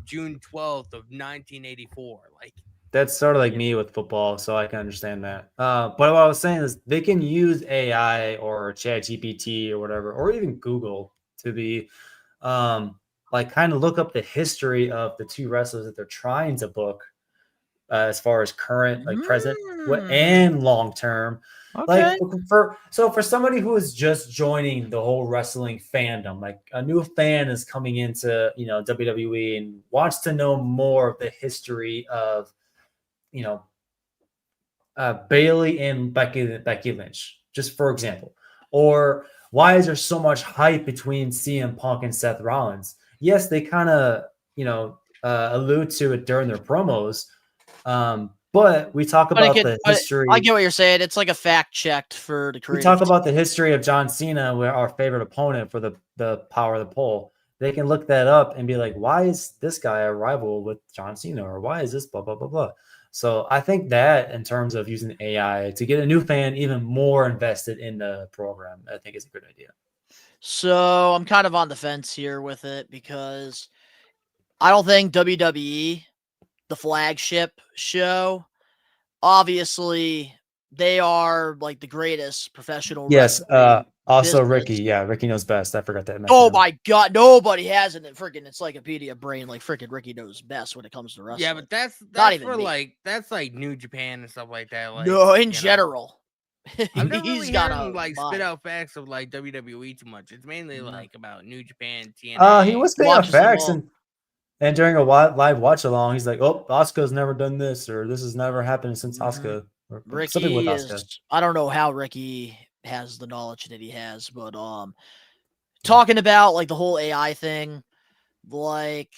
June 12th of 1984. Like, That's sort of like me with football, so I can understand that. But what I was saying is they can use AI or ChatGPT or whatever, or even Google to be like kind of look up the history of the two wrestlers that they're trying to book as far as current, like present, and long term. Okay. Like for somebody who is just joining the whole wrestling fandom, like a new fan is coming into WWE and wants to know more of the history of Bailey and Becky Lynch, just for example. Or why is there so much hype between CM Punk and Seth Rollins? Yes, they kind of, allude to it during their promos. But we talk about the history. I get what you're saying. It's like a fact checked for the creative. We talk about the history of John Cena, where our favorite opponent for the power of the pole. They can look that up and be like, why is this guy a rival with John Cena? Or why is this blah, blah, blah, blah. So I think that in terms of using AI to get a new fan even more invested in the program, I think is a good idea. So I'm kind of on the fence here with it because I don't think WWE, the flagship show, obviously they are like the greatest professional Yes. wrestling Also business. Ricky. Yeah, Ricky knows best. I forgot that. Oh my God, nobody has an freaking encyclopedia brain like freaking Ricky knows best when it comes to wrestling. yeah, but that's Not even for me. like New Japan and stuff like that. Like, No, in general. I've never really He's heard got him a like spit mind. out facts of like WWE too much. It's mainly like about New Japan, He TNA. was spitting out Watches them facts, all. and during a live watch along, he's like, "Oh, Asuka's never done this, or this has never happened since Asuka, or something with Ricky Asuka." is. I don't know how Ricky has the knowledge that he has, but talking about like the whole AI thing, like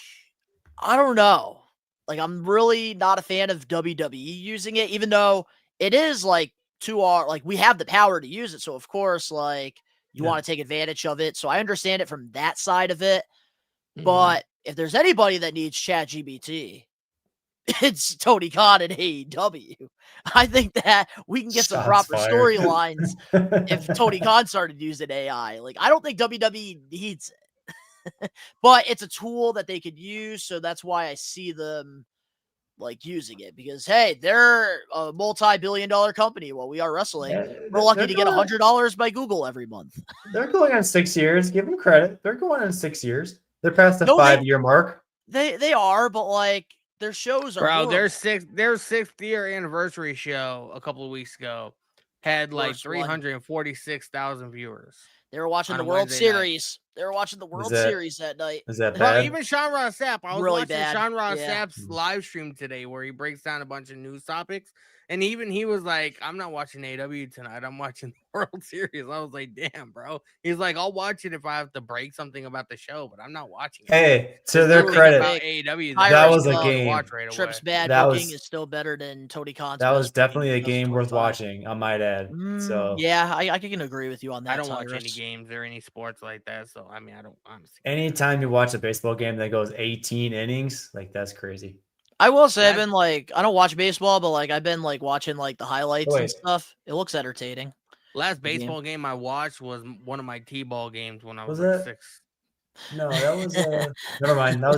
I don't know. Like I'm really not a fan of WWE using it, even though it is like to our like we have the power to use it. So of course, like you Yeah. want to take advantage of it. So I understand it from that side of it. Mhm. But if there's anybody that needs ChatGPT, it's Tony Khan and AEW. I think that we can get some Shots proper fired. storylines if Tony Khan started using AI. Like I don't think WWE needs it. But it's a tool that they could use, so that's why I see them like using it because hey, they're a multi-billion-dollar company. While we are wrestling, Yeah, we're lucky they're to get going, $100 by Google every month. they're going on 6 years. Give them credit. They're going on 6 years. They're past the No, 5-year mark. they are, but like their shows are Bro, horrible. their 6th-year anniversary show a couple of weeks ago had like Worst one. 346,000 viewers. They were watching on the a World Wednesday night. Series. They were watching the World that- Series that night. Is that Bro, bad? even Sean Ross Sapp. I was Really watching bad, Sean Ross yeah. Sapp's live stream today where he breaks down a bunch of news topics. And even he was like, I'm not watching AW tonight. I'm watching the World Series. I was like, damn, bro. He's like, I'll watch it if I have to break something about the show, but I'm not watching it. Hey, to There's their nothing credit, about AEW that was a Tyrus, game. watch right Trips away. bad That booking was- is still better than Tony Khan's. That was best booking definitely a because game worth 25. watching, I might add. So Yeah, I can agree with you on that. I don't watch any Tyrus. games or any sports like that. So, I mean, I don't honestly. anytime you watch a baseball game that goes 18 innings, like that's crazy. I will say I've That's- been like I don't watch baseball, but like I've been like watching like the highlights and Wait. stuff. It looks entertaining. Last game. baseball game I watched was one of my T-ball games when I was, Was like it? 6. No, that was never mind. I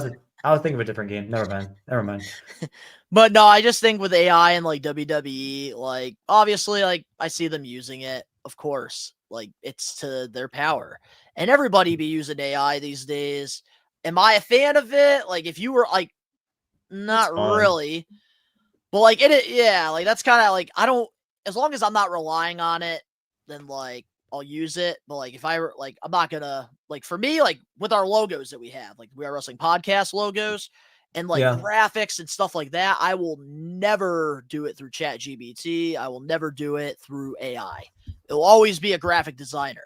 was thinking of a different game. Never mind. But no, I just think with AI and like WWE, like obviously, like I see them using it, of course. Like it's to their power. And everybody be using AI these days. Am I a fan of it? Like if you were like not fun. really. But like yeah, like that's kind of like I don't as long as I'm not relying on it, then like I'll use it. But like if I were like I'm not gonna like for me, like with our logos that we have, like We Are Wrestling Podcast logos and like Yeah. graphics and stuff like that, I will never do it through ChatGPT. I will never do it through AI. It'll always be a graphic designer.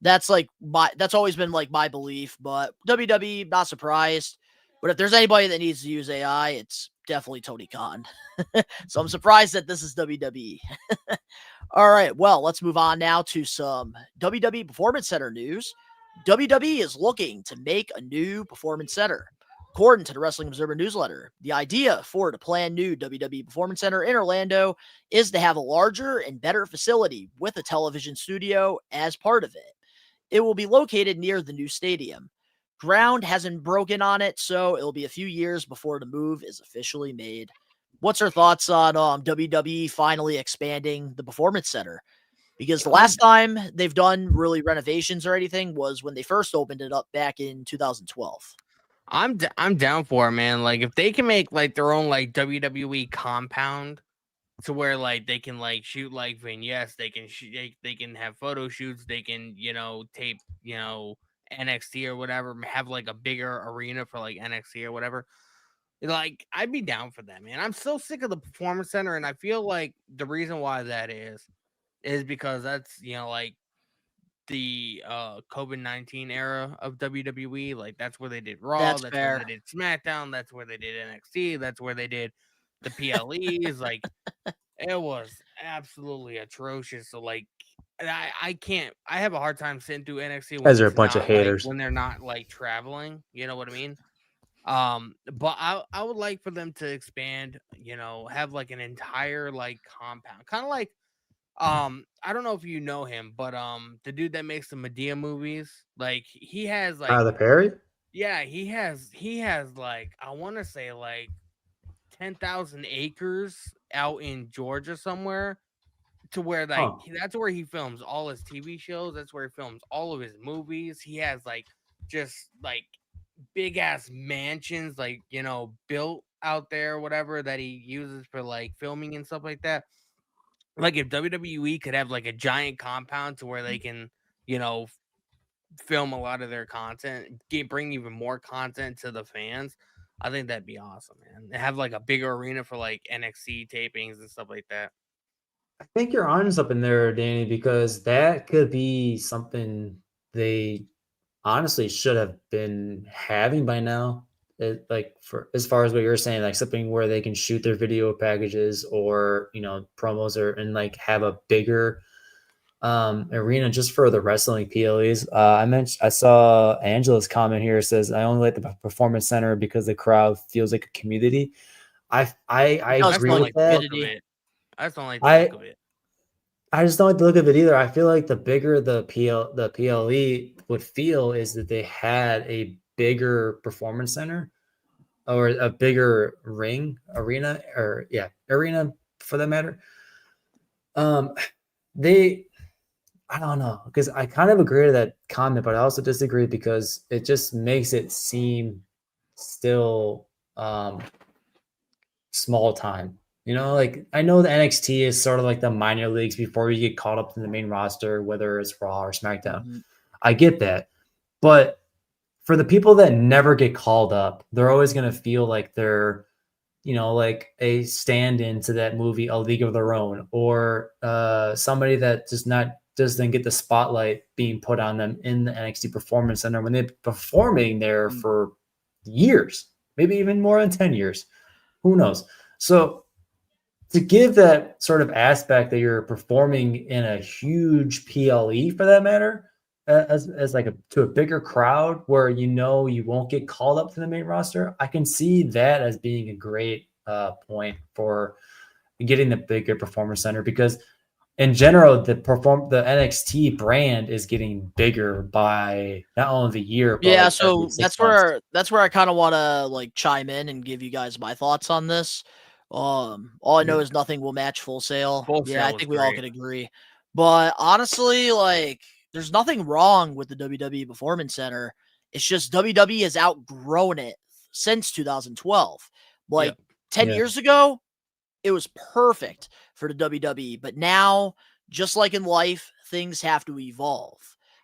That's like that's always been like my belief, but WWE, not surprised. But if there's anybody that needs to use AI, it's definitely Tony Khan. So I'm surprised that this is WWE. All right, well, let's move on now to some WWE Performance Center news. WWE is looking to make a new Performance Center. According to the Wrestling Observer newsletter, the idea for the planned new WWE Performance Center in Orlando is to have a larger and better facility with a television studio as part of it. It will be located near the new stadium. Ground hasn't broken on it, so it'll be a few years before the move is officially made. What's your thoughts on WWE finally expanding the Performance Center? Because the last time they've done really renovations or anything was when they first opened it up back in 2012. I'm down for it, man. Like if they can make like their own like WWE compound to where like they can like shoot like vignettes, they can have photo shoots, they can tape NXT or whatever, have like a bigger arena for like NXT or whatever. Like I'd be down for that, man. I'm so sick of the Performance Center, and I feel like the reason why that is because that's like the COVID-19 era of WWE. Like that's where they did Raw, That's that's fair. where they did SmackDown, that's where they did NXT, that's where they did the PLEs. Like it was absolutely atrocious. So like I can't. I have a hard time sitting through NXT when Guys are a it's bunch of not, like, haters. when they're not like traveling. You know what I mean? But I would like for them to expand. Have like an entire like compound, kind of like I don't know if you know him, but the dude that makes the Medea movies, like he has like Tyler Perry? yeah, he has like I want to say like 10,000 acres out in Georgia somewhere, to where like that's where he films all his TV shows. That's where he films all of his movies. He has like just like big ass mansions, like built out there, whatever, that he uses for like filming and stuff like that. Like if WWE could have like a giant compound to where they can, you know, film a lot of their content, bring even more content to the fans, I think that'd be awesome, man. They have like a bigger arena for like NXT tapings and stuff like that. I think you're on something there, Danny, because that could be something they honestly should have been having by now. Like for as far as what you're saying, like something where they can shoot their video packages or promos or and like have a bigger arena just for the wrestling PLEs. I saw Angela's comment here. It says, I only like the performance center because the crowd feels like a community. I does agree feel with like that. community. I just don't like the look of it. I just don't like the look of it either. I feel like the bigger the PLE would feel is that they had a bigger performance center or a bigger arena for that matter. I don't know, because I kind of agree to that comment, but I also disagree because it just makes it seem still small time. Like I know the NXT is sort of like the minor leagues before you get caught up in the main roster, whether it's Raw or SmackDown. Mm-hmm. I get that. But for the people that never get called up, they're always going to feel like they're, like a stand-in to that movie, A League of Their Own, or somebody that doesn't get the spotlight being put on them in the NXT Performance Center when they're performing there for years, maybe even more than 10 years. Who knows? So to give that sort of aspect that you're performing in a huge PLE for that matter, as like to a bigger crowd where you won't get called up to the main roster, I can see that as being a great point for getting the bigger performance center, because in general the NXT brand is getting bigger by not only the year but Yeah, like so every 6 months. that's where I kind of want to like chime in and give you guys my thoughts on this. All I know is nothing will match Full Sail. Full Yeah, I Sail was think we all great. could agree. But honestly, like there's nothing wrong with the WWE Performance Center. It's just WWE has outgrown it since 2012. Like Yep. 10 Yeah. years ago, it was perfect for the WWE, but now, just like in life, things have to evolve.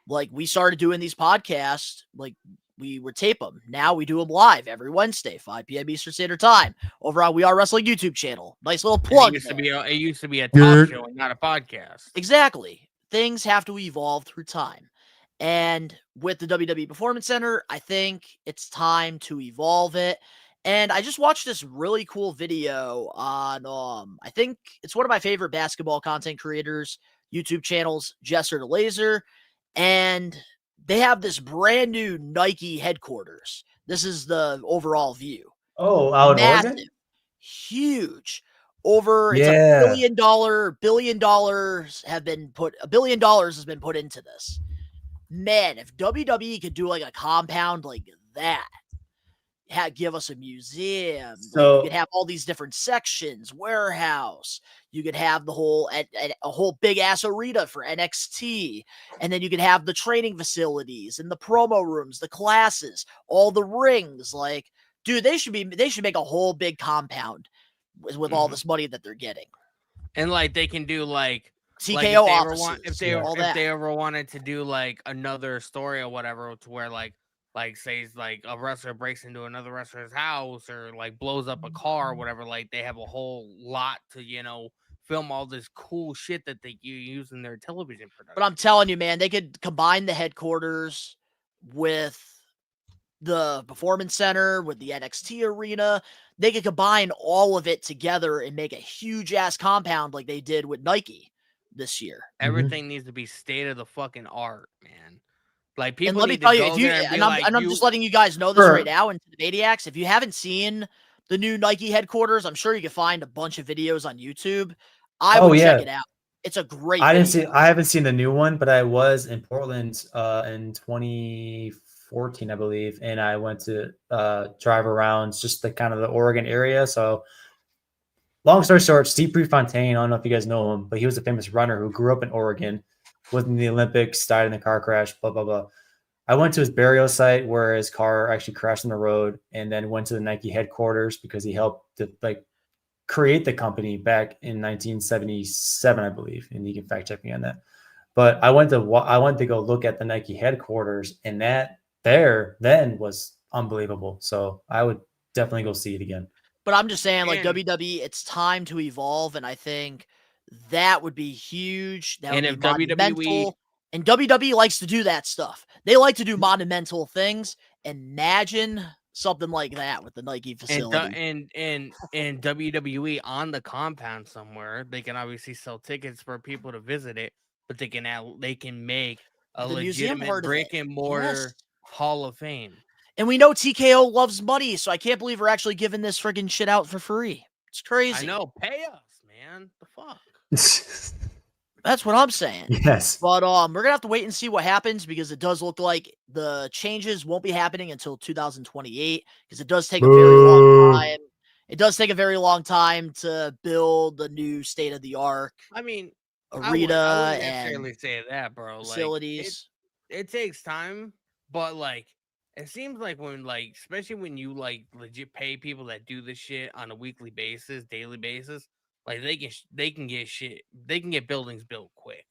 Like we started doing these podcasts, like we would tape them. Now we do them live every Wednesday, 5 p.m. Eastern Standard Time, over on We Are Wrestling YouTube channel. Nice little plug. It used to be a talk show and not a podcast. Exactly. Things have to evolve through time. And with the WWE Performance Center, I think it's time to evolve it. And I just watched this really cool video on I think it's one of my favorite basketball content creators, YouTube channels, Jesser the Laser, and they have this brand new Nike headquarters. This is the overall view. Oh, out in Massive, Oregon? huge. It's a Yeah. billion dollars has been put into this. Man, if WWE could do like a compound like that, give us a museum. So- you could have all these different sections, warehouse. You could have the whole a whole big ass arena for NXT, and then you could have the training facilities and the promo rooms, the classes, all the rings. Like, dude, they should make a whole big compound with all this money that they're getting. And like they can do like TKO if they ever wanted to do like another story or whatever, to where like say like a wrestler breaks into another wrestler's house or like blows up a car or whatever, like they have a whole lot to film all this cool shit that they use in their television production. But I'm telling you, man, they could combine the headquarters with the Performance Center, with the NXT arena. They could combine all of it together and make a huge ass compound like they did with Nike this year. Everything needs to be state of the fucking art, man. Like people And let me need tell to you, go if you there and and I'm just letting you guys know this Sure. right now, and to the Maniacs, if you haven't seen the new Nike headquarters, I'm sure you can find a bunch of videos on YouTube. I would check it out. It's a great I video. haven't seen the new one, but I was in Portland in 2014, I believe, and I went to drive around just the kind of the Oregon area. So long story short, Steve Prefontaine, I don't know if you guys know him, but he was a famous runner who grew up in Oregon, was in the Olympics, died in a car crash, blah, blah, blah. I went to his burial site where his car actually crashed on the road, and then went to the Nike headquarters because he helped to like create the company back in 1977, I believe, and you can fact check me on that. But I went to go look at the Nike headquarters, and that there then was unbelievable. So I would definitely go see it again. But I'm just saying, like, And- WWE, it's time to evolve, and I think that would be huge. That would And be if WWE monumental. And WWE likes to do that stuff. They like to do monumental things. Imagine something like that with the Nike facility. and WWE on the compound somewhere, they can obviously sell tickets for people to visit it, but they can make a The museum legitimate part of it. brick and mortar Yes. Hall of Fame. And we know TKO loves money, so I can't believe we're actually giving this friggin' shit out for free. It's crazy. I know, pay us, man. The fuck. That's what I'm saying. Yes. But we're gonna have to wait and see what happens, because it does look like the changes won't be happening until 2028, because it does take a very long time. It does take a very long time to build the new state of the art I mean, arena I wouldn't and necessarily say that, bro. facilities. Like, it takes time, but like it seems like when especially when you legit pay people that do this shit on a weekly basis, daily basis, like they can get buildings built quick.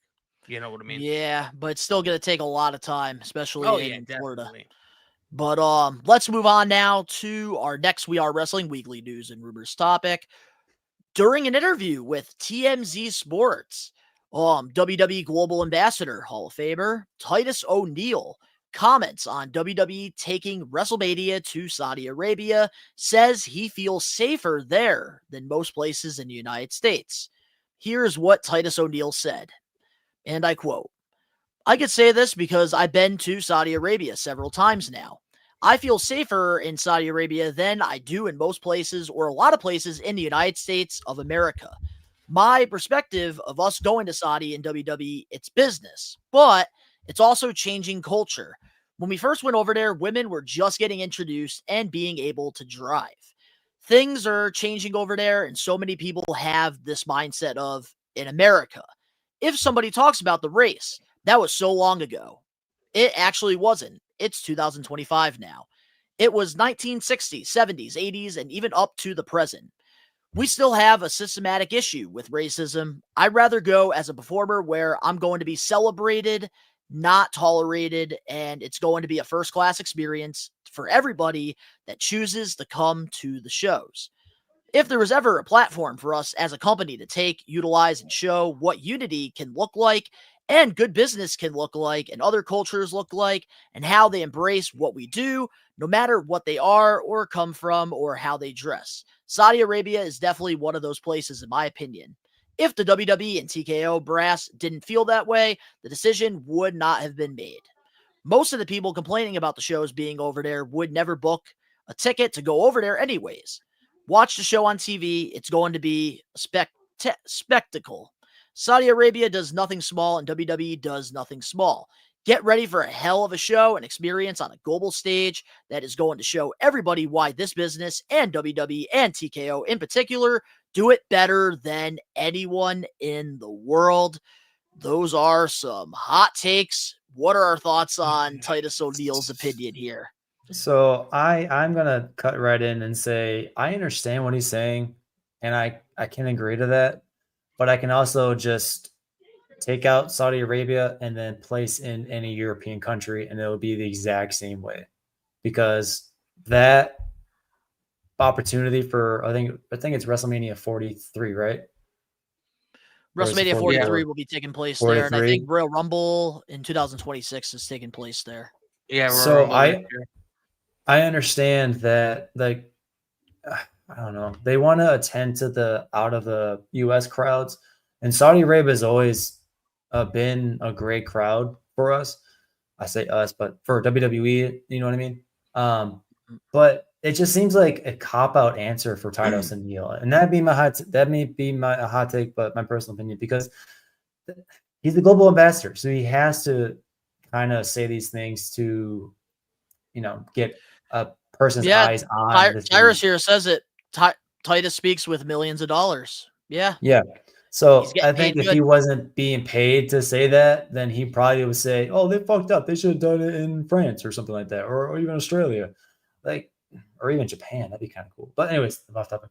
You know what I mean? Yeah, but it's still gonna take a lot of time, especially in Florida. definitely. But let's move on now to our next We Are Wrestling weekly news and rumors topic. During an interview with TMZ Sports, WWE Global Ambassador, Hall of Famer Titus O'Neil comments on WWE taking WrestleMania to Saudi Arabia, says he feels safer there than most places in the United States. Here's what Titus O'Neil said, and I quote, "I could say this because I've been to Saudi Arabia several times now. I feel safer in Saudi Arabia than I do in most places or a lot of places in the United States of America. My perspective of us going to Saudi and WWE, it's business, but it's also changing culture. When we first went over there, women were just getting introduced and being able to drive. Things are changing over there, and so many people have this mindset of, in America, if somebody talks about the race, that was so long ago. It actually wasn't. It's 2025 now. It was 1960s, 70s, 80s, and even up to the present. We still have a systematic issue with racism. I'd rather go as a performer where I'm going to be celebrated, not tolerated, and it's going to be a first-class experience for everybody that chooses to come to the shows. If there was ever a platform for us as a company to take, utilize, and show what unity can look like, and good business can look like, and other cultures look like, and how they embrace what we do, no matter what they are or come from or how they dress, Saudi Arabia is definitely one of those places, in my opinion. If the WWE and TKO brass didn't feel that way, the decision would not have been made. Most of the people complaining about the shows being over there would never book a ticket to go over there anyways. Watch the show on TV. It's going to be a spectacle. Saudi Arabia does nothing small, and WWE does nothing small. Get ready for a hell of a show and experience on a global stage that is going to show everybody why this business and WWE and TKO in particular do it better than anyone in the world." Those are some hot takes. What are our thoughts on Titus O'Neil's opinion here? So I'm gonna cut right in and say I understand what he's saying, and I can agree to that, but I can also just take out Saudi Arabia and then place in any European country, and it'll be the exact same way, because that opportunity for I think it's WrestleMania 43, right? WrestleMania 43 will be taking place there, and I 43? think Royal Rumble in 2026 is taking place there. Yeah, So Rumble I understand that, like, I don't know, they want to attend to the out of the US crowds, and Saudi Arabia has always been a great crowd for us. I say us, but for WWE, you know what I mean? But it just seems like a cop-out answer for Titus O'Neil, and that may be my hot take, but my personal opinion, because he's the global ambassador, so he has to kind of say these things to, get a person's eyes on. Tyrus here says it. Titus speaks with millions of dollars. Yeah. Yeah. So He's getting I think paid if good. he wasn't being paid to say that, then he probably would say, "Oh, they fucked up. They should have done it in France or something like that, or even Australia, or even Japan. That'd be kind of cool." But anyways, off topic.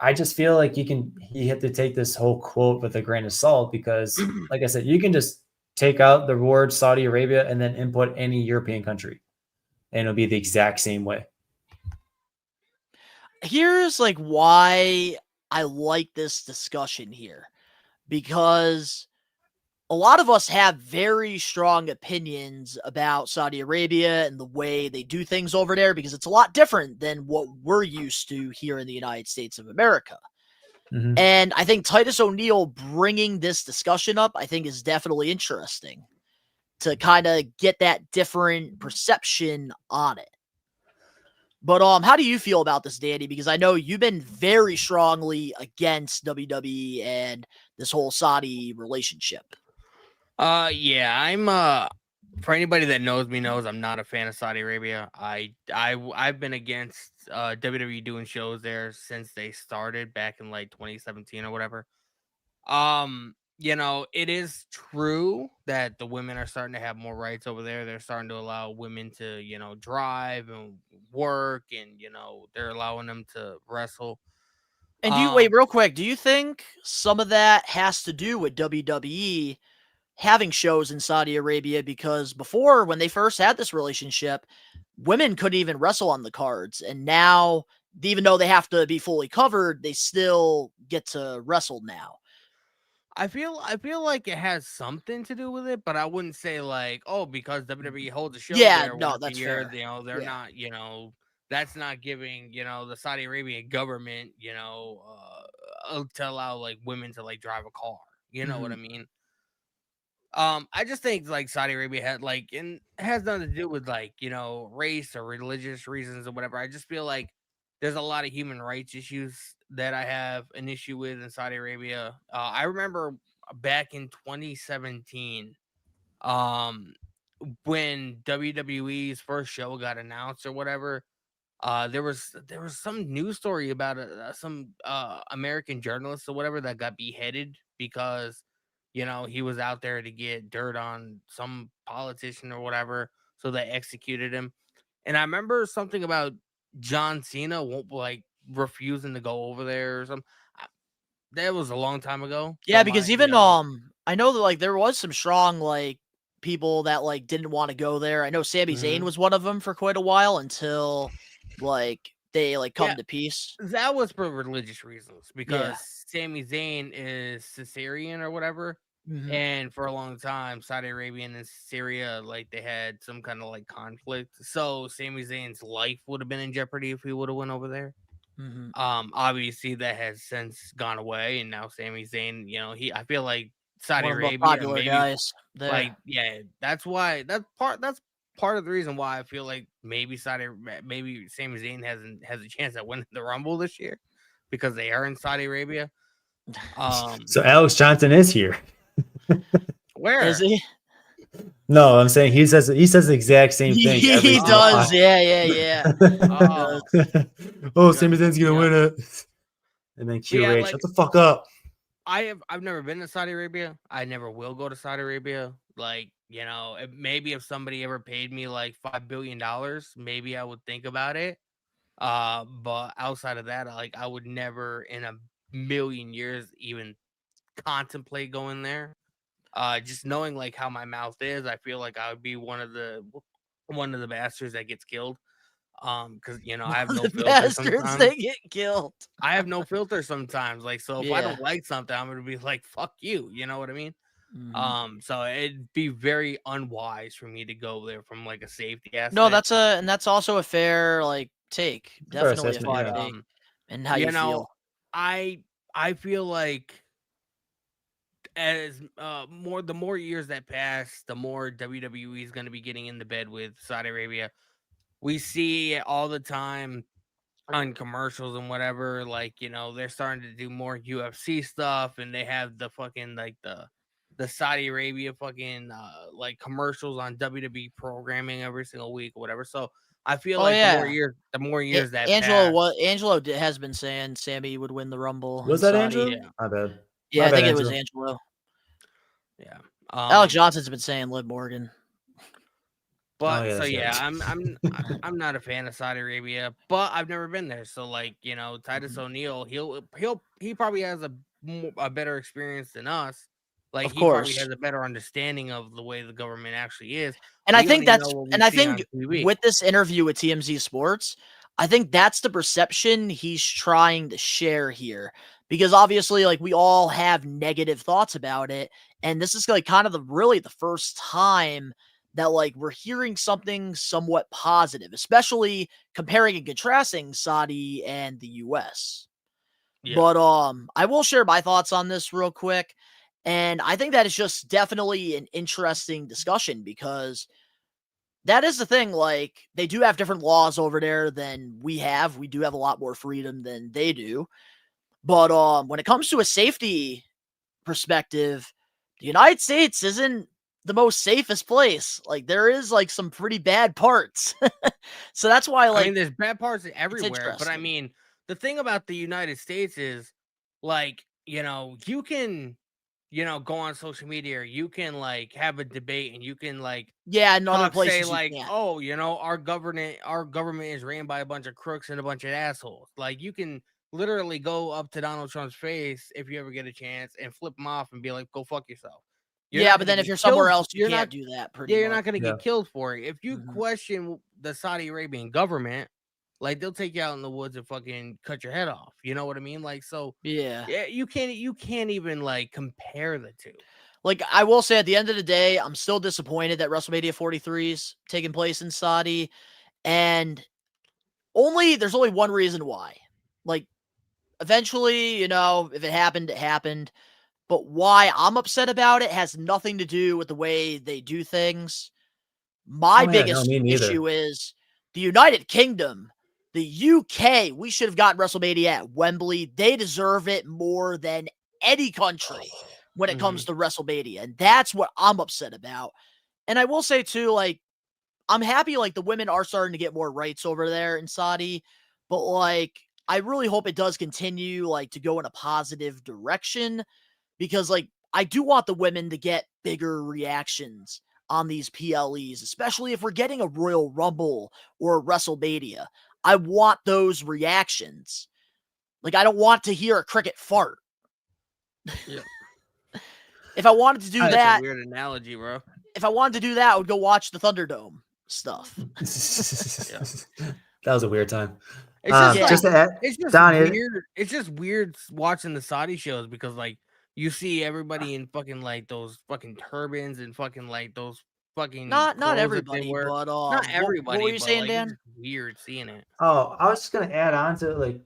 I just feel like you have to take this whole quote with a grain of salt because, like I said, you can just take out the word Saudi Arabia and then input any European country, and it'll be the exact same way. Here's like why I like this discussion here, because a lot of us have very strong opinions about Saudi Arabia and the way they do things over there, because it's a lot different than what we're used to here in the United States of America. Mhm. And I think Titus O'Neil bringing this discussion up, I think, is definitely interesting to kind of get that different perception on it. But how do you feel about this, Danny? Because I know you've been very strongly against WWE and this whole Saudi relationship. Yeah, I'm for anybody that knows me knows I'm not a fan of Saudi Arabia. I've been against WWE doing shows there since they started back in like 2017 or whatever. You know, it is true that the women are starting to have more rights over there. They're starting to allow women to, you know, drive and work, and you know, they're allowing them to wrestle. And do you wait real quick? Do you think some of that has to do with WWE having shows in Saudi Arabia? Because before, when they first had this relationship, women couldn't even wrestle on the cards, and now, even though they have to be fully covered, they still get to wrestle now. I feel like it has something to do with it, but I wouldn't say like, oh, because WWE holds a show Yeah, there no, once a that's year, fair. you know, they're Yeah. not, you know, that's not giving, you know, the Saudi Arabian government, you know, to allow like women to like drive a car. You know what I mean? I just think like Saudi Arabia had like, and it has nothing to do with like, you know, race or religious reasons or whatever. I just feel like there's a lot of human rights issues that I have an issue with in Saudi Arabia. I remember back in 2017, um, when WWE's first show got announced or whatever. There was some news story about some American journalist or whatever that got beheaded because you know he was out there to get dirt on some politician or whatever, so they executed him. And I remember something about John Cena won't like refusing to go over there or something. That was a long time ago. Yeah, So because my, even I know that like there was some strong like people that like didn't want to go there. I know Sami Zayn was one of them for quite a while until like they like come yeah, to peace. that was for religious reasons Yeah. because Sami Zayn is Caesarean or whatever. Mhm. And for a long time, Saudi Arabia and Syria, like they had some kind of like conflict. So Sami Zayn's life would have been in jeopardy if he would have went over there. Mhm. Obviously that has since gone away, and now Sami Zayn, you know, I feel like Saudi One of the most Arabia, popular maybe guys there. like, yeah, that's why that's part of the reason why I feel like maybe maybe Sami Zayn has a chance at winning the Rumble this year because they are in Saudi Arabia. So Alex Johnson is here. Where Is he? No, I'm saying he says the exact same thing every He single does. time. Yeah. Oh, Oh, Sami Zayn's gonna win it. And then Q yeah, Ray, like shut the fuck up. I've never been to Saudi Arabia. I never will go to Saudi Arabia. Like, you know, maybe if somebody ever paid me like $5 billion, maybe I would think about it. But outside of that, like I would never in a million years even contemplate going there. Just knowing like how my mouth is, I feel like I would be one of the bastards that gets killed. Because you know I have no The filter bastards sometimes. they get killed. I have no filter sometimes. Like, so if I Yeah. don't like something, I'm gonna be like, "Fuck you," you know what I mean? Mhm. So it'd be very unwise for me to go there from like a safety aspect. No, that's also a fair like take. Fair Definitely a assessment, fair But yeah. take. And how you you know, feel. I feel like as the more years that pass, the more WWE is going to be getting into bed with Saudi Arabia. We see it all the time on commercials and whatever. Like, you know, they're starting to do more UFC stuff, and they have the fucking like the Saudi Arabia fucking like commercials on WWE programming every single week or whatever. So I feel Oh like yeah. the more years that Angelo pass, has been saying Sammy would win the Rumble in Was that Saudi. Andrew? yeah, My bad. Yeah, My I bad, think it was Andrew. Angelo. yeah. Alex Johnson's been saying Liv Morgan. But yeah, so that's yeah, right. I'm not a fan of Saudi Arabia, but I've never been there. So like, you know, Titus O'Neil, he probably has a better experience than us. Like Of he probably course. has a better understanding of the way the government actually is. And I We think only know that's what we and I see think on TV. with this interview with TMZ Sports, I think that's the perception he's trying to share here. Because obviously, like, we all have negative thoughts about it. And this is like kind of really the first time that like we're hearing something somewhat positive, especially comparing and contrasting Saudi and the US. Yeah. But I will share my thoughts on this real quick. And I think that is just definitely an interesting discussion because that is the thing. Like, they do have different laws over there than we have. We do have a lot more freedom than they do. But when it comes to a safety perspective, the United States isn't the most safest place. Like, there is like some pretty bad parts. So that's why, I like, mean, there's bad parts it's everywhere, but I interesting. mean, the thing about the United States is, like, you know, you can, you know, go on social media, or you can like have a debate, and you can like Yeah, in other say places you like, can't. oh, you know, our government is ran by a bunch of crooks and a bunch of assholes. Like, you can literally go up to Donald Trump's face if you ever get a chance and flip him off and be like, go fuck yourself. You're Yeah, not but gonna then if get you're somewhere killed. else, you You're not. can't do that pretty Yeah, you're much. not gonna Yeah. get killed for it. If you Mhm. question the Saudi Arabian government, like they'll take you out in the woods and fucking cut your head off. You know what I mean? Like, so Yeah. yeah, you can't even like compare the two. Like, I will say at the end of the day, I'm still disappointed that WrestleMania 43 is taking place in Saudi. And there's only one reason why. Like, eventually, you know, if it happened, it happened. But why I'm upset about it has nothing to do with the way they do things. My Oh yeah, no, biggest me neither. issue is the United Kingdom, the UK. We should have gotten WrestleMania at Wembley. They deserve it more than any country when it comes to WrestleMania. And that's what I'm upset about. And I will say too, like, I'm happy like the women are starting to get more rights over there in Saudi, but like I really hope it does continue like to go in a positive direction because like I do want the women to get bigger reactions on these PLEs, especially if we're getting a Royal Rumble or a WrestleMania. I want those reactions. Like, I don't want to hear a cricket fart. Yeah. If I wanted to do That's a that, weird analogy, bro. if I wanted to do that, I would go watch the Thunderdome stuff. That was a weird time. It's just Yeah. Just to add, it's just Donnie, weird. It's just weird watching the Saudi shows because like you see everybody in fucking like those fucking turbans and fucking like those fucking Not clothes that they everybody, wear. but Not what everybody, were you but saying, like it's Dan? just weird seeing it. Oh, I was just gonna add on to like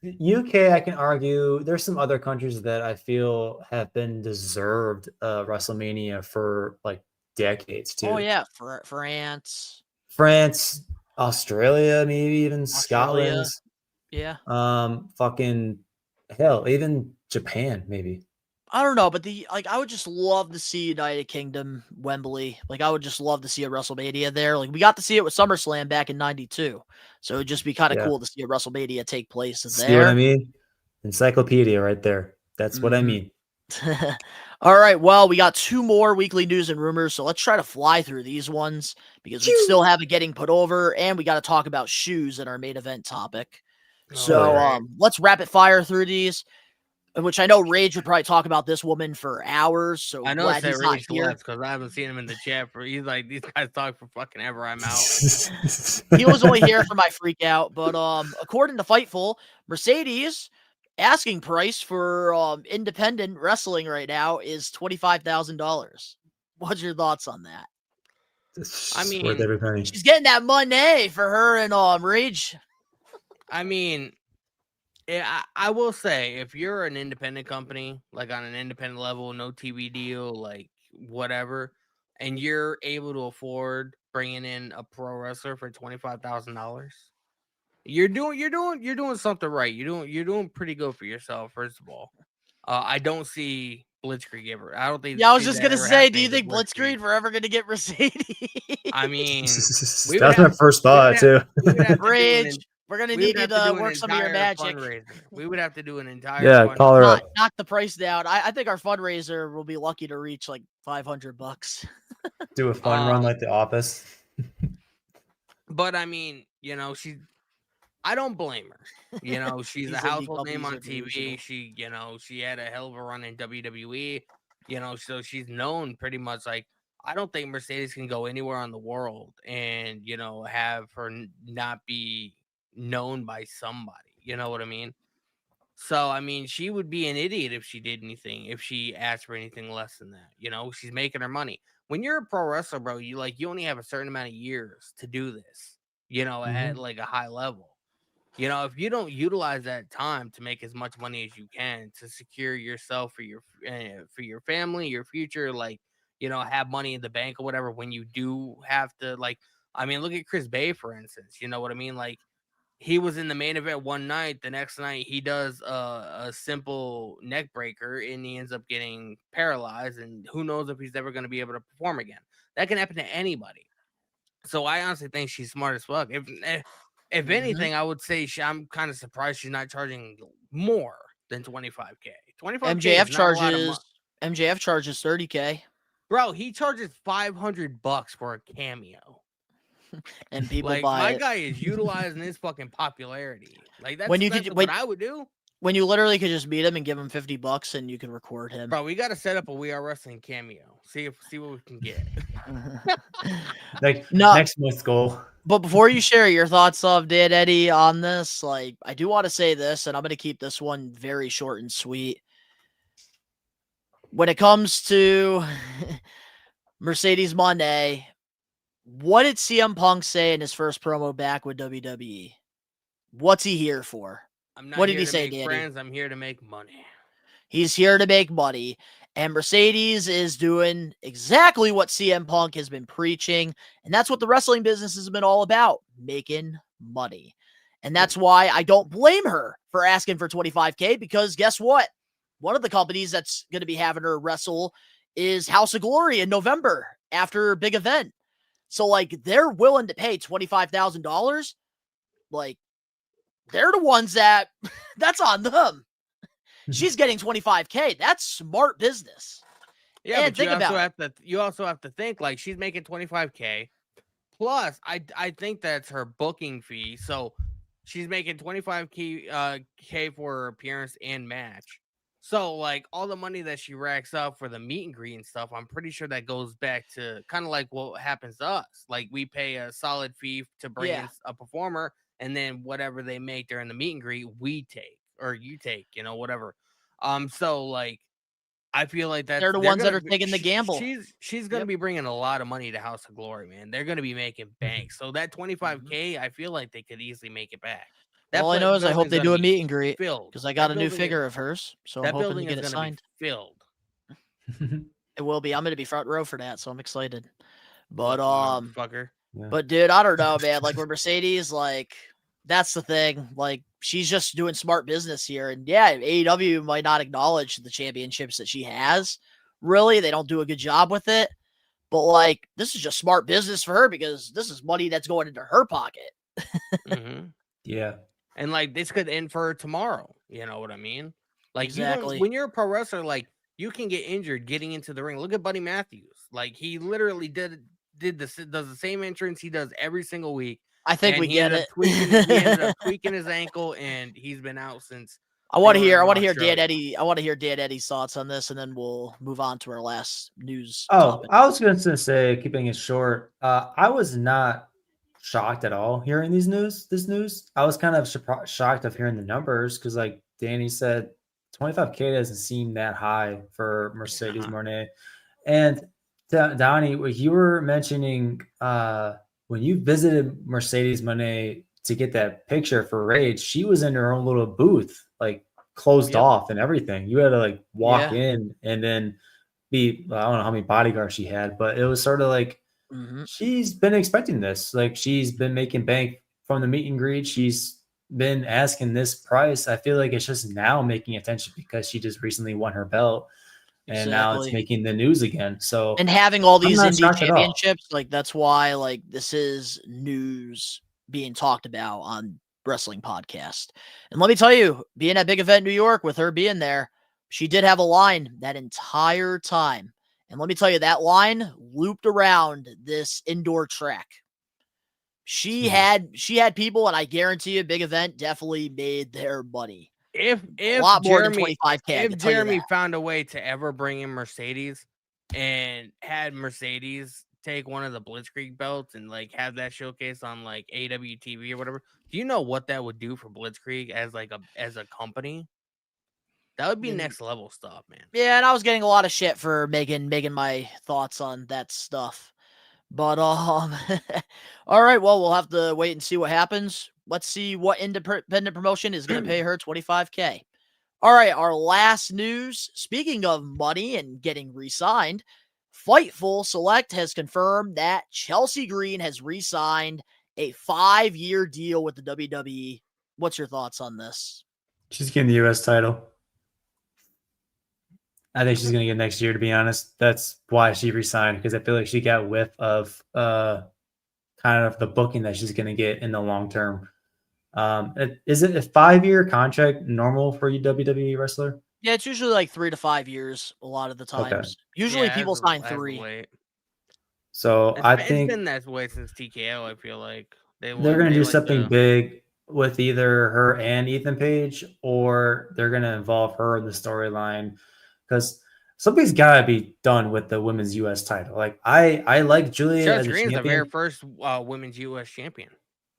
UK. I can argue there's some other countries that I feel have been deserved WrestleMania for like decades too. Oh yeah, for France, France, Australia, maybe even Australia. Scotland. Yeah. Fucking hell, even Japan, maybe. I don't know, but I would just love to see United Kingdom, Wembley. Like, I would just love to see a WrestleMania there. Like, we got to see it with SummerSlam back in '92, so it'd just be kind of Yeah. cool to see a WrestleMania take place See what I there. mean? Encyclopedia right there. That's what I mean. All right, well, we got 2 more weekly news and rumors, so let's try to fly through these ones because we still have it getting put over, and we got to talk about shoes in our main event topic. So, right. let's rapid fire through these. Which I know Rage would probably talk about this woman for hours, so I know glad he's that not Rage here. left because I haven't seen him in the chat for. He's like these guys talk for fucking ever. I'm out. He was only here for my freak out, but according to Fightful, Mercedes asking price for independent wrestling right now is $25,000. What's your thoughts on that? I Worth mean, every penny. She's getting that money for her and Rage. I mean, I will say if you're an independent company, like on an independent level, no TV deal, like whatever, and you're able to afford bringing in a pro wrestler for $25,000, you're doing something right. You're doing pretty good for yourself. First of all, I don't see Blitzkrieg ever. I don't think. Yeah, I was see just that gonna ever say, do happening you to think Blitzkrieg forever gonna get Mercedes? I mean, we That would was my have first thought too. we would have to do an Rage, we're gonna we would need you have to do to an work some of your entire magic. fundraiser. We would have to do an entire Yeah, fundraiser. call her up. Knock the price down. I think our fundraiser will be lucky to reach like $500. Do a fun run like The Office. But I mean, I don't blame her. She's a These indie household name companies on are delusional. TV. She had a hell of a run in WWE. So she's known pretty much. Like, I don't think Mercedes can go anywhere in the world and have her not be known by somebody. You know what I mean? So I mean, she would be an idiot if she did anything, if she asked for anything less than that. She's making her money. When you're a pro wrestler, bro, you only have a certain amount of years to do this. At like a high level. If you don't utilize that time to make as much money as you can to secure yourself for your family, your future, have money in the bank or whatever, when you do have to, I mean, look at Chris Bay, for instance. You know what I mean? Like, he was in the main event one night. The next night, he does a simple neck breaker, and he ends up getting paralyzed. And who knows if he's ever going to be able to perform again? That can happen to anybody. So I honestly think she's smart as fuck. If anything, I would say I'm kind of surprised she's not charging more than 25K. 25K MJF is not a lot of charges MJF charges 30K, bro. He charges $500 for a cameo. and people Like, buy my it. guy is utilizing his fucking popularity. Like, that's, When you that's could- what when- I would do. When you literally could just meet him and give him $50 and you can record him. Bro, we got to set up a We Are Wrestling cameo. See what we can get. Like, No. next month's goal. But before you share your thoughts of Dan Eddy on this, like, I do want to say this, and I'm going to keep this one very short and sweet. When it comes to Mercedes Moné, what did CM Punk say in his first promo back with WWE? What's he here for? I'm not What did here he to say, make Danny? friends. I'm here to make money. He's here to make money. And Mercedes is doing exactly what CM Punk has been preaching. And that's what the wrestling business has been all about, making money. And that's why I don't blame her for asking for 25K, because guess what? One of the companies that's going to be having her wrestle is House of Glory in November after a big event. So, like, they're willing to pay $25,000. Like, they're the ones that that's on them. She's getting 25K. That's smart business. Yeah, And but think about you also have to think, like, she's making 25K. Plus, I think that's her booking fee. So she's making 25K for her appearance and match. So, like, all the money that she racks up for the meet and greet and stuff, I'm pretty sure that goes back to kind of like what happens to us. Like, we pay a solid fee to bring in a performer, and then whatever they make during the meet and greet, we take, or you take, whatever. So, like, I feel like they're the ones that are taking the gamble. She's going to be bringing a lot of money to House of Glory, man. They're going to be making bank. So that 25K, I feel like they could easily make it back. All I know is I hope they do a meet and greet, filled because I got a new figure of hers, so I'm hoping to get it signed. Filled. It will be. I'm going to be front row for that, so I'm excited. But fucker. But dude, I don't know, man. Like, with Mercedes, like, that's the thing. Like, she's just doing smart business here, and yeah, AEW might not acknowledge the championships that she has. Really, they don't do a good job with it. But like, this is just smart business for her, because this is money that's going into her pocket. Yeah. And like, this could end for her tomorrow. You know what I mean? Like, Exactly. when you're a pro wrestler, like, you can get injured getting into the ring. Look at Buddy Matthews. Like, he literally does the same entrance he does every single week. I think we get it. He ended up tweaking his ankle, and he's been out since. I want to hear Dan Australia. Eddy. I want to hear Dan Eddy's thoughts on this, and then we'll move on to our last news. Oh, topic. I was going to say, keeping it short, I was not shocked at all hearing this news. I was kind of shocked of hearing the numbers, because, like Danny said, 25K doesn't seem that high for Mercedes Moné. And Donnie, what you were mentioning, when you visited Mercedes Moné to get that picture for Rage, she was in her own little booth, like closed off and everything. You had to like walk in and then I don't know how many bodyguards she had, but it was sort of like, she's been expecting this. Like, she's been making bank from the meet and greet. She's been asking this price. I feel like it's just now making attention because she just recently won her belt. And now it's making the news again. So, and having all these indie shocked at all. championships, like, that's why, like, this is news being talked about on Wrestling Podcast. And let me tell you, being at big event in New York, with her being there, she did have a line that entire time. And let me tell you, that line looped around this indoor track. She had people, and I guarantee you, big event definitely made their money. If a lot more than Jeremy, 25K. if Jeremy found a way to ever bring in Mercedes and had Mercedes take one of the Blitzkrieg belts and like have that showcase on like AWTV or whatever, do you know what that would do for Blitzkrieg as a company? That would be next level stuff, man. Yeah, and I was getting a lot of shit for making my thoughts on that stuff. But all right, well, we'll have to wait and see what happens. Let's see what independent promotion is going to pay her 25K. All right, our last news. Speaking of money and getting re-signed, Fightful Select has confirmed that Chelsea Green has re-signed a 5-year deal with the WWE. What's your thoughts on this? She's getting the U.S. title. I think she's going to get next year, to be honest. That's why she resigned, because I feel like she got whiff of kind of the booking that she's going to get in the long term. Is it a 5-year contract normal for you WWE wrestler? Yeah, it's usually like 3 to 5 years a lot of the times. Okay. Usually people sign 3. So I think it's been that way since TKO. I feel like they're going to do something big with either her and Ethan Page, or they're going to involve her in the storyline, because something's got to be done with the women's U.S. title. Like I like Julia as a Green's champion. the very first women's U.S. champion.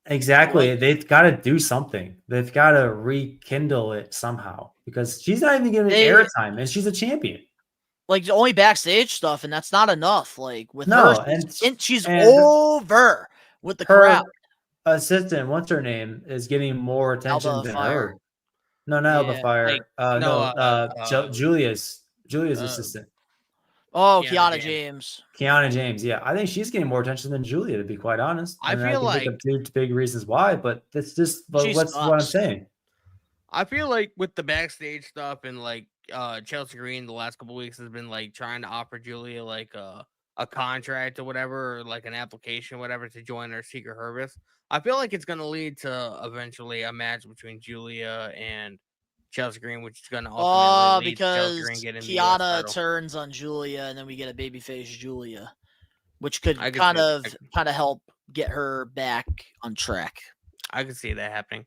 Exactly. They've got to do something. They've got to rekindle it somehow, because she's not even getting airtime, and she's a champion. Like only backstage stuff, and that's not enough. Like with No, her, and she's over with the her crowd. Assistant, what's her name, is getting more attention Alba than Fire. her. No, not Alba Fire. Julia's assistant. Oh, Kiana James. Kiana James, yeah. I think she's getting more attention than Julia, to be quite honest. I feel can think of two big reasons why, but that's just what I'm saying. I feel like with the backstage stuff and like Chelsea Green the last couple weeks has been like trying to offer Julia like a contract or whatever, or like an application or whatever to join her Secret Service. I feel like it's going to lead to eventually a match between Julia and Chelsea Green, which is going to ultimately lead to Chelsea Green getting the US Kiana title. turns on Julia, and then we get a babyface Julia, which could kind of help get her back on track. I could see that happening.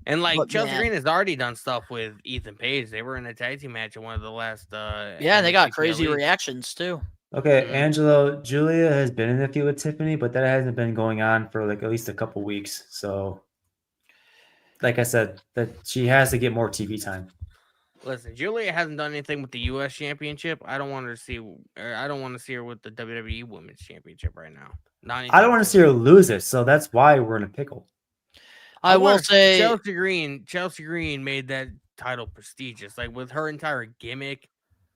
And like Chelsea Green has already done stuff with Ethan Page. They were in a tag team match in one of the last. Yeah, they got crazy reactions too. Okay, Angelo, Julia has been in a feud with Tiffany, but that hasn't been going on for like at least a couple weeks. So, like I said, that she has to get more TV time. Listen, Julia hasn't done anything with the U.S. Championship. I don't want to see her with the WWE Women's Championship right now. I don't want to see her lose it, so that's why we're in a pickle. I will say Chelsea Green made that title prestigious, like with her entire gimmick.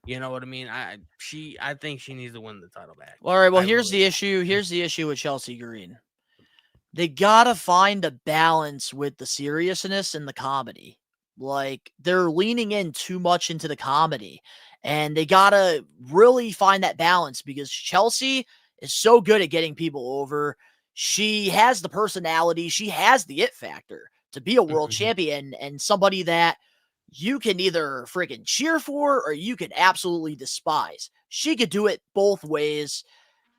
You know what I mean? I think she needs to win the title back. All right. Well, here's the issue. Here's the issue with Chelsea Green. They gotta find a balance with the seriousness and the comedy. Like they're leaning in too much into the comedy, and they gotta really find that balance, because Chelsea is so good at getting people over. She has the personality. She has the it factor to be a world champion and somebody that you can either freaking cheer for or you can absolutely despise. She could do it both ways.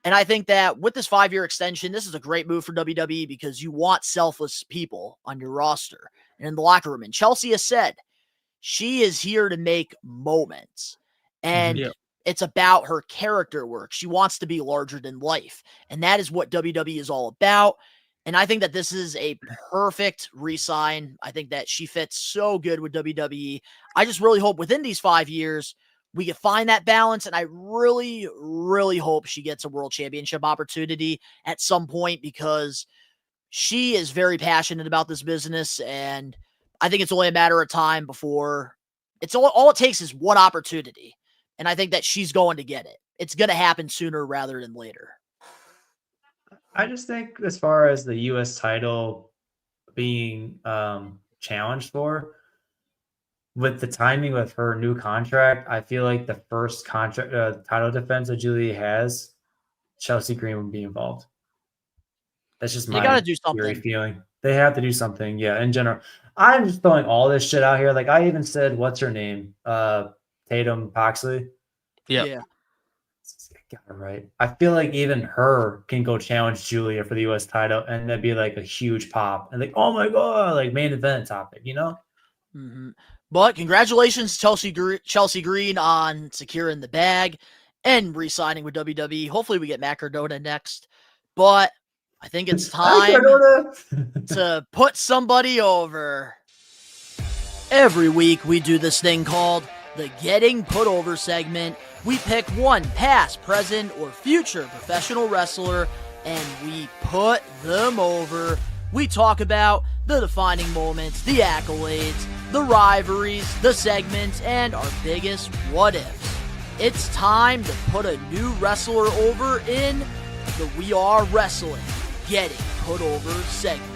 And I think that with this 5-year extension, this is a great move for WWE, because you want selfless people on your roster and in the locker room. And Chelsea has said she is here to make moments. And it's about her character work. She wants to be larger than life. And that is what WWE is all about. And I think that this is a perfect re-sign. I think that she fits so good with WWE. I just really hope within these 5 years, we can find that balance. And I really, really hope she gets a world championship opportunity at some point, because she is very passionate about this business. And I think it's only a matter of time before it's all it takes is one opportunity. And I think that she's going to get it. It's going to happen sooner rather than later. I just think as far as the U.S. title being challenged for, with the timing of her new contract, I feel like the first contract title defense that Julia has, Chelsea Green would be involved. That's just my gotta do something. feeling. They have to do something, yeah, in general. I'm just throwing all this shit out here. Like I even said, what's her name? Tatum Paxley. Yeah. got it right. I feel like even her can go challenge Julia for the U.S. title, and that'd be like a huge pop. And like, oh my god, like main event topic, you know? Mm-hmm. But congratulations, Chelsea Green, on securing the bag and re-signing with WWE. Hopefully, we get Matt Cardona next. But I think it's time to put somebody over. Every week, we do this thing called the Getting Put Over segment. We pick one past, present, or future professional wrestler, and we put them over. We talk about the defining moments, the accolades, the rivalries, the segments, and our biggest what-ifs. It's time to put a new wrestler over in the We Are Wrestling Getting Put Over segment.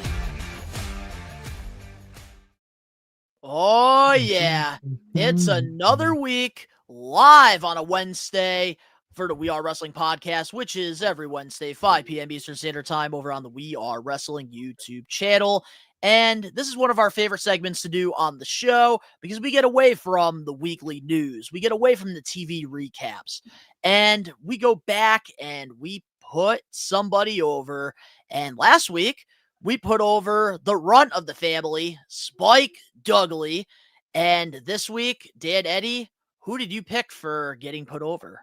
Oh, yeah. It's another week live on a Wednesday for the We Are Wrestling podcast, which is every Wednesday, 5 p.m. Eastern Standard Time over on the We Are Wrestling YouTube channel. And this is one of our favorite segments to do on the show because we get away from the weekly news. We get away from the TV recaps. And we go back and we put somebody over. And last week, we put over the runt of the family, Spike Dudley. And this week, Dan Eddy, who did you pick for getting put over?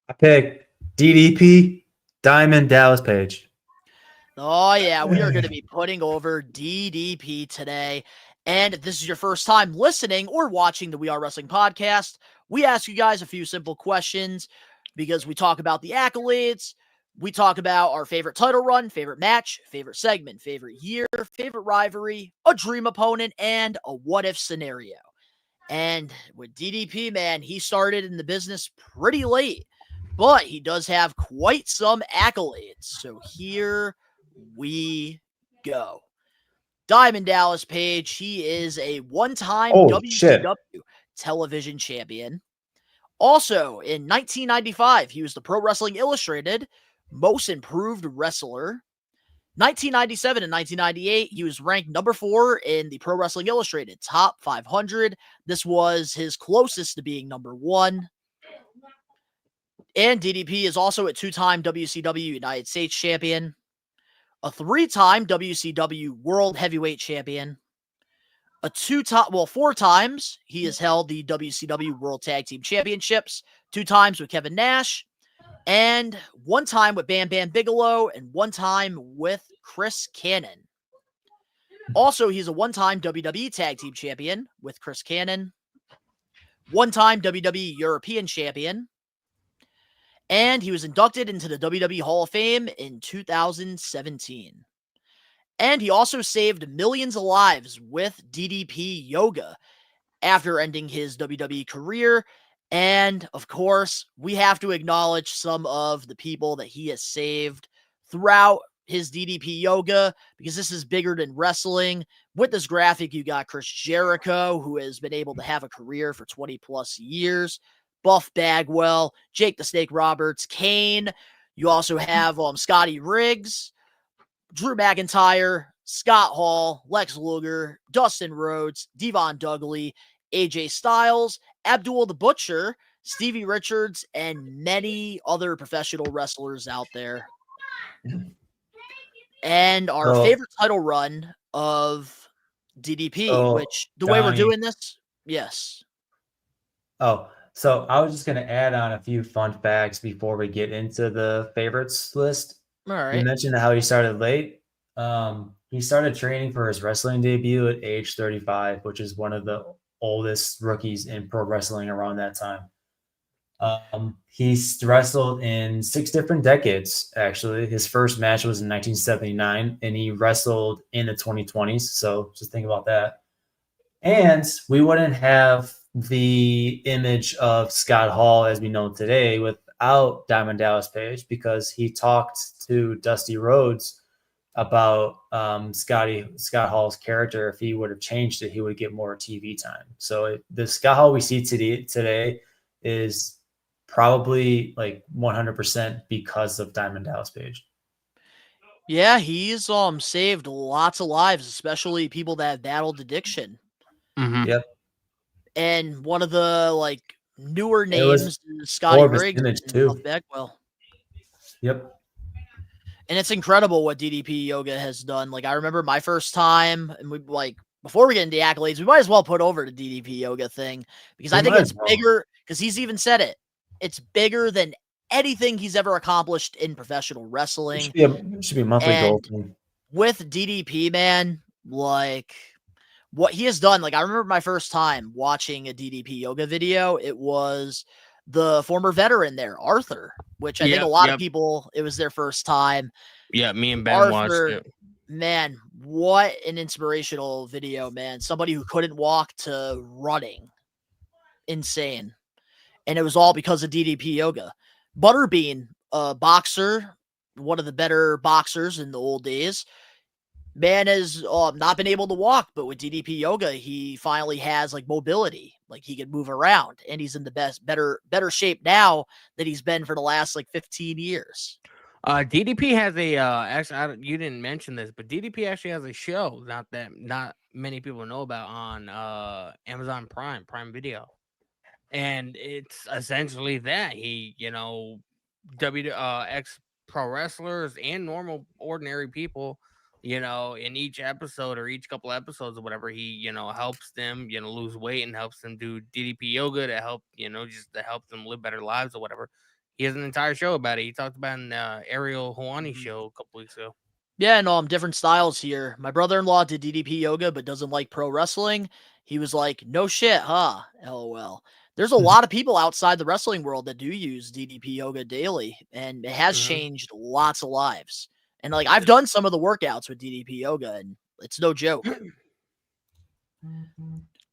I picked DDP, Diamond Dallas Page. Oh, yeah, we are going to be putting over DDP today. And if this is your first time listening or watching the We Are Wrestling podcast, we ask you guys a few simple questions because we talk about the accolades. We talk about our favorite title run, favorite match, favorite segment, favorite year, favorite rivalry, a dream opponent, and a what-if scenario. And with DDP, man, he started in the business pretty late, but he does have quite some accolades. So here we go. Diamond Dallas Page, he is a one-time WCW television champion. Also, in 1995, he was the Pro Wrestling Illustrated Most Improved Wrestler. 1997 and 1998, he was ranked number 4 in the Pro Wrestling Illustrated Top 500. This was his closest to being number 1. And DDP is also a 2-time WCW United States champion, a 3-time WCW World Heavyweight Champion, a 4 times he has held the WCW World Tag Team Championships, 2 times with Kevin Nash, and 1 time with Bam Bam Bigelow, and 1 time with Chris Cannon. Also, he's a 1-time WWE Tag Team Champion with Chris Cannon, 1-time WWE European Champion, and he was inducted into the WWE Hall of Fame in 2017. And he also saved millions of lives with DDP Yoga after ending his WWE career. And, of course, we have to acknowledge some of the people that he has saved throughout his DDP Yoga, because this is bigger than wrestling. With this graphic, you got Chris Jericho, who has been able to have a career for 20-plus years, Buff Bagwell, Jake the Snake Roberts, Kane. You also have Scotty Riggs, Drew McIntyre, Scott Hall, Lex Luger, Dustin Rhodes, Devon Dudley, AJ Styles, Abdul the Butcher, Stevie Richards, and many other professional wrestlers out there. And our favorite title run of DDP, which the way we're doing this, yes. So I was just going to add on a few fun facts before we get into the favorites list. All right. You mentioned how he started late. He started training for his wrestling debut at age 35, which is one of the oldest rookies in pro wrestling around that time. He wrestled in 6 different decades, actually. His first match was in 1979, and he wrestled in the 2020s. So just think about that. And we wouldn't have the image of Scott Hall as we know today without Diamond Dallas Page, because he talked to Dusty Rhodes about Scott Hall's character. If he would have changed it, he would get more TV time. So the Scott Hall we see today is probably like 100% because of Diamond Dallas Page. Yeah, he's saved lots of lives, especially people that have battled addiction. Mm-hmm. Yep. And one of the newer It was names, Scotty more of a Riggs vintage, and too. Buff Bagwell. Yep. And it's incredible what DDP Yoga has done. Like, I remember my first time, and we like before we get into the accolades, we might as well put over the DDP Yoga thing because I think it's bigger. Because he's even said it, it's bigger than anything he's ever accomplished in professional wrestling. It should be a monthly goal. With DDP, man, like what he has done. Like, I remember my first time watching a DDP Yoga video. It was the former veteran there, Arthur, which I think a lot of people, it was their first time. Yeah, me and Ben watched it. Man, what an inspirational video, man. Somebody who couldn't walk to running. Insane. And it was all because of DDP Yoga. Butterbean, a boxer, one of the better boxers in the old days. Man has not been able to walk, but with DDP Yoga, he finally has like mobility. Like he can move around, and he's in the better shape now than he's been for the last like 15 years. DDP has a actually you didn't mention this, but DDP actually has a show not many people know about on Amazon Prime Video, and it's essentially that he ex pro wrestlers and normal ordinary people, in each episode or each couple episodes or whatever, he helps them lose weight and helps them do DDP yoga to help just to help them live better lives or whatever. He has an entire show about it. He talked about in the Ariel Hawani show a couple weeks ago. Yeah, no, different styles here. My brother-in-law did DDP yoga, but doesn't like pro wrestling. He was like, no shit, huh? LOL. There's a lot of people outside the wrestling world that do use DDP yoga daily, and it has changed lots of lives. And like, I've done some of the workouts with DDP yoga, and it's no joke.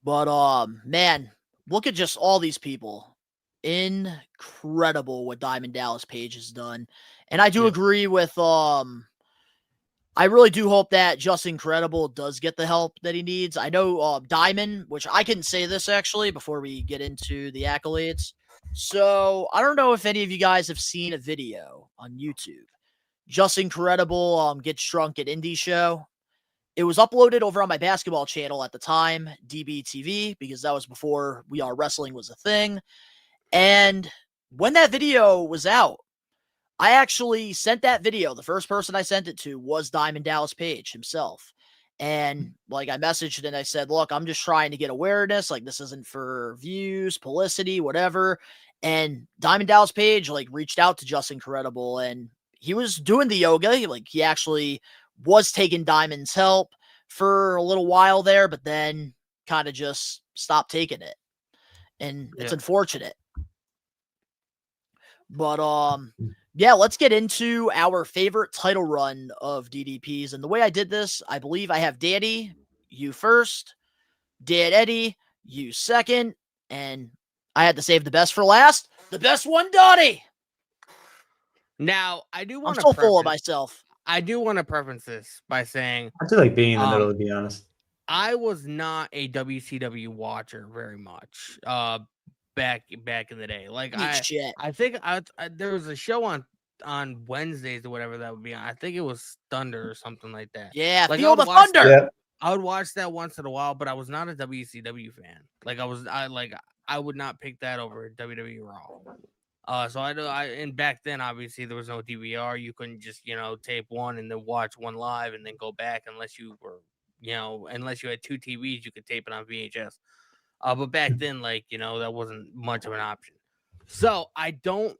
But man, look at just all these people. Incredible what Diamond Dallas Page has done. And I do agree with I really do hope that Just Incredible does get the help that he needs. I know Diamond, which I can say this actually before we get into the accolades. So I don't know if any of you guys have seen a video on YouTube. Just Incredible gets drunk at indie show. It was uploaded over on my basketball channel at the time, DBTV, because that was before We Are Wrestling was a thing. And when that video was out, I actually sent that video. The first person I sent it to was Diamond Dallas Page himself. And like I messaged and I said, look, I'm just trying to get awareness. Like this isn't for views, publicity, whatever. And Diamond Dallas Page like reached out to Just Incredible, and he was doing the yoga. He actually was taking Diamond's help for a little while there, but then kind of just stopped taking it. And it's unfortunate. But yeah, let's get into our favorite title run of DDP's. And the way I did this, I believe I have Danny, you first, Dan Eddy, you second, and I had to save the best for last. The best one, Donnie. Now, I do want I'm so full of myself. I do want to preference this by saying I do like being in the middle, to be honest. I was not a WCW watcher very much. Back in the day, like I think there was a show on Wednesdays or whatever that would be on. I think it was Thunder or something like that. Yeah, like Feel the Thunder. Yeah. I would watch that once in a while, but I was not a WCW fan. Like I would not pick that over WWE Raw. So and back then obviously there was no DVR. You couldn't just tape one and then watch one live and then go back unless you were unless you had two TVs, you could tape it on VHS. But back then, that wasn't much of an option. So I don't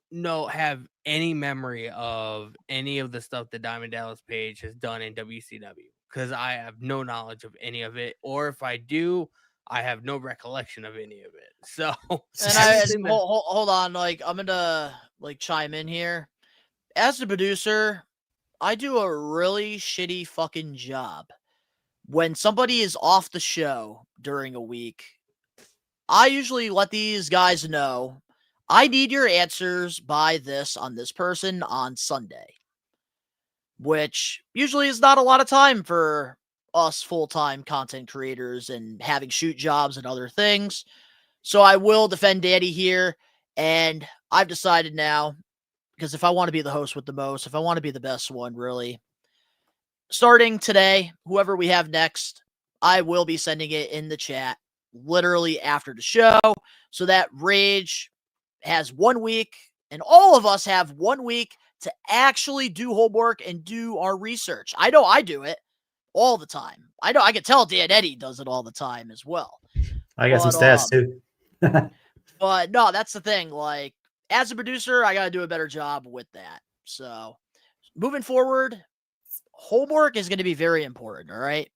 have any memory of any of the stuff that Diamond Dallas Page has done in WCW because I have no knowledge of any of it. Or if I do, I have no recollection of any of it. So, hold on. Like, I'm going to chime in here. As the producer, I do a really shitty fucking job. When somebody is off the show during a week, I usually let these guys know, I need your answers by this on this person on Sunday, which usually is not a lot of time for us full-time content creators and having shoot jobs and other things. So I will defend Danny here, and I've decided now, because if I want to be the host with the most, if I want to be the best one, really, starting today, whoever we have next, I will be sending it in the chat. literally after the show, so that Rage has 1 week, and all of us have 1 week to actually do homework and do our research. I know I do it all the time. I know I can tell Dan Eddy does it all the time as well. I got some stats too. But no, that's the thing. Like, as a producer, I got to do a better job with that. So, moving forward, homework is going to be very important, all right?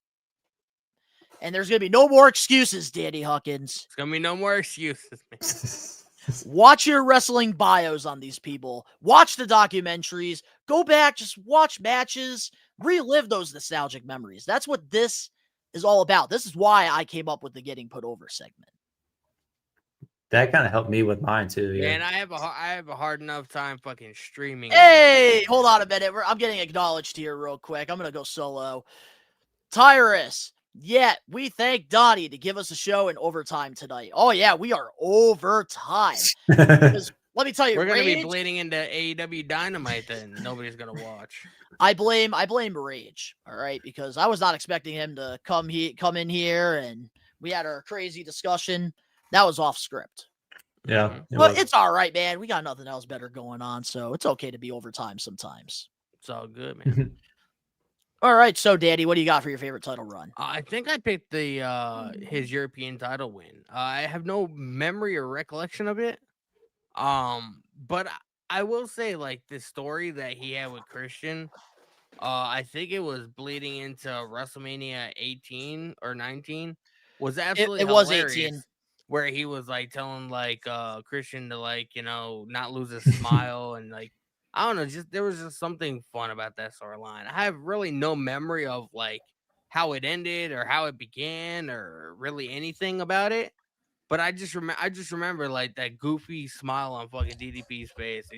And there's going to be no more excuses, Danny Huckins. It's going to be no more excuses. Watch your wrestling bios on these people. Watch the documentaries. Go back, just watch matches. Relive those nostalgic memories. That's what this is all about. This is why I came up with the Getting Put Over segment. That kind of helped me with mine too. Yeah. And I have a hard enough time fucking streaming. Hey, hold on a minute. I'm getting acknowledged here real quick. I'm going to go solo. Tyrus. Yet we thank Donnie to give us a show in overtime tonight. Oh yeah, we are overtime. Because let me tell you, we're gonna be bleeding into AEW Dynamite. Then nobody's gonna watch. I blame Rage. All right, because I was not expecting him to come in here, and we had our crazy discussion. That was off script. Yeah, but it's all right, man. We got nothing else better going on, so it's okay to be overtime sometimes. It's all good, man. All right, so Daddy, what do you got for your favorite title run? I think I picked the his European title win. I have no memory or recollection of it. But I will say, like, the story that he had with Christian, I think it was bleeding into WrestleMania 18 or 19, was absolutely it was hilarious, 18. where he was like telling like Christian to, like, you know, not lose his smile and, like, I don't know, just there was just something fun about that storyline. I have really no memory of like how it ended or how it began or really anything about it. But I just remember like that goofy smile on fucking DDP's face.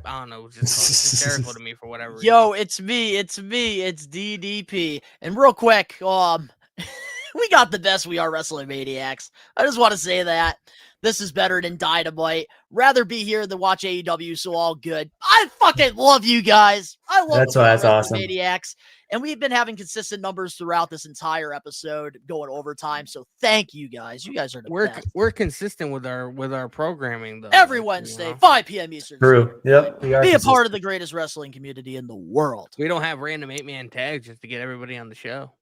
I don't know, it was just hysterical to me for whatever reason. Yo, it's me, it's DDP. And real quick, we got the best We Are Wrestling Maniacs. I just want to say that. This is better than Dynamite. Rather be here than watch AEW, so all good. I fucking love you guys. I love that's awesome. Maniacs. And we've been having consistent numbers throughout this entire episode, going overtime. So thank you guys. You guys are the best. We're consistent with our programming though. Every Wednesday, 5 p.m. Eastern. True. Yep. Be a part of the greatest wrestling community in the world. We don't have random 8-man tags just to get everybody on the show.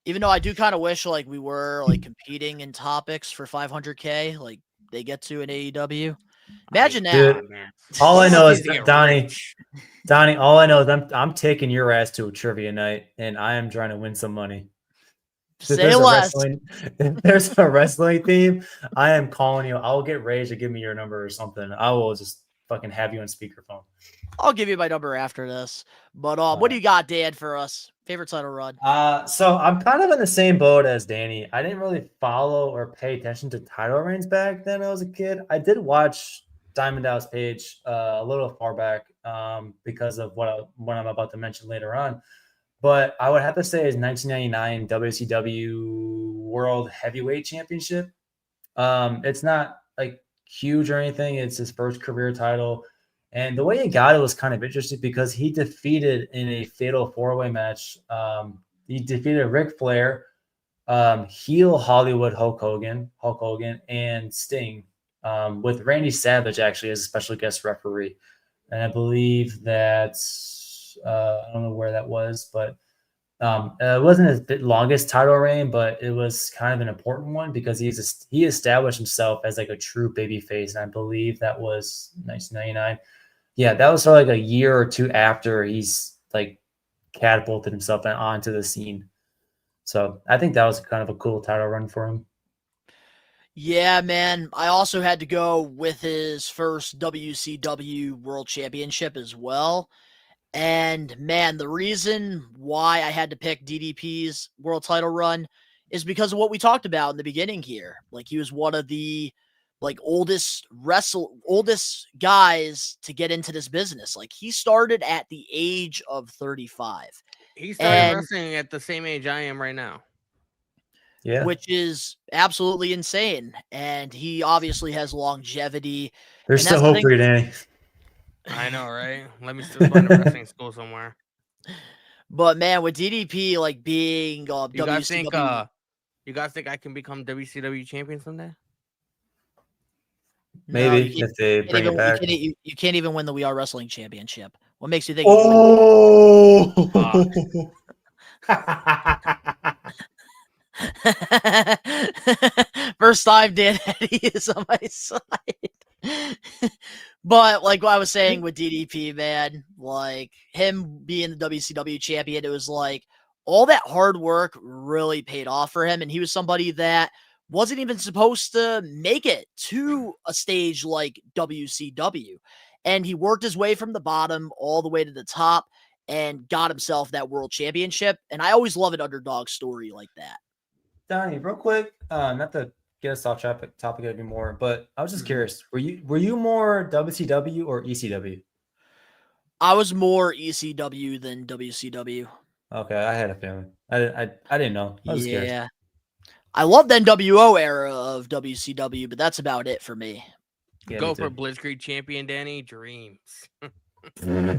Even though I do kind of wish like we were like competing in topics for 500K, like they get to in AEW. Imagine that. Dude, all I know is Donnie, all I know is I'm taking your ass to a trivia night and I am trying to win some money. Say less. If there's a wrestling theme, I am calling you. I'll get Rage to give me your number or something. I will just fucking have you on speakerphone. I'll give you my number after this. But what do you got, Dan, for us? Favorite title run? So I'm kind of in the same boat as Danny. I didn't really follow or pay attention to title reigns back then when I was a kid. I did watch Diamond Dallas Page a little far back because of what I'm about to mention later on. But I would have to say is 1999 WCW World Heavyweight Championship. It's not like huge or anything. It's his first career title. And the way he got it was kind of interesting because he defeated in a fatal 4-way match. He defeated Ric Flair, heel Hollywood Hulk Hogan, and Sting, with Randy Savage actually as a special guest referee. And I believe that I don't know where that was, but it wasn't his longest title reign, but it was kind of an important one because he established himself as like a true babyface. And I believe that was 1999. Yeah, that was sort of like a year or two after he's like catapulted himself onto the scene. So I think that was kind of a cool title run for him. Yeah, man. I also had to go with his first WCW World Championship as well. And man, the reason why I had to pick DDP's world title run is because of what we talked about in the beginning here. Like, he was one of the oldest guys to get into this business. Like, he started at the age of 35. He started wrestling at the same age I am right now. Yeah. Which is absolutely insane. And he obviously has longevity. There's still hope for you, Danny. I know, right? Let me still find a wrestling school somewhere. But man, with DDP like being you guys think You guys think I can become WCW champion someday? Maybe you if they can't bring even, it back. you can't even win the We Are Wrestling Championship. What makes you think? Oh. First time Dan Eddy is on my side. But like what I was saying with DDP, man, like him being the WCW champion, it was like all that hard work really paid off for him. And he was somebody that wasn't even supposed to make it to a stage like WCW. And he worked his way from the bottom all the way to the top and got himself that world championship. And I always love an underdog story like that. Donnie, real quick, not to get us off topic anymore, but I was just curious. Were you more WCW or ECW? I was more ECW than WCW. Okay, I had a feeling. I didn't know. I was curious. Yeah. I love the NWO era of WCW, but that's about it for me. Yeah, Go me for too. Blitzkrieg champion, Danny. Dreams. Let me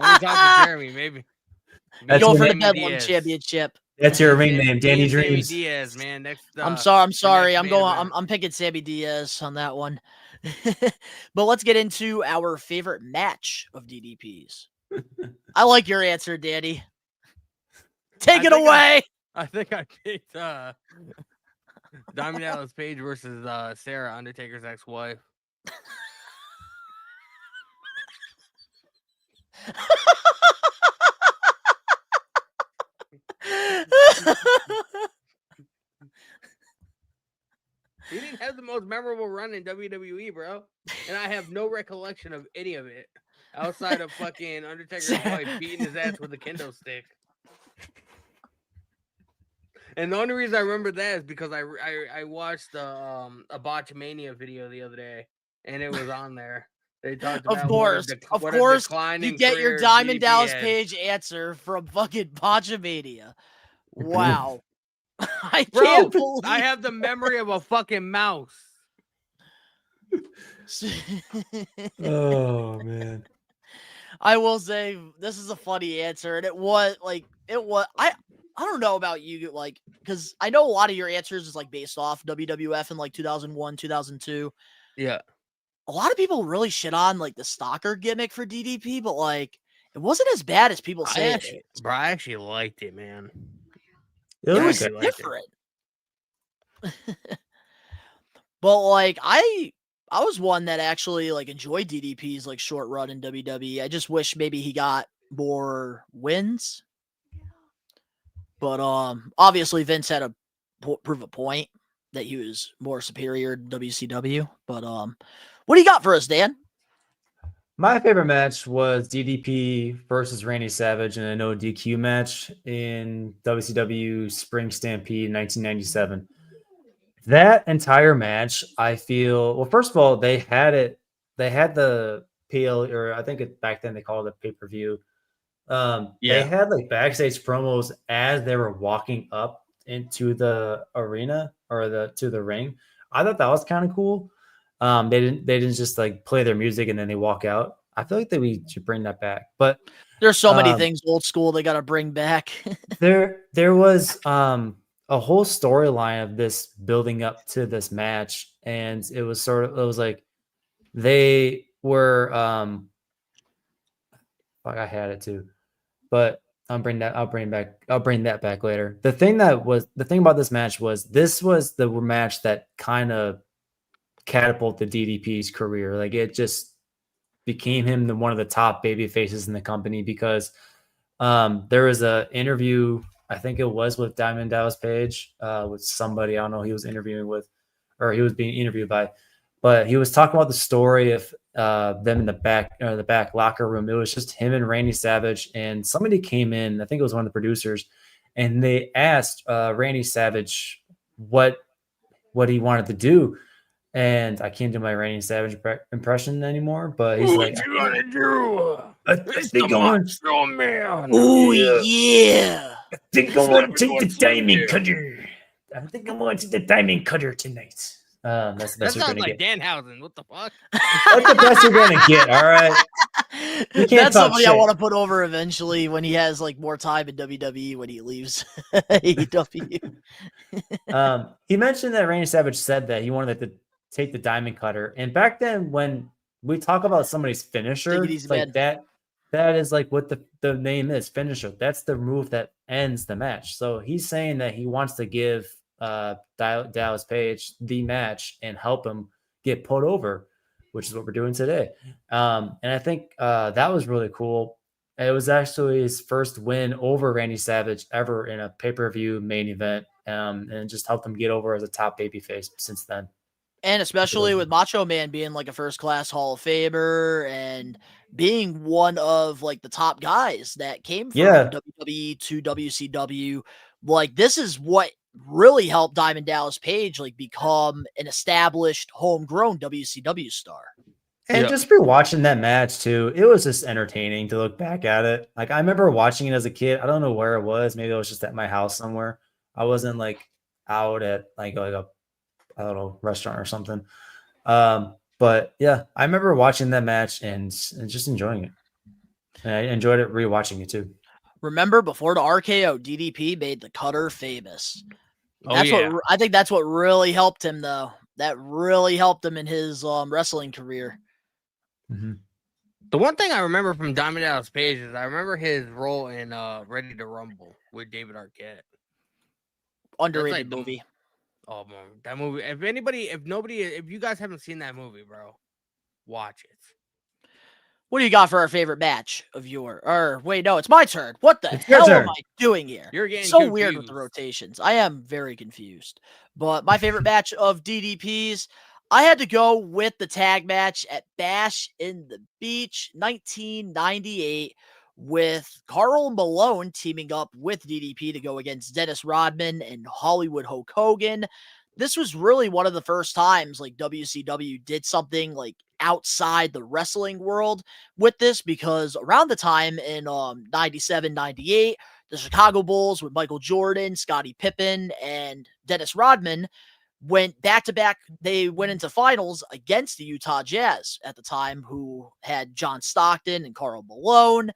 talk to Jeremy, maybe. That's Go your for the name, Bedlam Diaz. Championship. That's your ring name, Danny Me and Sammy Dreams. Diaz, man. Next, I'm the sorry. next I'm main going. event. I'm picking Sammy Diaz on that one. But let's get into our favorite match of DDP's. I like your answer, Danny. Take it away. I think I picked Diamond Dallas Page versus Sarah, Undertaker's ex-wife. He didn't have the most memorable run in WWE, bro. And I have no recollection of any of it outside of fucking Undertaker's wife beating his ass with a kendo stick. And the only reason I remember that is because I watched a Botchamania video the other day, and it was on there. They talked about Of course, you get your Diamond Dallas Page answer from fucking Botchamania. Wow. I can't believe I have the memory of a fucking mouse. Oh man. I will say this is a funny answer, and it was. I don't know about you, like, because I know a lot of your answers is like based off WWF in like 2001, 2002. Yeah. A lot of people really shit on like the stalker gimmick for DDP, but like it wasn't as bad as people say. I actually liked it, man. It was different. But like I was one that actually like enjoyed DDP's like short run in WWE. I just wish maybe he got more wins. But obviously Vince had to prove a point that he was more superior to WCW. But what do you got for us, Dan? My favorite match was DDP versus Randy Savage in a no DQ match in WCW Spring Stampede in 1997. That entire match, I feel, well, first of all, they had the PL, or I think back then they called it pay-per-view. They had like backstage promos as they were walking up into the arena or to the ring. I thought that was kind of cool. They didn't just like play their music and then they walk out. I feel like we should bring that back. But there's so many things old school they got to bring back. there was a whole storyline of this building up to this match, and it was like they were I had it too, but I'll bring that back later. The thing about this match was the match that kind of catapulted DDP's career. Like it just became him one of the top baby faces in the company because there was a interview, I think it was with Diamond Dallas Page, with somebody I don't know he was interviewing with, or he was being interviewed by, but he was talking about the story of them in the back locker room. It was just him and Randy Savage, and somebody came in, I think it was one of the producers, and they asked Randy Savage what he wanted to do. And I can't do my Randy Savage impression anymore, but he's like, "What you gonna do? I think I want to man. Oh yeah. I think I want to take the diamond cutter. I think I want to take the diamond cutter tonight. That's the best That you're sounds gonna like get. Danhausen. What the fuck? That's the best you're gonna get. All right. That's talk somebody I shit. want to put over eventually when he has like more time in WWE when he leaves AEW. He mentioned that Randy Savage said that he wanted to take the diamond cutter. And back then, when we talk about somebody's finisher, Take it easy, it's like man. that is like what the name is, finisher. That's the move that ends the match. So he's saying that he wants to give Dallas Page the match and help him get put over, which is what we're doing today. And I think that was really cool. It was actually his first win over Randy Savage ever in a pay-per-view main event, and it just helped him get over as a top babyface since then. And especially with Macho Man being like a first-class Hall of Famer and being one of like the top guys that came from WWE to WCW, like this is what really helped Diamond Dallas Page like become an established homegrown WCW star. And just rewatching that match too, it was just entertaining to look back at it. Like I remember watching it as a kid. I don't know where it was. Maybe it was just at my house somewhere. I wasn't like out at like a I don't know, restaurant or something. But yeah, I remember watching that match and just enjoying it. And I enjoyed it rewatching it too. Remember before the RKO, DDP made the cutter famous. What I think that's what really helped him though. That really helped him in his wrestling career. Mm-hmm. The one thing I remember from Diamond Dallas Page is I remember his role in Ready to Rumble with David Arquette. Underrated movie. Oh man, that movie. If you guys haven't seen that movie, bro, watch it. What do you got for our favorite match of your? Or wait, no, it's my turn. What the It's your hell turn. am I doing here? You're getting so confused. weird with the rotations. I am very confused. But my favorite match of DDP's, I had to go with the tag match at Bash in the Beach 1998 with Karl Malone teaming up with DDP to go against Dennis Rodman and Hollywood Hulk Hogan. This was really one of the first times like WCW did something like outside the wrestling world with this, because around the time in 97, 98, the Chicago Bulls with Michael Jordan, Scottie Pippen, and Dennis Rodman went back-to-back. They went into finals against the Utah Jazz at the time, who had John Stockton and Karl Malone.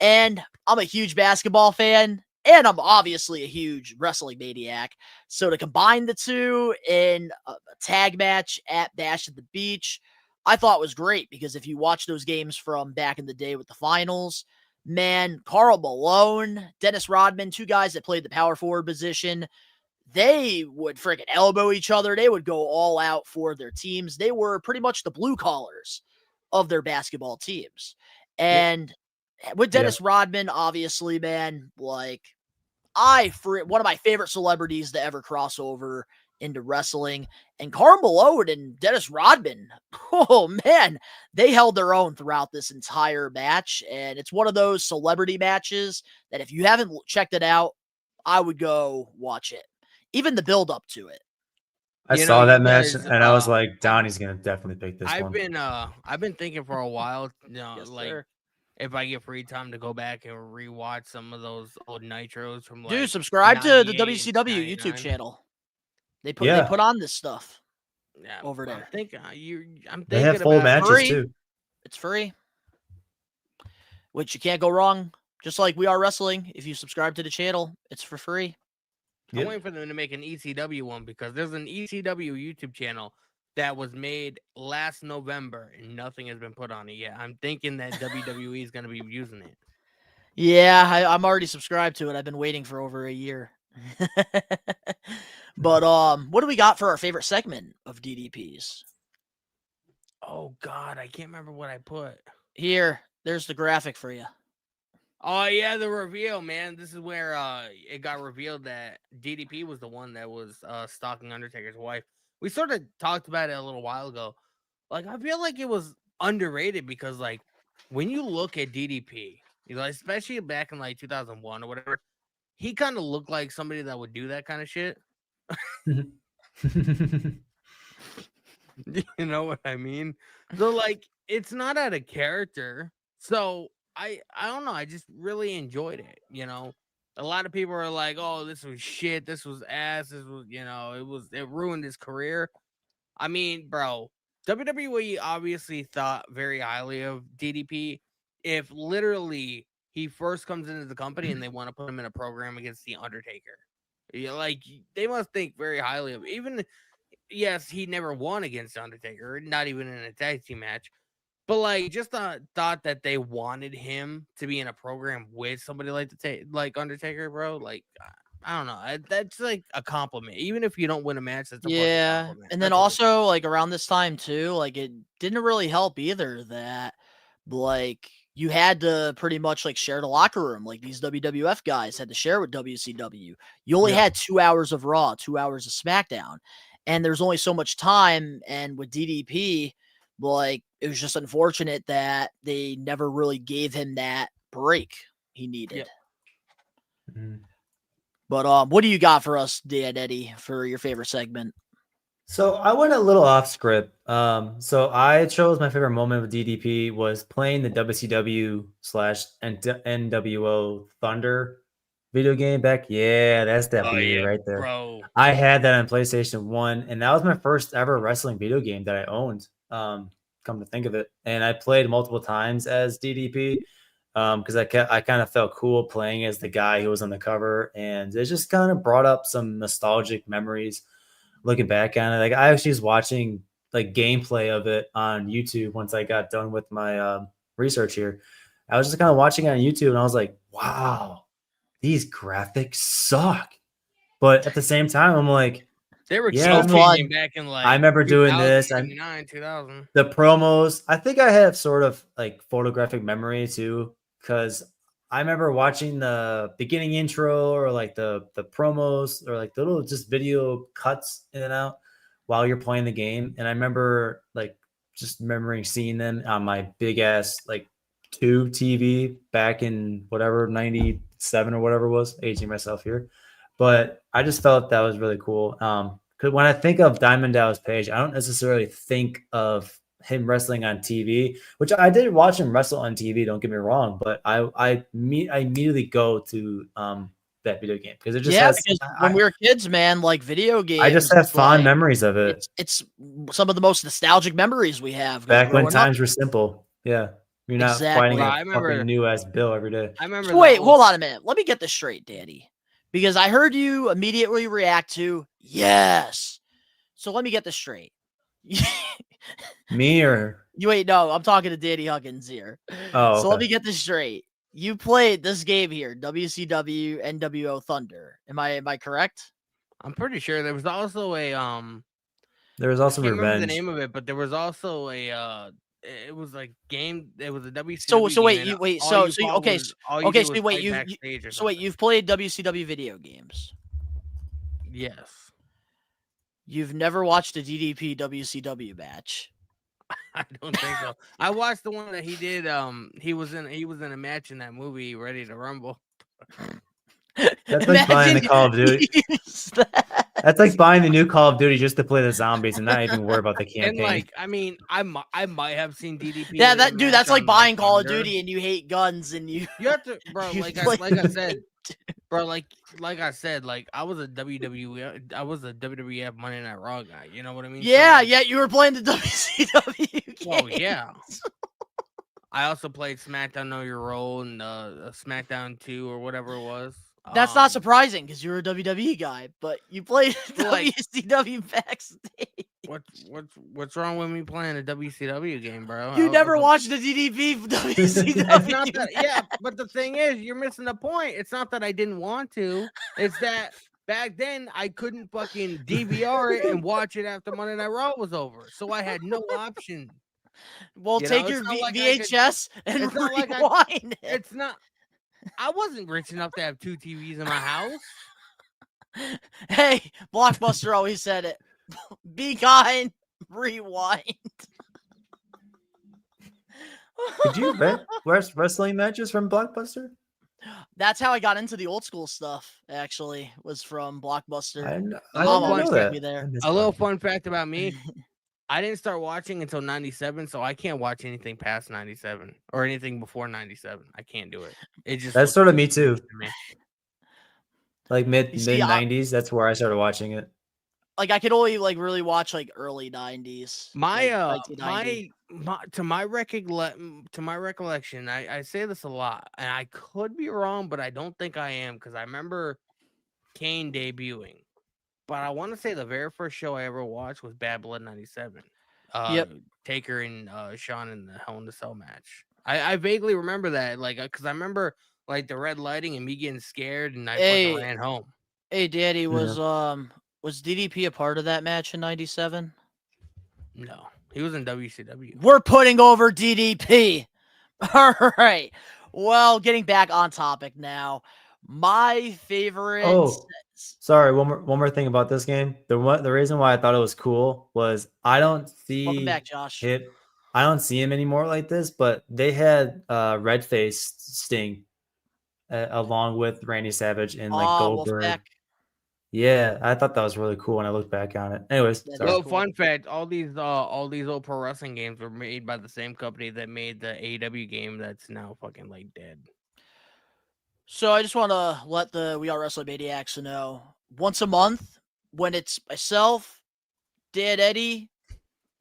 And I'm a huge basketball fan, and I'm obviously a huge wrestling maniac. So to combine the two in a tag match at Bash at the Beach, I thought was great, because if you watch those games from back in the day with the finals, man, Karl Malone, Dennis Rodman, two guys that played the power forward position, they would freaking elbow each other. They would go all out for their teams. They were pretty much the blue collars of their basketball teams. And with Dennis Rodman, obviously, man, like one of my favorite celebrities to ever cross over into wrestling, and Karl Malone and Dennis Rodman, oh man, they held their own throughout this entire match. And it's one of those celebrity matches that if you haven't checked it out, I would go watch it. Even the build up to it. I saw that match and I was like, Donnie's gonna definitely pick this one. I've been thinking for a while, Yes, like sir. if I get free time to go back and rewatch some of those old nitros from like Dude, subscribe to the 98, WCW 99. YouTube channel. They put on this stuff over there. They have full matches free. too. It's free, which you can't go wrong. Just like We Are Wrestling, if you subscribe to the channel, it's for free. I'm waiting for them to make an ECW one, because there's an ECW YouTube channel that was made last November and nothing has been put on it yet. I'm thinking that WWE is going to be using it. Yeah, I'm already subscribed to it. I've been waiting for over a year. But what do we got for our favorite segment of DDPs? Oh God, I can't remember what I put. Here, there's the graphic for you. Oh yeah, the reveal, man. This is where it got revealed that DDP was the one that was stalking Undertaker's wife. We sort of talked about it a little while ago. Like, I feel like it was underrated, because like when you look at DDP, you know, especially back in like 2001 or whatever, he kind of looked like somebody that would do that kind of shit. You know what I mean? So like, it's not out of character. So I don't know. I just really enjoyed it. You know, a lot of people are like, "Oh, this was shit. This was ass. This was, you know, it ruined his career." I mean, bro, WWE obviously thought very highly of DDP. if literally he first comes into the company and they want to put him in a program against the Undertaker. Yeah, like they must think very highly of even. Yes, he never won against Undertaker, not even in a tag team match. But like, just thought that they wanted him to be in a program with somebody like Undertaker, bro. Like, I don't know. That's like a compliment. Even if you don't win a match, that's a fucking compliment. And then also like around this time too, like it didn't really help either that like you had to pretty much like share the locker room. Like these WWF guys had to share with WCW. You only had 2 hours of Raw, 2 hours of SmackDown, and there's only so much time. And with DDP, like it was just unfortunate that they never really gave him that break he needed. But what do you got for us, Dan Eddy, for your favorite segment? So I went a little off script. So I chose my favorite moment with DDP was playing the WCW / NWO Thunder video game back. Yeah, that's that beauty right there. Bro. I had that on PlayStation 1, and that was my first ever wrestling video game that I owned. Come to think of it, and I played multiple times as DDP. Because I kind of felt cool playing as the guy who was on the cover, and it just kind of brought up some nostalgic memories. Looking back on it, like I actually was watching like gameplay of it on YouTube once I got done with my research here. I was just kind of watching it on YouTube, and I was like, "Wow, these graphics suck." But at the same time, I'm like, they were so fun back in like I remember doing this. 2000. The promos. I think I have sort of like photographic memory too, because I remember watching the beginning intro or like the promos or like the little just video cuts in and out while you're playing the game. And I remember like just remembering seeing them on my big ass like tube TV back in whatever 97 or whatever it was, aging myself here. But I just felt that was really cool. Because when I think of Diamond Dallas Page, I don't necessarily think of him wrestling on TV, which I did watch him wrestle on TV. Don't get me wrong, but I immediately go to that video game because it just because when we were kids, man, like video games. I just have fond memories of it. It's some of the most nostalgic memories we have. Back when times were simple. Yeah. You're not fighting a fucking new ass Bill every day. I remember. So wait, hold on a minute. Let me get this straight, Danny, because I heard you immediately react to yes. So let me get this straight. Me or you wait? No, I'm talking to Danny Huckins here. Oh, so let me get this straight. You played this game here, WCW NWO Thunder. Am I correct? I'm pretty sure there was also a There was also I can't remember Revenge. the name of it, but there was also a it was like game. It was a WCW. So wait, game, you wait. all So you so you, fought okay, was- so, all you okay. did So was wait, fight you backstage or so wait, something. you've played WCW video games. Yes. You've never watched a DDP WCW match. I don't think so. I watched the one that he did. He was in a match in that movie, Ready to Rumble. That's like buying the Call of Duty. That's like buying the new Call of Duty just to play the zombies and not even worry about the campaign. And like, I mean, I might have seen DDP. Yeah, in a that dude, match that's like on, buying Call of Thunder. Duty and you hate guns and you You have to, bro. you Like play I said, bro. Like I said, like I was a WWF Monday Night Raw guy. You know what I mean? Yeah, yeah, you were playing the WCW game. Well, yeah. I also played SmackDown Know Your Role and SmackDown 2 or whatever it was. That's not surprising because you're a WWE guy, but you played like- WCW backstage. What's wrong with me playing a WCW game, bro? You never watched the DDP WCW. It's not that, yeah, but the thing is, you're missing the point. It's not that I didn't want to. It's that back then I couldn't fucking DVR it and watch it after Monday Night Raw was over, so I had no option. Well, You take know, your it's not like I could- VHS and it's not like rewind it. It's not. I wasn't rich enough to have 2 TVs in my house. Hey, Blockbuster always said it. Be kind, rewind. Did you bet wrestling matches from Blockbuster? That's how I got into the old school stuff, actually, was from Blockbuster. I My mom didn't always know took that. me there. A little fun fact about me. I didn't start watching until 97, so I can't watch anything past 97 or anything before 97. I can't do it. It just That's looks sort of me too too. to me. Like mid You see, 90s. That's where I started watching it. like I could only like really watch like early 90s. My like 1990. to my recollection, I say this a lot, and I could be wrong, but I don't think I am because I remember Kane debuting. But I want to say the very first show I ever watched was Bad Blood '97. Yep. Taker and Shawn in the Hell in a Cell match. I vaguely remember that, like, because I remember like the red lighting and me getting scared, and I fucking ran home. Hey, Daddy, was DDP a part of that match in '97? No, he was in WCW. We're putting over DDP. All right. Well, getting back on topic now. My favorite. Oh, sorry. One more thing about this game. The reason why I thought it was cool was I don't see Welcome back, Josh. I don't see him anymore like this, but they had Red Face Sting along with Randy Savage and like Goldberg. Wolfpack. Yeah, I thought that was really cool when I looked back on it. Anyways, well, fun fact: all these old pro wrestling games were made by the same company that made the AEW game that's now fucking like dead. So I just want to let the We Are Wrestling Maniacs know once a month when it's myself, Dan Eddy,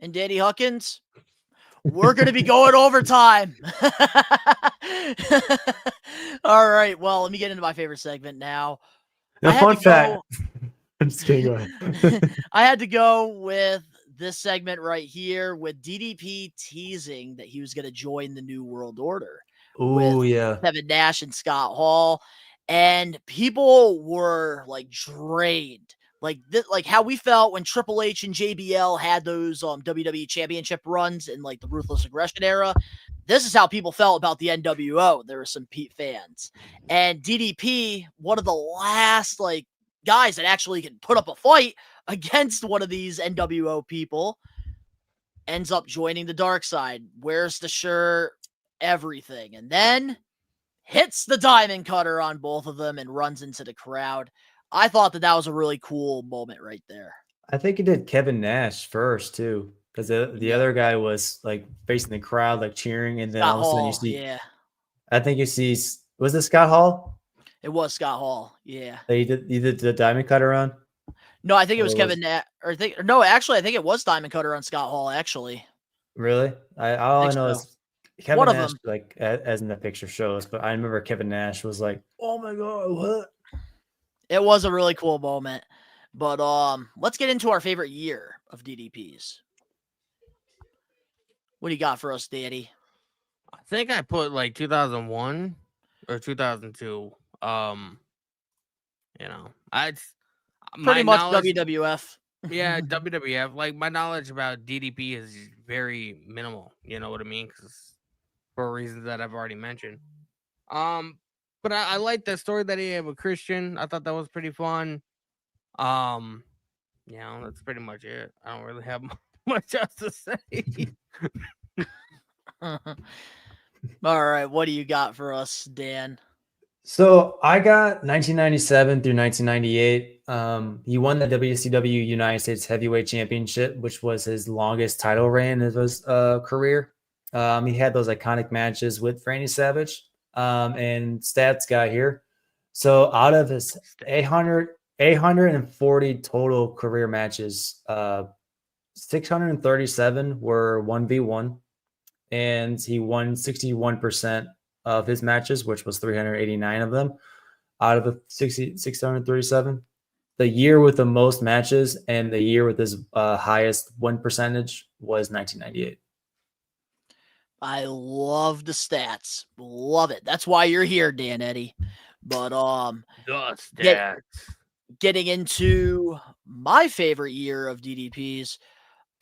and Danny Huckins, we're going to be going overtime. All right. Well, let me get into my favorite segment now. Fun fact. I'm just kidding. Go ahead. I had to go with this segment right here with DDP teasing that he was going to join the New World Order. Oh, yeah. Kevin Nash and Scott Hall. And people were like drained. Like how we felt when Triple H and JBL had those WWE championship runs in like the Ruthless Aggression era. This is how people felt about the NWO. There were some Pete fans. And DDP, one of the last like guys that actually can put up a fight against one of these NWO people, ends up joining the dark side, wears the shirt, everything, and then hits the diamond cutter on both of them and runs into the crowd. I thought that was a really cool moment right there. I think he did Kevin Nash first too, because the other guy was like facing the crowd, like cheering, and then Scott all of a sudden Hall, you see. Yeah. I think you see. Was this Scott Hall? It was Scott Hall. Yeah. That he did the diamond cutter on. No, I think it was Kevin Nash. I think it was diamond cutter on Scott Hall. Actually. Really? All I know is Kevin one Nash, of them, like as in the picture shows, but I remember Kevin Nash was like, "Oh my god, what?" It was a really cool moment. But let's get into our favorite year of DDPs. What do you got for us, Daddy? I think I put like 2001 or 2002. Pretty much WWF. Yeah, WWF. Like my knowledge about DDP is very minimal. You know what I mean? Because for reasons that I've already mentioned. But I like that story that he had with Christian. I thought that was pretty fun. That's pretty much it. I don't really have much else to say. All right, what do you got for us, Dan? So I got 1997 through 1998. He won the WCW United States Heavyweight Championship, which was his longest title reign in his career. He had those iconic matches with Randy Savage. And stats guy here. So out of his 840 total career matches, 637 were 1v1, and he won 61% of his matches, which was 389 of them out of the 637. The year with the most matches and the year with his highest win percentage was 1998. I love the stats. Love it. That's why you're here, Dan Eddy. But the stats. Getting into my favorite year of DDPs,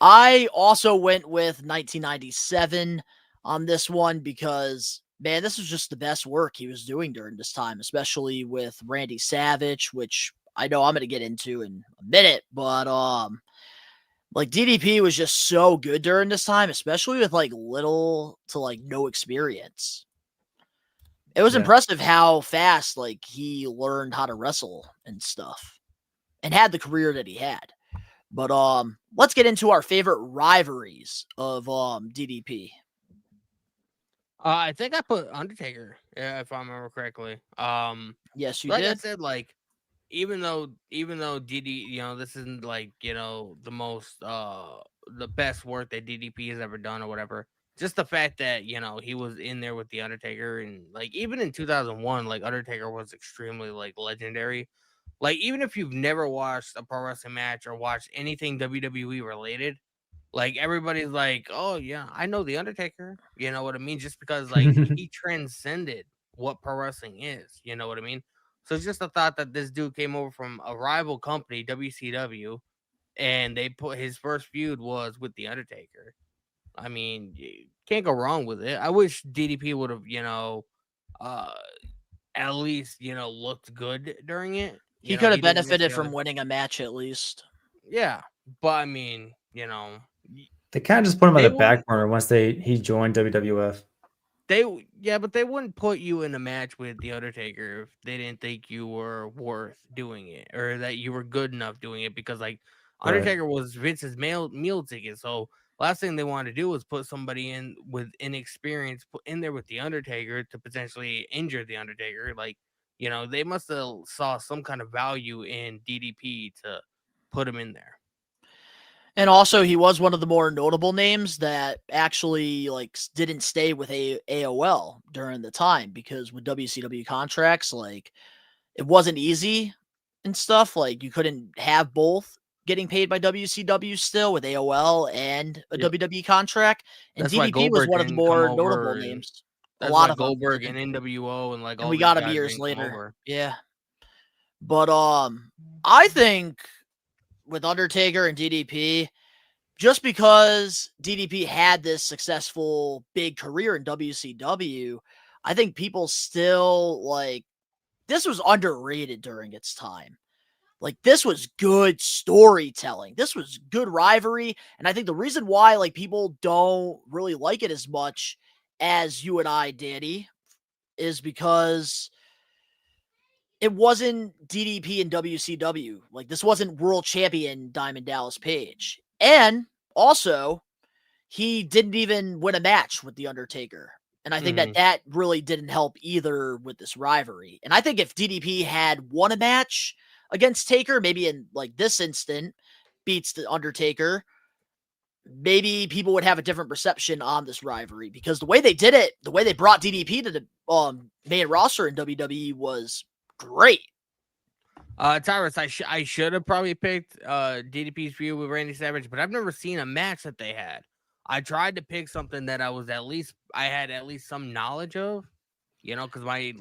I also went with 1997 on this one because, man, this was just the best work he was doing during this time, especially with Randy Savage, which I know I'm going to get into in a minute, but like DDP was just so good during this time, especially with like little to like no experience. It was impressive how fast like he learned how to wrestle and stuff and had the career that he had. But let's get into our favorite rivalries of DDP. I think I put Undertaker, if I remember correctly. Yes, you like did. I said, like even though DD, this isn't like, the most the best work that DDP has ever done or whatever. Just the fact that, he was in there with the Undertaker, and like even in 2001, like Undertaker was extremely like legendary. Like even if you've never watched a pro wrestling match or watched anything WWE related, like everybody's like, "Oh yeah, I know the Undertaker." You know what I mean? Just because like he transcended what pro wrestling is. You know what I mean? So it's just the thought that this dude came over from a rival company, WCW, and they put his first feud was with the Undertaker. I mean, you can't go wrong with it. I wish DDP would have, uh, at least looked good during it. He could have He didn't benefited from necessarily, winning a match at least. yeah. But I mean, They kind of just put him on they the would back burner once he joined WWF. but they wouldn't put you in a match with the Undertaker if they didn't think you were worth doing it or that you were good enough doing it, because like Right. Undertaker was Vince's meal ticket. So last thing they wanted to do was put somebody in with inexperience put in there with the Undertaker to potentially injure the Undertaker. Like, they must have saw some kind of value in DDP to put him in there. And also, he was one of the more notable names that actually like didn't stay with AOL during the time, because with WCW contracts, like it wasn't easy and stuff. Like you couldn't have both getting paid by WCW still with AOL and a Yep. WWE contract. And That's why DDP was Goldberg one of the didn't come more over, notable and names. A that's lot why of them Goldberg didn't. and NWO and like And all we these got him guys years didn't come later. over. Yeah. But I think with Undertaker and DDP, just because DDP had this successful big career in WCW, I think people still like this was underrated during its time. Like this was good storytelling. This was good rivalry. And I think the reason why like people don't really like it as much as you and I, Danny, is because it wasn't DDP and WCW. Like this wasn't world champion Diamond Dallas Page. And also, he didn't even win a match with The Undertaker. And I think that really didn't help either with this rivalry. And I think if DDP had won a match against Taker, maybe in like this instant, beats The Undertaker, maybe people would have a different perception on this rivalry, because the way they did it, the way they brought DDP to the main roster in WWE was great. Tyrus, I should have probably picked DDP's feud with Randy Savage, but I've never seen a match that they had. I tried to pick something that I had at least some knowledge of, because my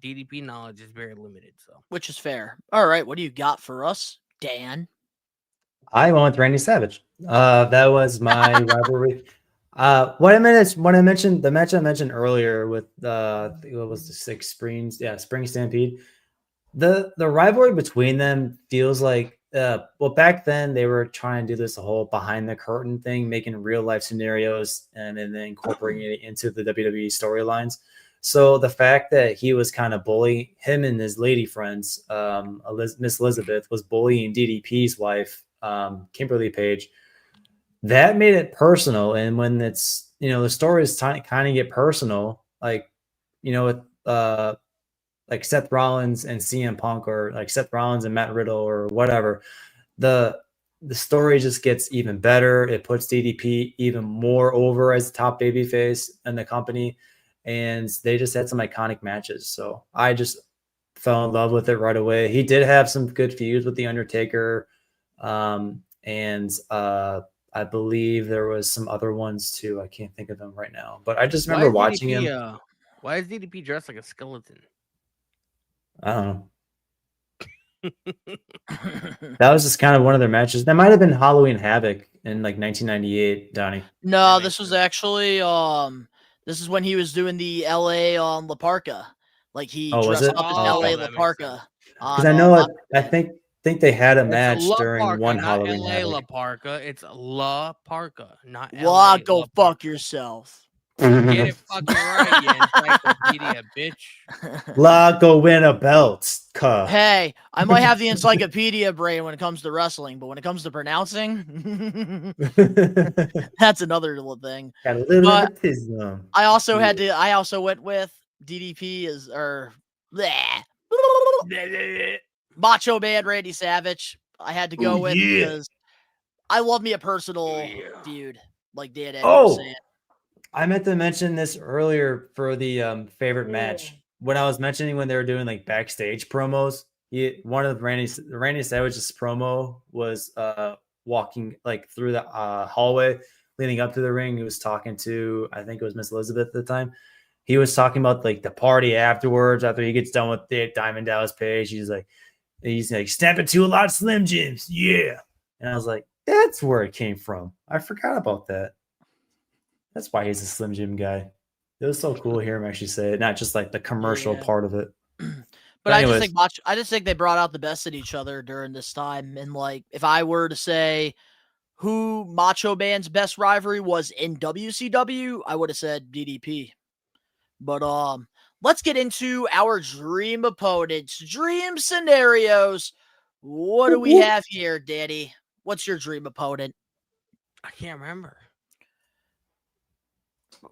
DDP knowledge is very limited. So, Which is fair. All right, what do you got for us, Dan? I went with Randy Savage. That was my rivalry. What I mentioned the match I mentioned earlier with what was the Spring Stampede. The rivalry between them feels like well, back then they were trying to do this whole behind the curtain thing, making real life scenarios and then incorporating it into the WWE storylines. So the fact that he was kind of bullying him and his lady friends, Miss Elizabeth was bullying DDP's wife, Kimberly Page, that made it personal. And when it's, the stories kind of get personal, like, with like Seth Rollins and CM Punk, or like Seth Rollins and Matt Riddle or whatever, the story just gets even better. It puts DDP even more over as the top babyface in the company. And they just had some iconic matches. So I just fell in love with it right away. He did have some good feuds with The Undertaker. And I believe there was some other ones too. I can't think of them right now, but I just remember watching him. Why is DDP dressed like a skeleton? I don't know. That was just kind of one of their matches. That might have been Halloween Havoc in like 1998, Donnie. No, this was actually this is when he was doing the LA on La Parka. Like he dressed up as LA La Parka. Because I know I think they had a match during Parka, one not Halloween LA Havoc. La Parka. It's La Parka, not LA. Well, go fuck yourself. Get it fucking right, you encyclopedia, bitch. La go win a belt. Hey, I might have the encyclopedia brain when it comes to wrestling, but when it comes to pronouncing, that's another little thing. Got a little nepotism. I also went with DDP Macho Man Randy Savage. I had to go with because I love me a personal feud, like Dan Eddy was saying. I meant to mention this earlier for the favorite match. When I was mentioning when they were doing like backstage promos, one of Randy Savage's promo was walking like through the hallway leading up to the ring. He was talking to, I think it was Miss Elizabeth at the time. He was talking about like the party afterwards after he gets done with the Diamond Dallas Page. He's like step into a lot of Slim Jims. Yeah. And I was like, that's where it came from. I forgot about that. That's why he's a Slim Jim guy. It was so cool to hear him actually say it, not just like the commercial part of it. But I just think they brought out the best in each other during this time. And like, if I were to say who Macho Man's best rivalry was in WCW, I would have said DDP. But let's get into our dream opponents, dream scenarios. What do we have here, Danny? What's your dream opponent? I can't remember.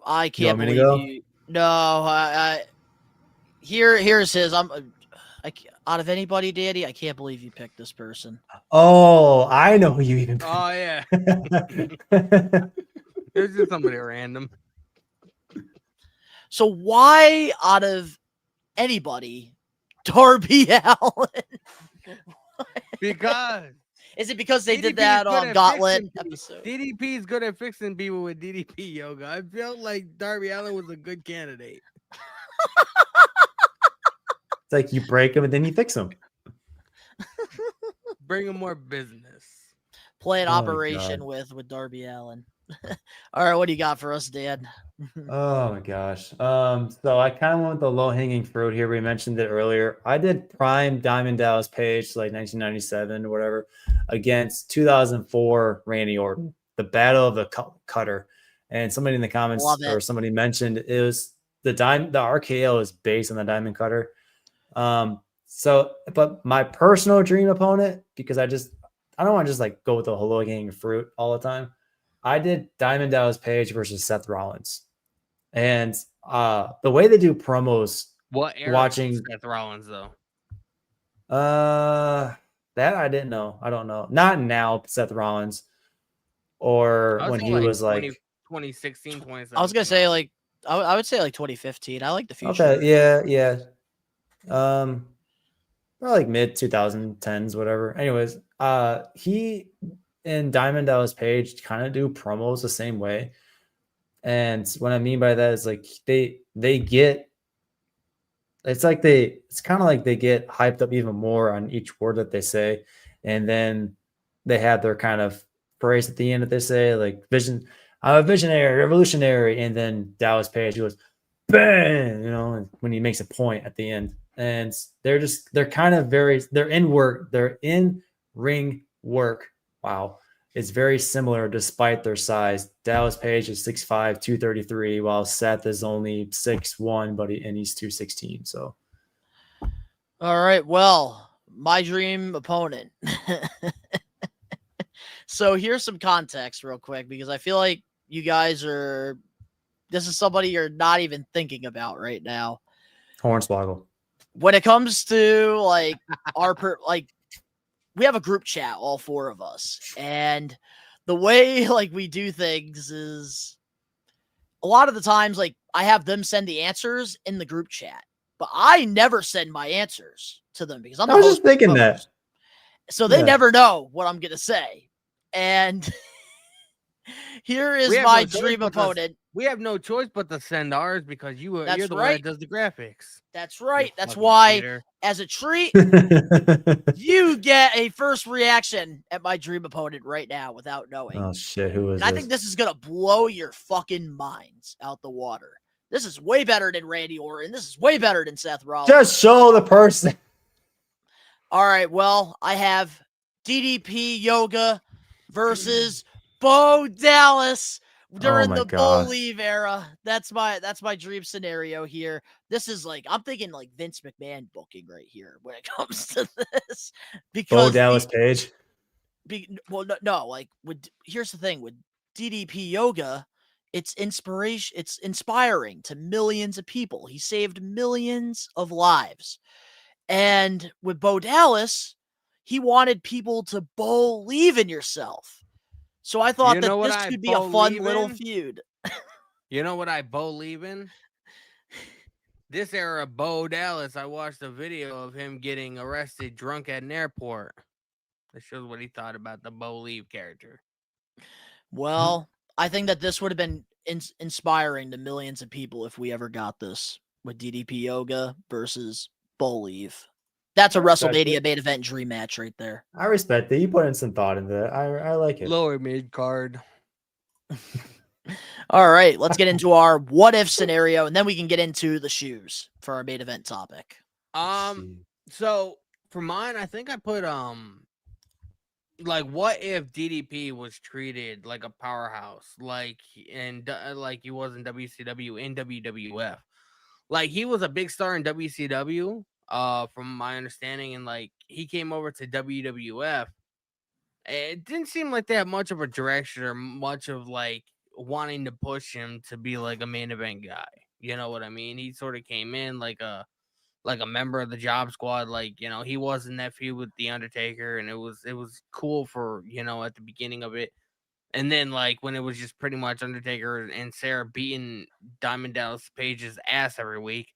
I can't believe you. No, here's his. Out of anybody, Danny, I can't believe you picked this person. Oh, I know who you even picked. Oh yeah. It's just somebody random. So why, out of anybody, Darby Allin? Because is it because they did DDP that on Gauntlet episode? DDP is good at fixing people with DDP yoga. I felt like Darby Allin was a good candidate. It's like you break them and then you fix them. Bring them more business. Play an operation with Darby Allin. All right, what do you got for us, Dan? Oh my gosh. So I kind of went with the low-hanging fruit here. We mentioned it earlier. I did prime Diamond Dallas Page, like 1997 or whatever, against 2004 Randy Orton, the Battle of the Cutter. And somebody in the comments or somebody mentioned it was the RKO is based on the Diamond Cutter. But my personal dream opponent, because I don't want to just like go with the low-hanging fruit all the time. I did Diamond Dallas Page versus Seth Rollins. And the way they do promos, what era watching Seth Rollins though? That I didn't know. I don't know. Not now, Seth Rollins, or when he was like 2016, 2017. I was gonna say like I would say like 2015. I like the future. Okay, yeah. Probably like mid 2010s, whatever. Anyways, he and Diamond Dallas Page kind of do promos the same way. And what I mean by that is like they get, it's kind of like they get hyped up even more on each word that they say. And then they have their kind of phrase at the end that they say, like I'm a visionary, revolutionary. And then Dallas Page goes, bang, when he makes a point at the end. And they're in ring work. Wow. It's very similar despite their size. Dallas Page is 6'5", 233, while Seth is only 6'1", and he's 216. So, all right. Well, my dream opponent. So here's some context real quick, because I feel like you guys this is somebody you're not even thinking about right now. Hornswoggle. When it comes to like we have a group chat, all four of us, and the way like we do things is a lot of the times like I have them send the answers in the group chat, but I never send my answers to them because I was just thinking that. So they never know what I'm gonna say. And here is my dream opponent. We have no choice but to send ours because you're the one that does the graphics. That's right. That's why, as a treat, you get a first reaction at my dream opponent right now without knowing. Oh, shit. Who is this? I think this is going to blow your fucking minds out the water. This is way better than Randy Orton. This is way better than Seth Rollins. Just show the person. All right. Well, I have DDP Yoga versus Bo Dallas during the Believe era. That's my dream scenario here. This is like, I'm thinking like Vince McMahon booking right here when it comes to this. Because Bo Dallas Page. Here's the thing with DDP Yoga, it's inspiration. It's inspiring to millions of people. He saved millions of lives. And with Bo Dallas, he wanted people to believe in yourself. So I thought You that know what this I could be a fun believe little in? feud. You know what I believe in? This era of Bo Dallas, I watched a video of him getting arrested drunk at an airport. That shows what he thought about the Bo Leave character. Well, I think that this would have been inspiring to millions of people if we ever got this with DDP Yoga versus Bolieve. That's a I respect WrestleMania it. main event dream match right there. I respect it. You put in some thought into it. I like it. Lower mid card. All right, let's get into our what if scenario, and then we can get into the shoes for our main event topic. So for mine, I think I put like what if DDP was treated like a powerhouse, like like he was in WCW and WWF. Like he was a big star in WCW, from my understanding, and like he came over to WWF. It didn't seem like they had much of a direction or much of like wanting to push him to be like a main event guy. You know what I mean? He sort of came in like a member of the job squad. Like, he was in that feud with the Undertaker, and it was cool for, at the beginning of it. And then like when it was just pretty much Undertaker and Sarah beating Diamond Dallas Page's ass every week,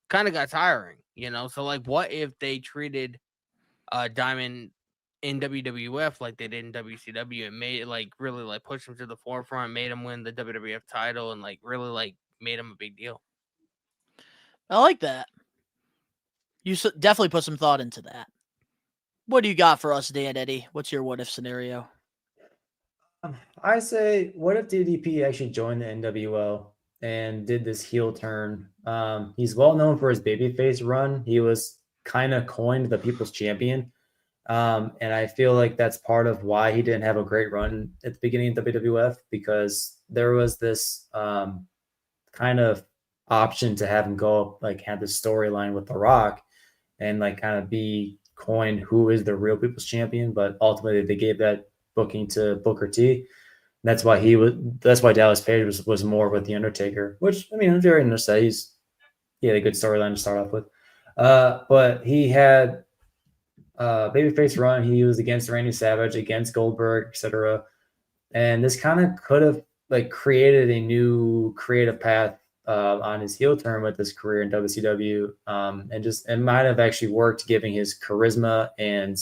kind of got tiring, So like what if they treated Diamond in WWF like they did in WCW and made it like really like push him to the forefront, made him win the WWF title, and like really like made him a big deal. I like that. You definitely put some thought into that. What do you got for us, Dan Eddy? What's your what if scenario? I say, what if DDP actually joined the NWO and did this heel turn? He's well known for his babyface run. He was kind of coined the People's Champion. And I feel like that's part of why he didn't have a great run at the beginning of WWF, because there was this kind of option to have him go like have this storyline with The Rock and like kind of be coined who is the real People's Champion. But ultimately they gave that booking to Booker T. That's why Dallas Page was more with the Undertaker, which I mean, very understood. He had a good storyline to start off with. But he had babyface run. He was against Randy Savage, against Goldberg, etc. And this kind of could have like created a new creative path on his heel turn with his career in WCW, and it might have actually worked, giving his charisma and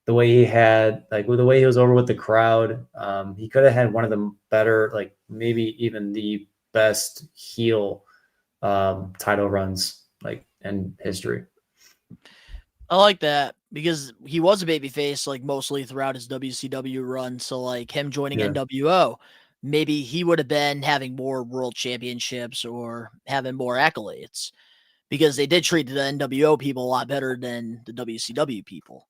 the way he had, like with the way he was over with the crowd. He could have had one of the better, like maybe even the best heel title runs like in history. I like that because he was a babyface like mostly throughout his WCW run. So like him joining NWO, maybe he would have been having more world championships or having more accolades, because they did treat the NWO people a lot better than the WCW people.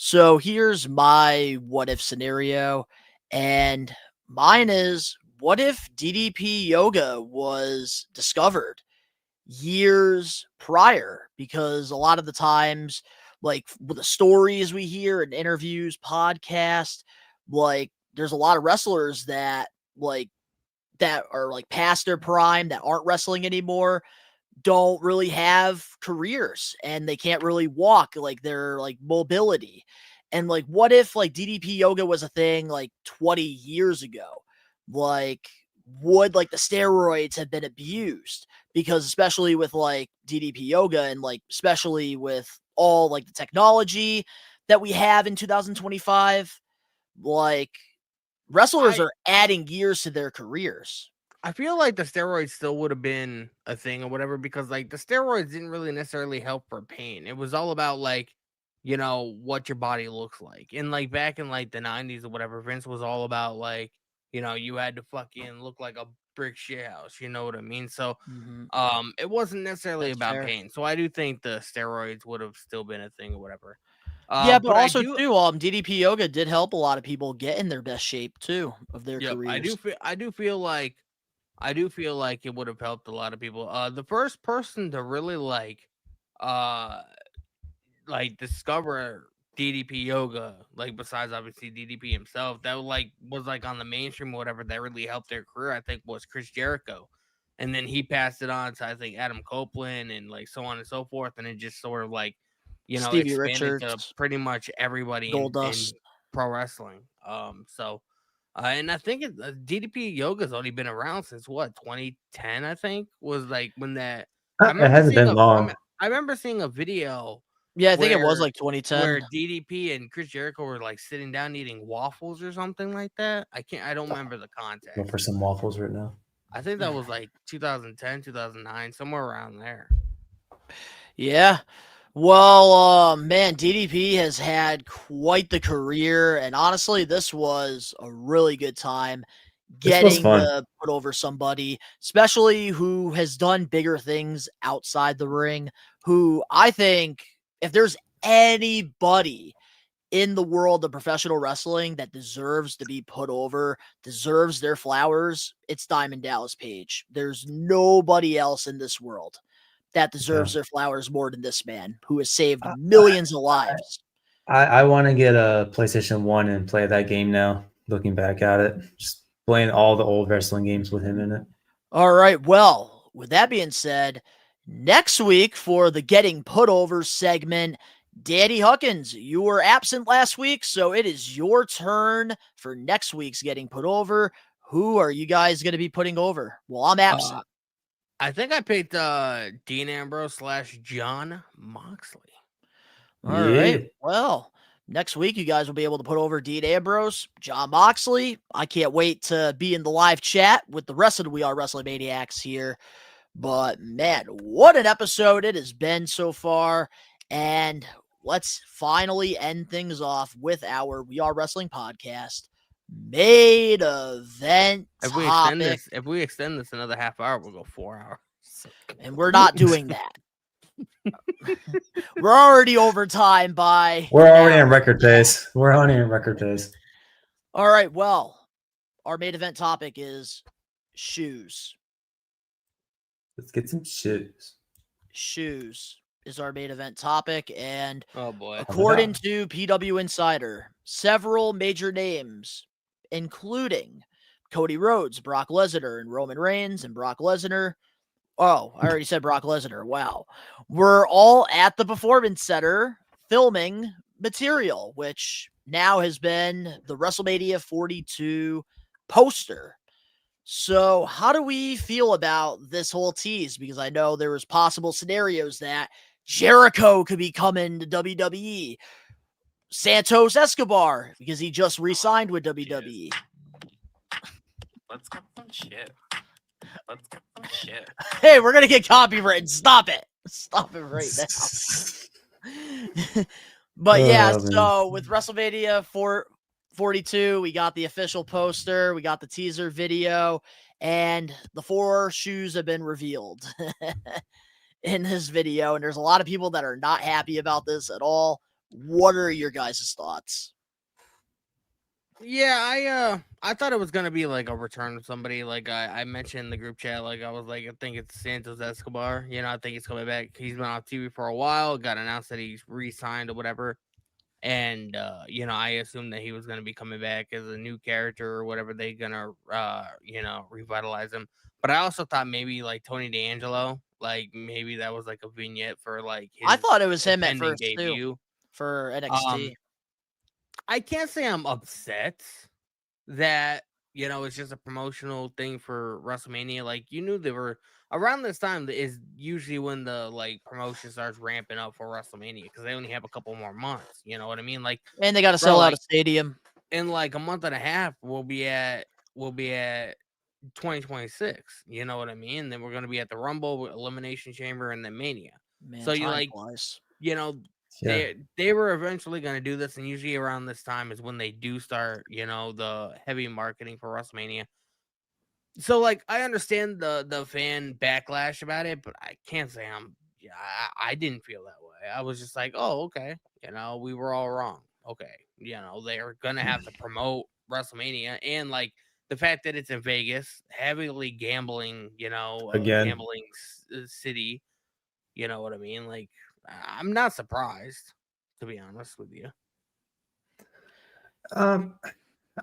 So here's my what if scenario, and mine is, what if DDP Yoga was discovered years prior? Because a lot of the times, like with the stories we hear in interviews, podcasts, like there's a lot of wrestlers that are like past their prime, that aren't wrestling anymore, don't really have careers, and they can't really walk, like their like mobility. And like what if like DDP Yoga was a thing like 20 years ago? Like would like the steroids have been abused? Because especially with like DDP Yoga, and like especially with all like the technology that we have in 2025, like wrestlers are adding years to their careers. I feel like the steroids still would have been a thing or whatever, because like the steroids didn't really necessarily help for pain. It was all about like, what your body looks like. And like back in like the 90s or whatever, Vince was all about like, you had to fucking look like a brick shit house. You know what I mean? So it wasn't necessarily about pain. So I do think the steroids would have still been a thing or whatever. But also too, DDP Yoga did help a lot of people get in their best shape too of their careers. I do feel like it would have helped a lot of people. The first person to really like discover DDP Yoga, like besides obviously DDP himself, that was like on the mainstream or whatever, that really helped their career, I think, was Chris Jericho. And then he passed it on to, I think, Adam Copeland, and like so on and so forth. And it just sort of like Stevie expanded to Richards, pretty much everybody in Goldust. pro wrestling. And I think DDP Yoga's only been around since what 2010. I think was like when that. I It remember hasn't seeing been long. I remember seeing a video Yeah, I think it was where like 2010. where DDP and Chris Jericho were like sitting down eating waffles or something like that. I don't remember the Go context. for some waffles right now. I think that was like 2010, 2009, somewhere around there. Yeah. Well, man, DDP has had quite the career, and honestly, this was a really good time This was getting fun. to put over somebody, especially who has done bigger things outside the ring, who I think if there's anybody in the world of professional wrestling that deserves to be put over, deserves their flowers, it's Diamond Dallas Page. There's nobody else in this world that deserves their flowers more than this man who has saved millions of lives. I want to get a PlayStation 1 and play that game now, looking back at it. Just playing all the old wrestling games with him in it. All right. Well, with that being said, next week for the Getting Put Over segment, Danny Huckins, you were absent last week, so it is your turn for next week's Getting Put Over. Who are you guys going to be putting over? Well, I'm absent. I think I picked Dean Ambrose / John Moxley. All right. Well, next week you guys will be able to put over Dean Ambrose, John Moxley. I can't wait to be in the live chat with the rest of the We Are Wrestling Maniacs here. But man, what an episode it has been so far. And let's finally end things off with our We Are Wrestling podcast main event topic. If we extend this another half hour, we'll go 4 hours. And we're not doing that. We're already over time by. We're already in record pace. We're already in record pace. All right. Well, our main event topic is shoes. Let's get some shoes. Shoes is our main event topic. And oh boy, according to PW Insider, several major names, including Cody Rhodes, Brock Lesnar, and Roman Reigns, and Brock Lesnar. Oh, I already said Brock Lesnar. Wow. We're all at the Performance Center filming material, which now has been the WrestleMania 42 poster. So how do we feel about this whole tease? Because I know there was possible scenarios that Jericho could be coming to WWE. Santos Escobar, because he just re-signed with WWE. Let's get some shit. Let's get some shit. Hey, we're going to get copywritten. Stop it. Stop it right now. But yeah, so with WrestleMania 42, we got the official poster, we got the teaser video, and the 4 shoes have been revealed in this video. And there's a lot of people that are not happy about this at all. What are your guys' thoughts? Yeah, I thought it was gonna be like a return of somebody. Like I mentioned in the group chat, like I was like, I think it's Santos Escobar. You know, I think he's coming back. He's been on TV for a while. Got announced that he's re-signed or whatever. And you know, I assumed that he was gonna be coming back as a new character or whatever they gonna you know, revitalize him. But I also thought maybe like Tony D'Angelo, like maybe that was like a vignette for like his I thought it was him at first debut too, for NXT. I can't say I'm upset that, you know, it's just a promotional thing for WrestleMania. Like, you knew they were around this time is usually when the like promotion starts ramping up for WrestleMania because they only have a couple more months. You know what I mean? Like, and they got to sell out a stadium. In like a month and a half, we'll be at 2026. You know what I mean? Then we're gonna be at the Rumble, Elimination Chamber, and then Mania. Man, so you like, you know. Yeah. They were eventually going to do this, and usually around this time is when they do start, you know, the heavy marketing for WrestleMania. So, like, I understand the fan backlash about it, but I can't say I didn't feel that way. I was just like, oh, okay, you know, we were all wrong. Okay, you know, they're going to have to promote WrestleMania, and like the fact that it's in Vegas, heavily gambling, you know, gambling city. You know what I mean? Like. I'm not surprised, to be honest with you.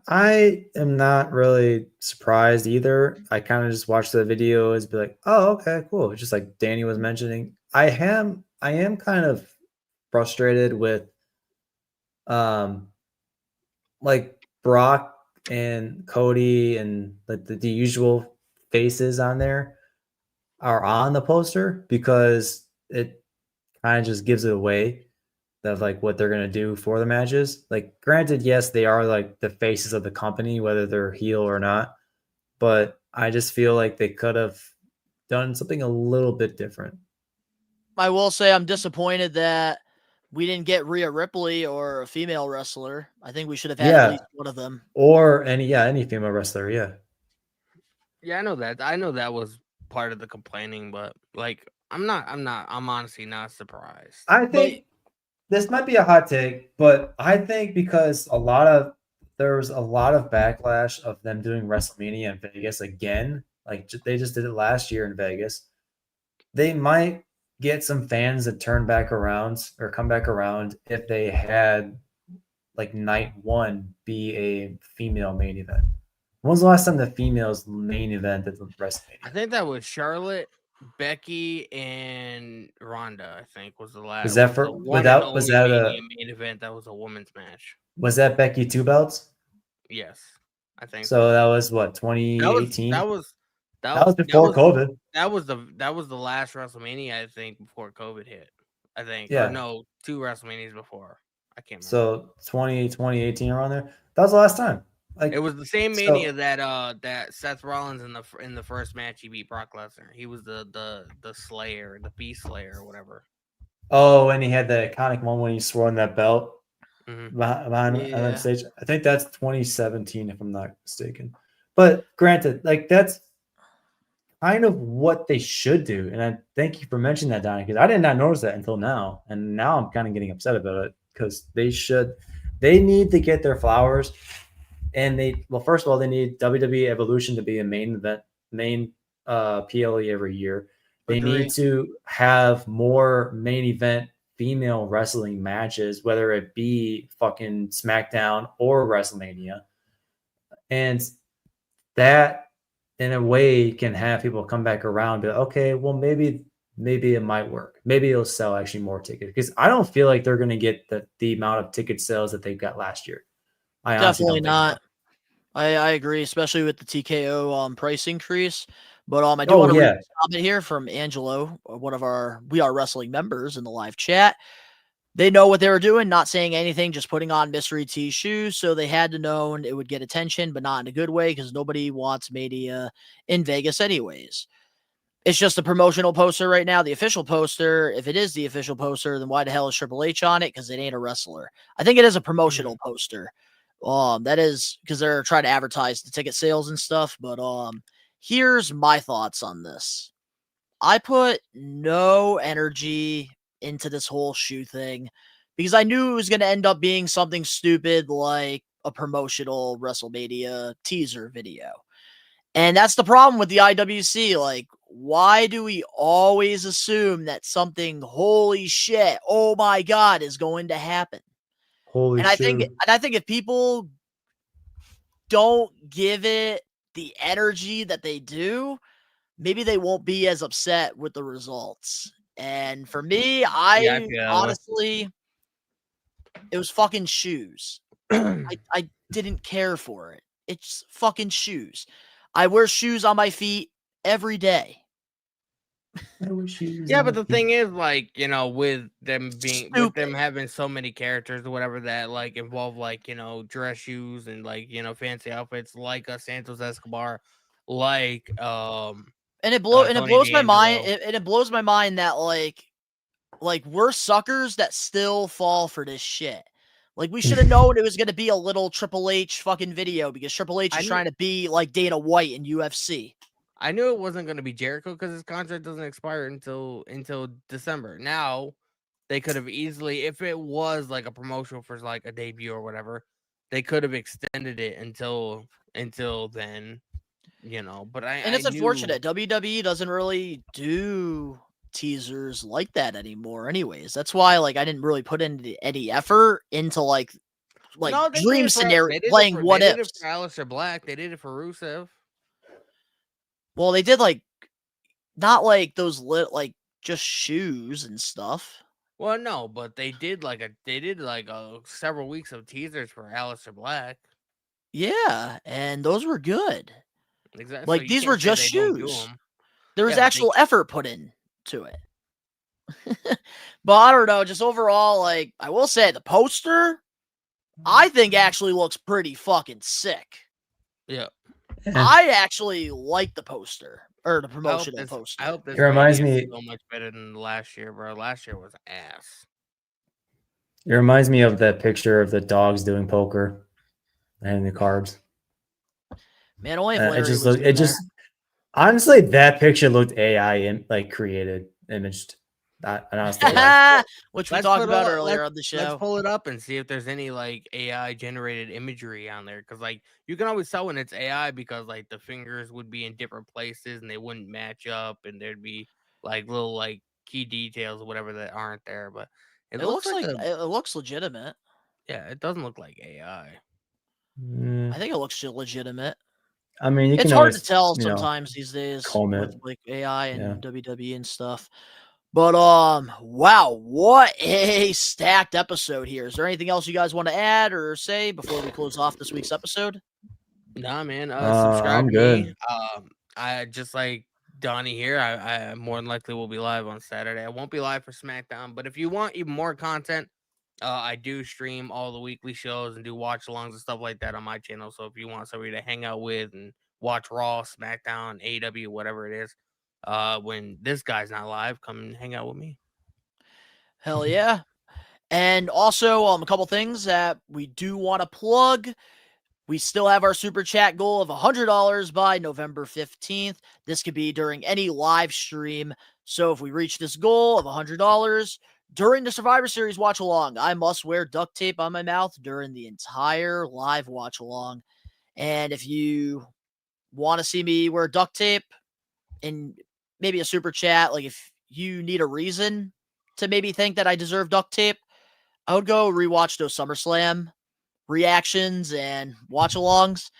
I am not really surprised either. I kind of just watched the video and be like, oh, okay, cool. Just like Danny was mentioning, I am kind of frustrated with like Brock and Cody and the usual faces on there are on the poster because it kind of just gives it away of like what they're gonna do for the matches. Like, granted, yes, they are like the faces of the company, whether they're heel or not. But I just feel like they could have done something a little bit different. I will say I'm disappointed that we didn't get Rhea Ripley or a female wrestler. I think we should have had at least one of them. Or any female wrestler, yeah. Yeah, I know that. I know that was part of the complaining, but like I'm honestly not surprised. I think this might be a hot take, but I think because there was a lot of backlash of them doing WrestleMania in Vegas again, like they just did it last year in Vegas. They might get some fans that turn back around or come back around if they had like night one be a female main event. When was the last time the females main event at the WrestleMania? I think that was Charlotte, Becky, and Ronda. I think was the last. Was that for without? Was that a main event? That was a women's match. Was that Becky 2 belts? Yes, I think so. That was what 2018. That was before COVID. That was the last WrestleMania, I think, before COVID hit. I think. Yeah. Or no, 2 WrestleManias before. I can't So remember. 2018 around there. That was the last time. Like, it was the same Mania that Seth Rollins in the first match he beat Brock Lesnar. He was the Slayer, the Beast Slayer, or whatever. Oh, and he had the iconic one when he swore on that belt Mm-hmm. behind stage. I think that's 2017, if I'm not mistaken. But granted, like that's kind of what they should do. And I thank you for mentioning that, Donnie, because I did not notice that until now. And now I'm kind of getting upset about it because they need to get their flowers. And first of all, they need WWE Evolution to be a main PLE every year. They need to have more main event female wrestling matches, whether it be fucking SmackDown or WrestleMania. And that, in a way, can have people come back around. But okay, well, maybe it might work. Maybe it'll sell actually more tickets because I don't feel like they're going to get the amount of ticket sales that they got last year. Definitely not. I agree, especially with the TKO price increase. But I do want to read a comment here from Angelo, one of our We Are Wrestling members in the live chat. They know what they were doing, not saying anything, just putting on Mystery T's shoes. So they had to know it would get attention, but not in a good way because nobody wants Mania in Vegas anyways. It's just a promotional poster right now. The official poster, if it is the official poster, then why the hell is Triple H on it? Because it ain't a wrestler. I think it is a promotional poster. That is because they're trying to advertise the ticket sales and stuff. But here's my thoughts on this. I put no energy into this whole shoe thing because I knew it was going to end up being something stupid like a promotional WrestleMania teaser video. And that's the problem with the IWC. Like, why do we always assume that something, holy shit, oh my God, is going to happen? I think if people don't give it the energy that they do, maybe they won't be as upset with the results. And for me, honestly, it was fucking shoes. I didn't care for it. It's fucking shoes. I wear shoes on my feet every day. Yeah, but the thing is, like, you know, with them having so many characters or whatever that like involve like, you know, dress shoes and like, you know, fancy outfits like a Santos Escobar, like and it blows my mind. It blows my mind that like we're suckers that still fall for this shit. Like, we should have known it was going to be a little Triple H fucking video because Triple H is trying to be like Dana White in UFC. I knew it wasn't going to be Jericho because his contract doesn't expire until December. Now, they could have easily, if it was like a promotional for like a debut or whatever, they could have extended it until then, you know. But it's unfortunate. WWE doesn't really do teasers like that anymore. Anyways, that's why like I didn't really put any effort into like dream scenario playing what ifs. They did it for Aleister Black. They did it for Rusev. Well, they did like not like those like just shoes and stuff. Well, no, but they did several weeks of teasers for Aleister Black. Yeah, and those were good. Exactly. Like, So you these were can't say just they don't do shoes. them. There was Yeah, but they actual effort put into it. But I don't know, just overall, like, I will say the poster, I think actually looks pretty fucking sick. Yeah. I actually like the poster or the I hope promotional this. poster. I hope this It reminds movie is me. so much better than last year, bro. Last year was ass. It reminds me of that picture of the dogs doing poker and the cards. Man, only if It Larry just was looked. in It there. just honestly, that picture looked AI like created, imaged. I honestly like. Which we talked about earlier on the Let's show. pull it up and see if there's any like AI generated imagery on there. Cause like you can always tell when it's AI because like the fingers would be in different places and they wouldn't match up and there'd be like little like key details or whatever that aren't there. But it It looks looks like like a it looks legitimate. yeah, it doesn't look like AI. I think it looks legitimate. I mean, you It's can hard always, to tell sometimes these days comb with it. like AI and Yeah. WWE and stuff. But wow, what a stacked episode here. Is there anything else you guys want to add or say before we close off this week's episode? Nah, man. Subscribe I'm to me. good. I just like Donnie here. I more than likely will be live on Saturday. I won't be live for SmackDown, but if you want even more content, I do stream all the weekly shows and do watch alongs and stuff like that on my channel. So if you want somebody to hang out with and watch Raw, SmackDown, AEW, whatever it is, when this guy's not live, come and hang out with me. Hell yeah. And also, a couple things that we do want to plug. We still have our super chat goal of $100 by November 15th. This could be during any live stream. So if we reach this goal of $100 during the Survivor Series watch along, I must wear duct tape on my mouth during the entire live watch along. And if you want to see me wear duct tape and maybe a super chat, like if you need a reason to maybe think that I deserve duct tape, I would go rewatch those SummerSlam reactions and watch alongs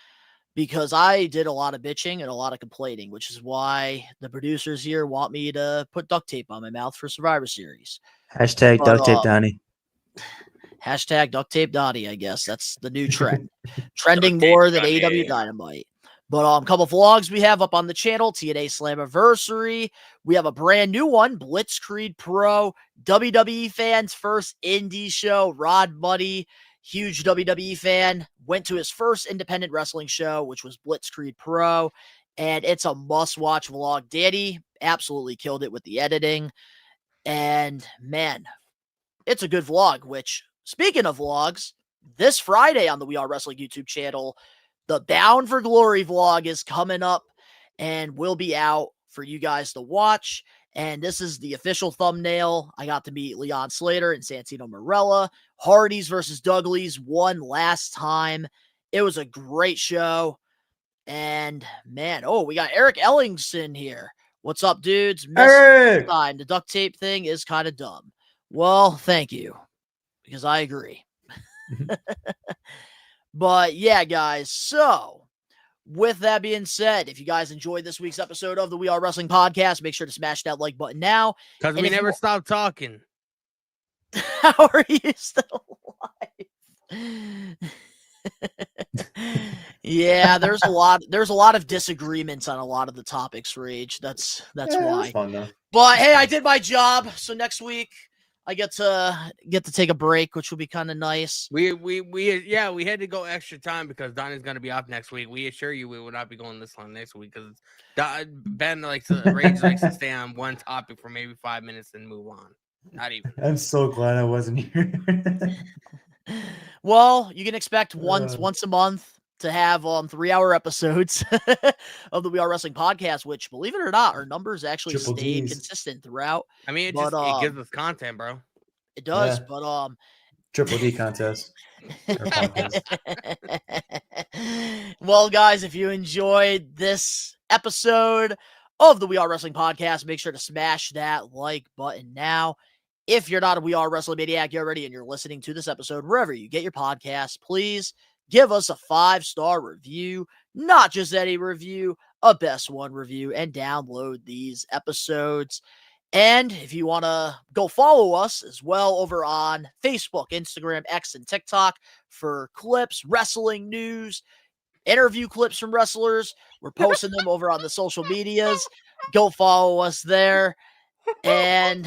because I did a lot of bitching and a lot of complaining, which is why the producers here want me to put duct tape on my mouth for Survivor Series. Hashtag duct tape Donnie. Hashtag duct tape Donnie, I guess. That's the new trend. Trending more than AEW Dynamite. But a couple vlogs we have up on the channel, TNA Slammiversary. We have a brand new one, Blitzkrieg Pro, WWE fans' first indie show. Rod Muddy, huge WWE fan, went to his first independent wrestling show, which was Blitzkrieg Pro, and it's a must-watch vlog. Danny absolutely killed it with the editing, and man, it's a good vlog, which, speaking of vlogs, this Friday on the We Are Wrestling YouTube channel, the Bound for Glory vlog is coming up and will be out for you guys to watch. And this is the official thumbnail. I got to meet Leon Slater and Santino Marella. Hardys versus Dudleys won last time. It was a great show. And man, we got Eric Ellingson here. What's up, dudes? Eric! Time. The duct tape thing is kind of dumb. Well, thank you, because I agree. But yeah, guys, so with that being said, if you guys enjoyed this week's episode of the We Are Wrestling podcast, make sure to smash that like button now. Because we never stop talking. How are you still alive? Yeah, there's a lot of disagreements on a lot of the topics, Rage. That's why. Fun though. But hey, I did my job, so next week I get to take a break, which will be kind of nice. We had to go extra time because Donnie's gonna be off next week. We assure you we will not be going this long next week because Ben Rage likes to stay on one topic for maybe 5 minutes and move on. Not even. I'm so glad I wasn't here. Well, you can expect once a month to have 3-hour episodes of the We Are Wrestling podcast, which, believe it or not, our numbers actually Triple stayed Ds. consistent throughout. I mean, it gives us content, bro. It does, Yeah. but Triple D contest. Or podcast. Well, guys, if you enjoyed this episode of the We Are Wrestling podcast, make sure to smash that like button now. If you're not a We Are Wrestling Maniac already and you're listening to this episode wherever you get your podcasts, please give us a 5-star review, not just any review, a best one review, and download these episodes. And if you want to go follow us as well over on Facebook, Instagram, X, and TikTok for clips, wrestling news, interview clips from wrestlers. We're posting them over on the social medias. Go follow us there. And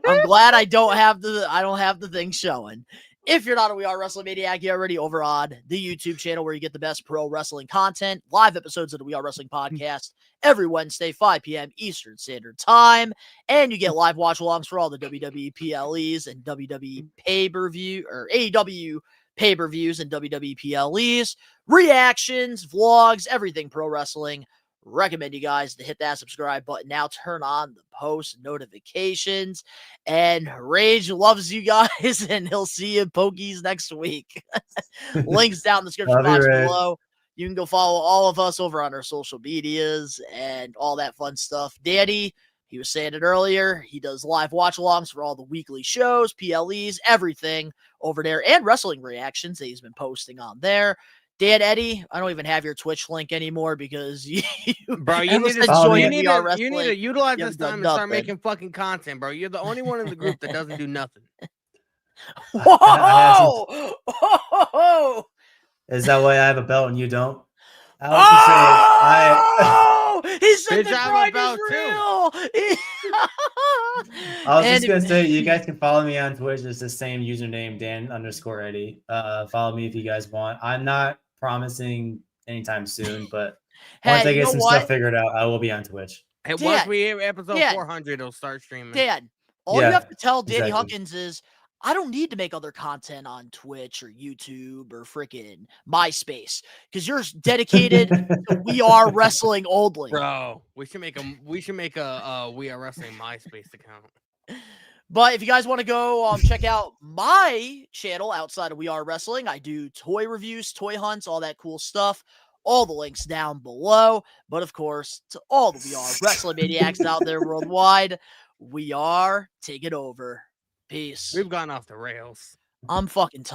I'm glad I don't have the thing showing. If you're not a We Are Wrestling Maniac, you're already over on the YouTube channel where you get the best pro wrestling content, live episodes of the We Are Wrestling podcast every Wednesday, 5 p.m. Eastern Standard Time. And you get live watch alongs for all the WWE PLEs and WWE pay-per-view or AEW pay-per-views and WWE PLEs, reactions, vlogs, everything pro wrestling. Recommend you guys to hit that subscribe button now. Turn on the post notifications. And Rage loves you guys, and he'll see you Pokies next week. Links down in the description box below. You can go follow all of us over on our social medias and all that fun stuff. Danny, he was saying it earlier. He does live watch-alongs for all the weekly shows, PLEs, everything over there, and wrestling reactions that he's been posting on there. Dan Eddy, I don't even have your Twitch link anymore because you need to utilize this time and start making fucking content, bro. You're the only one in the group that doesn't do nothing. Whoa! Is that why I have a belt and you don't? He said the grind is real. I was just gonna say, you guys can follow me on Twitch. It's the same username, Dan_Eddy. Follow me if you guys want. I'm not promising anytime soon, but once I get some stuff figured out, I will be on Twitch. And once we hit episode 400, it'll start streaming. Dan, all you have to tell Danny Huckins is, I don't need to make other content on Twitch or YouTube or freaking MySpace because you're dedicated to We Are Wrestling only. Bro, we should make a We Are Wrestling MySpace account. But if you guys want to go check out my channel outside of We Are Wrestling, I do toy reviews, toy hunts, all that cool stuff. All the links down below. But of course, to all the We Are Wrestling Maniacs out there worldwide, we are taking over. Peace. We've gone off the rails. I'm fucking tired.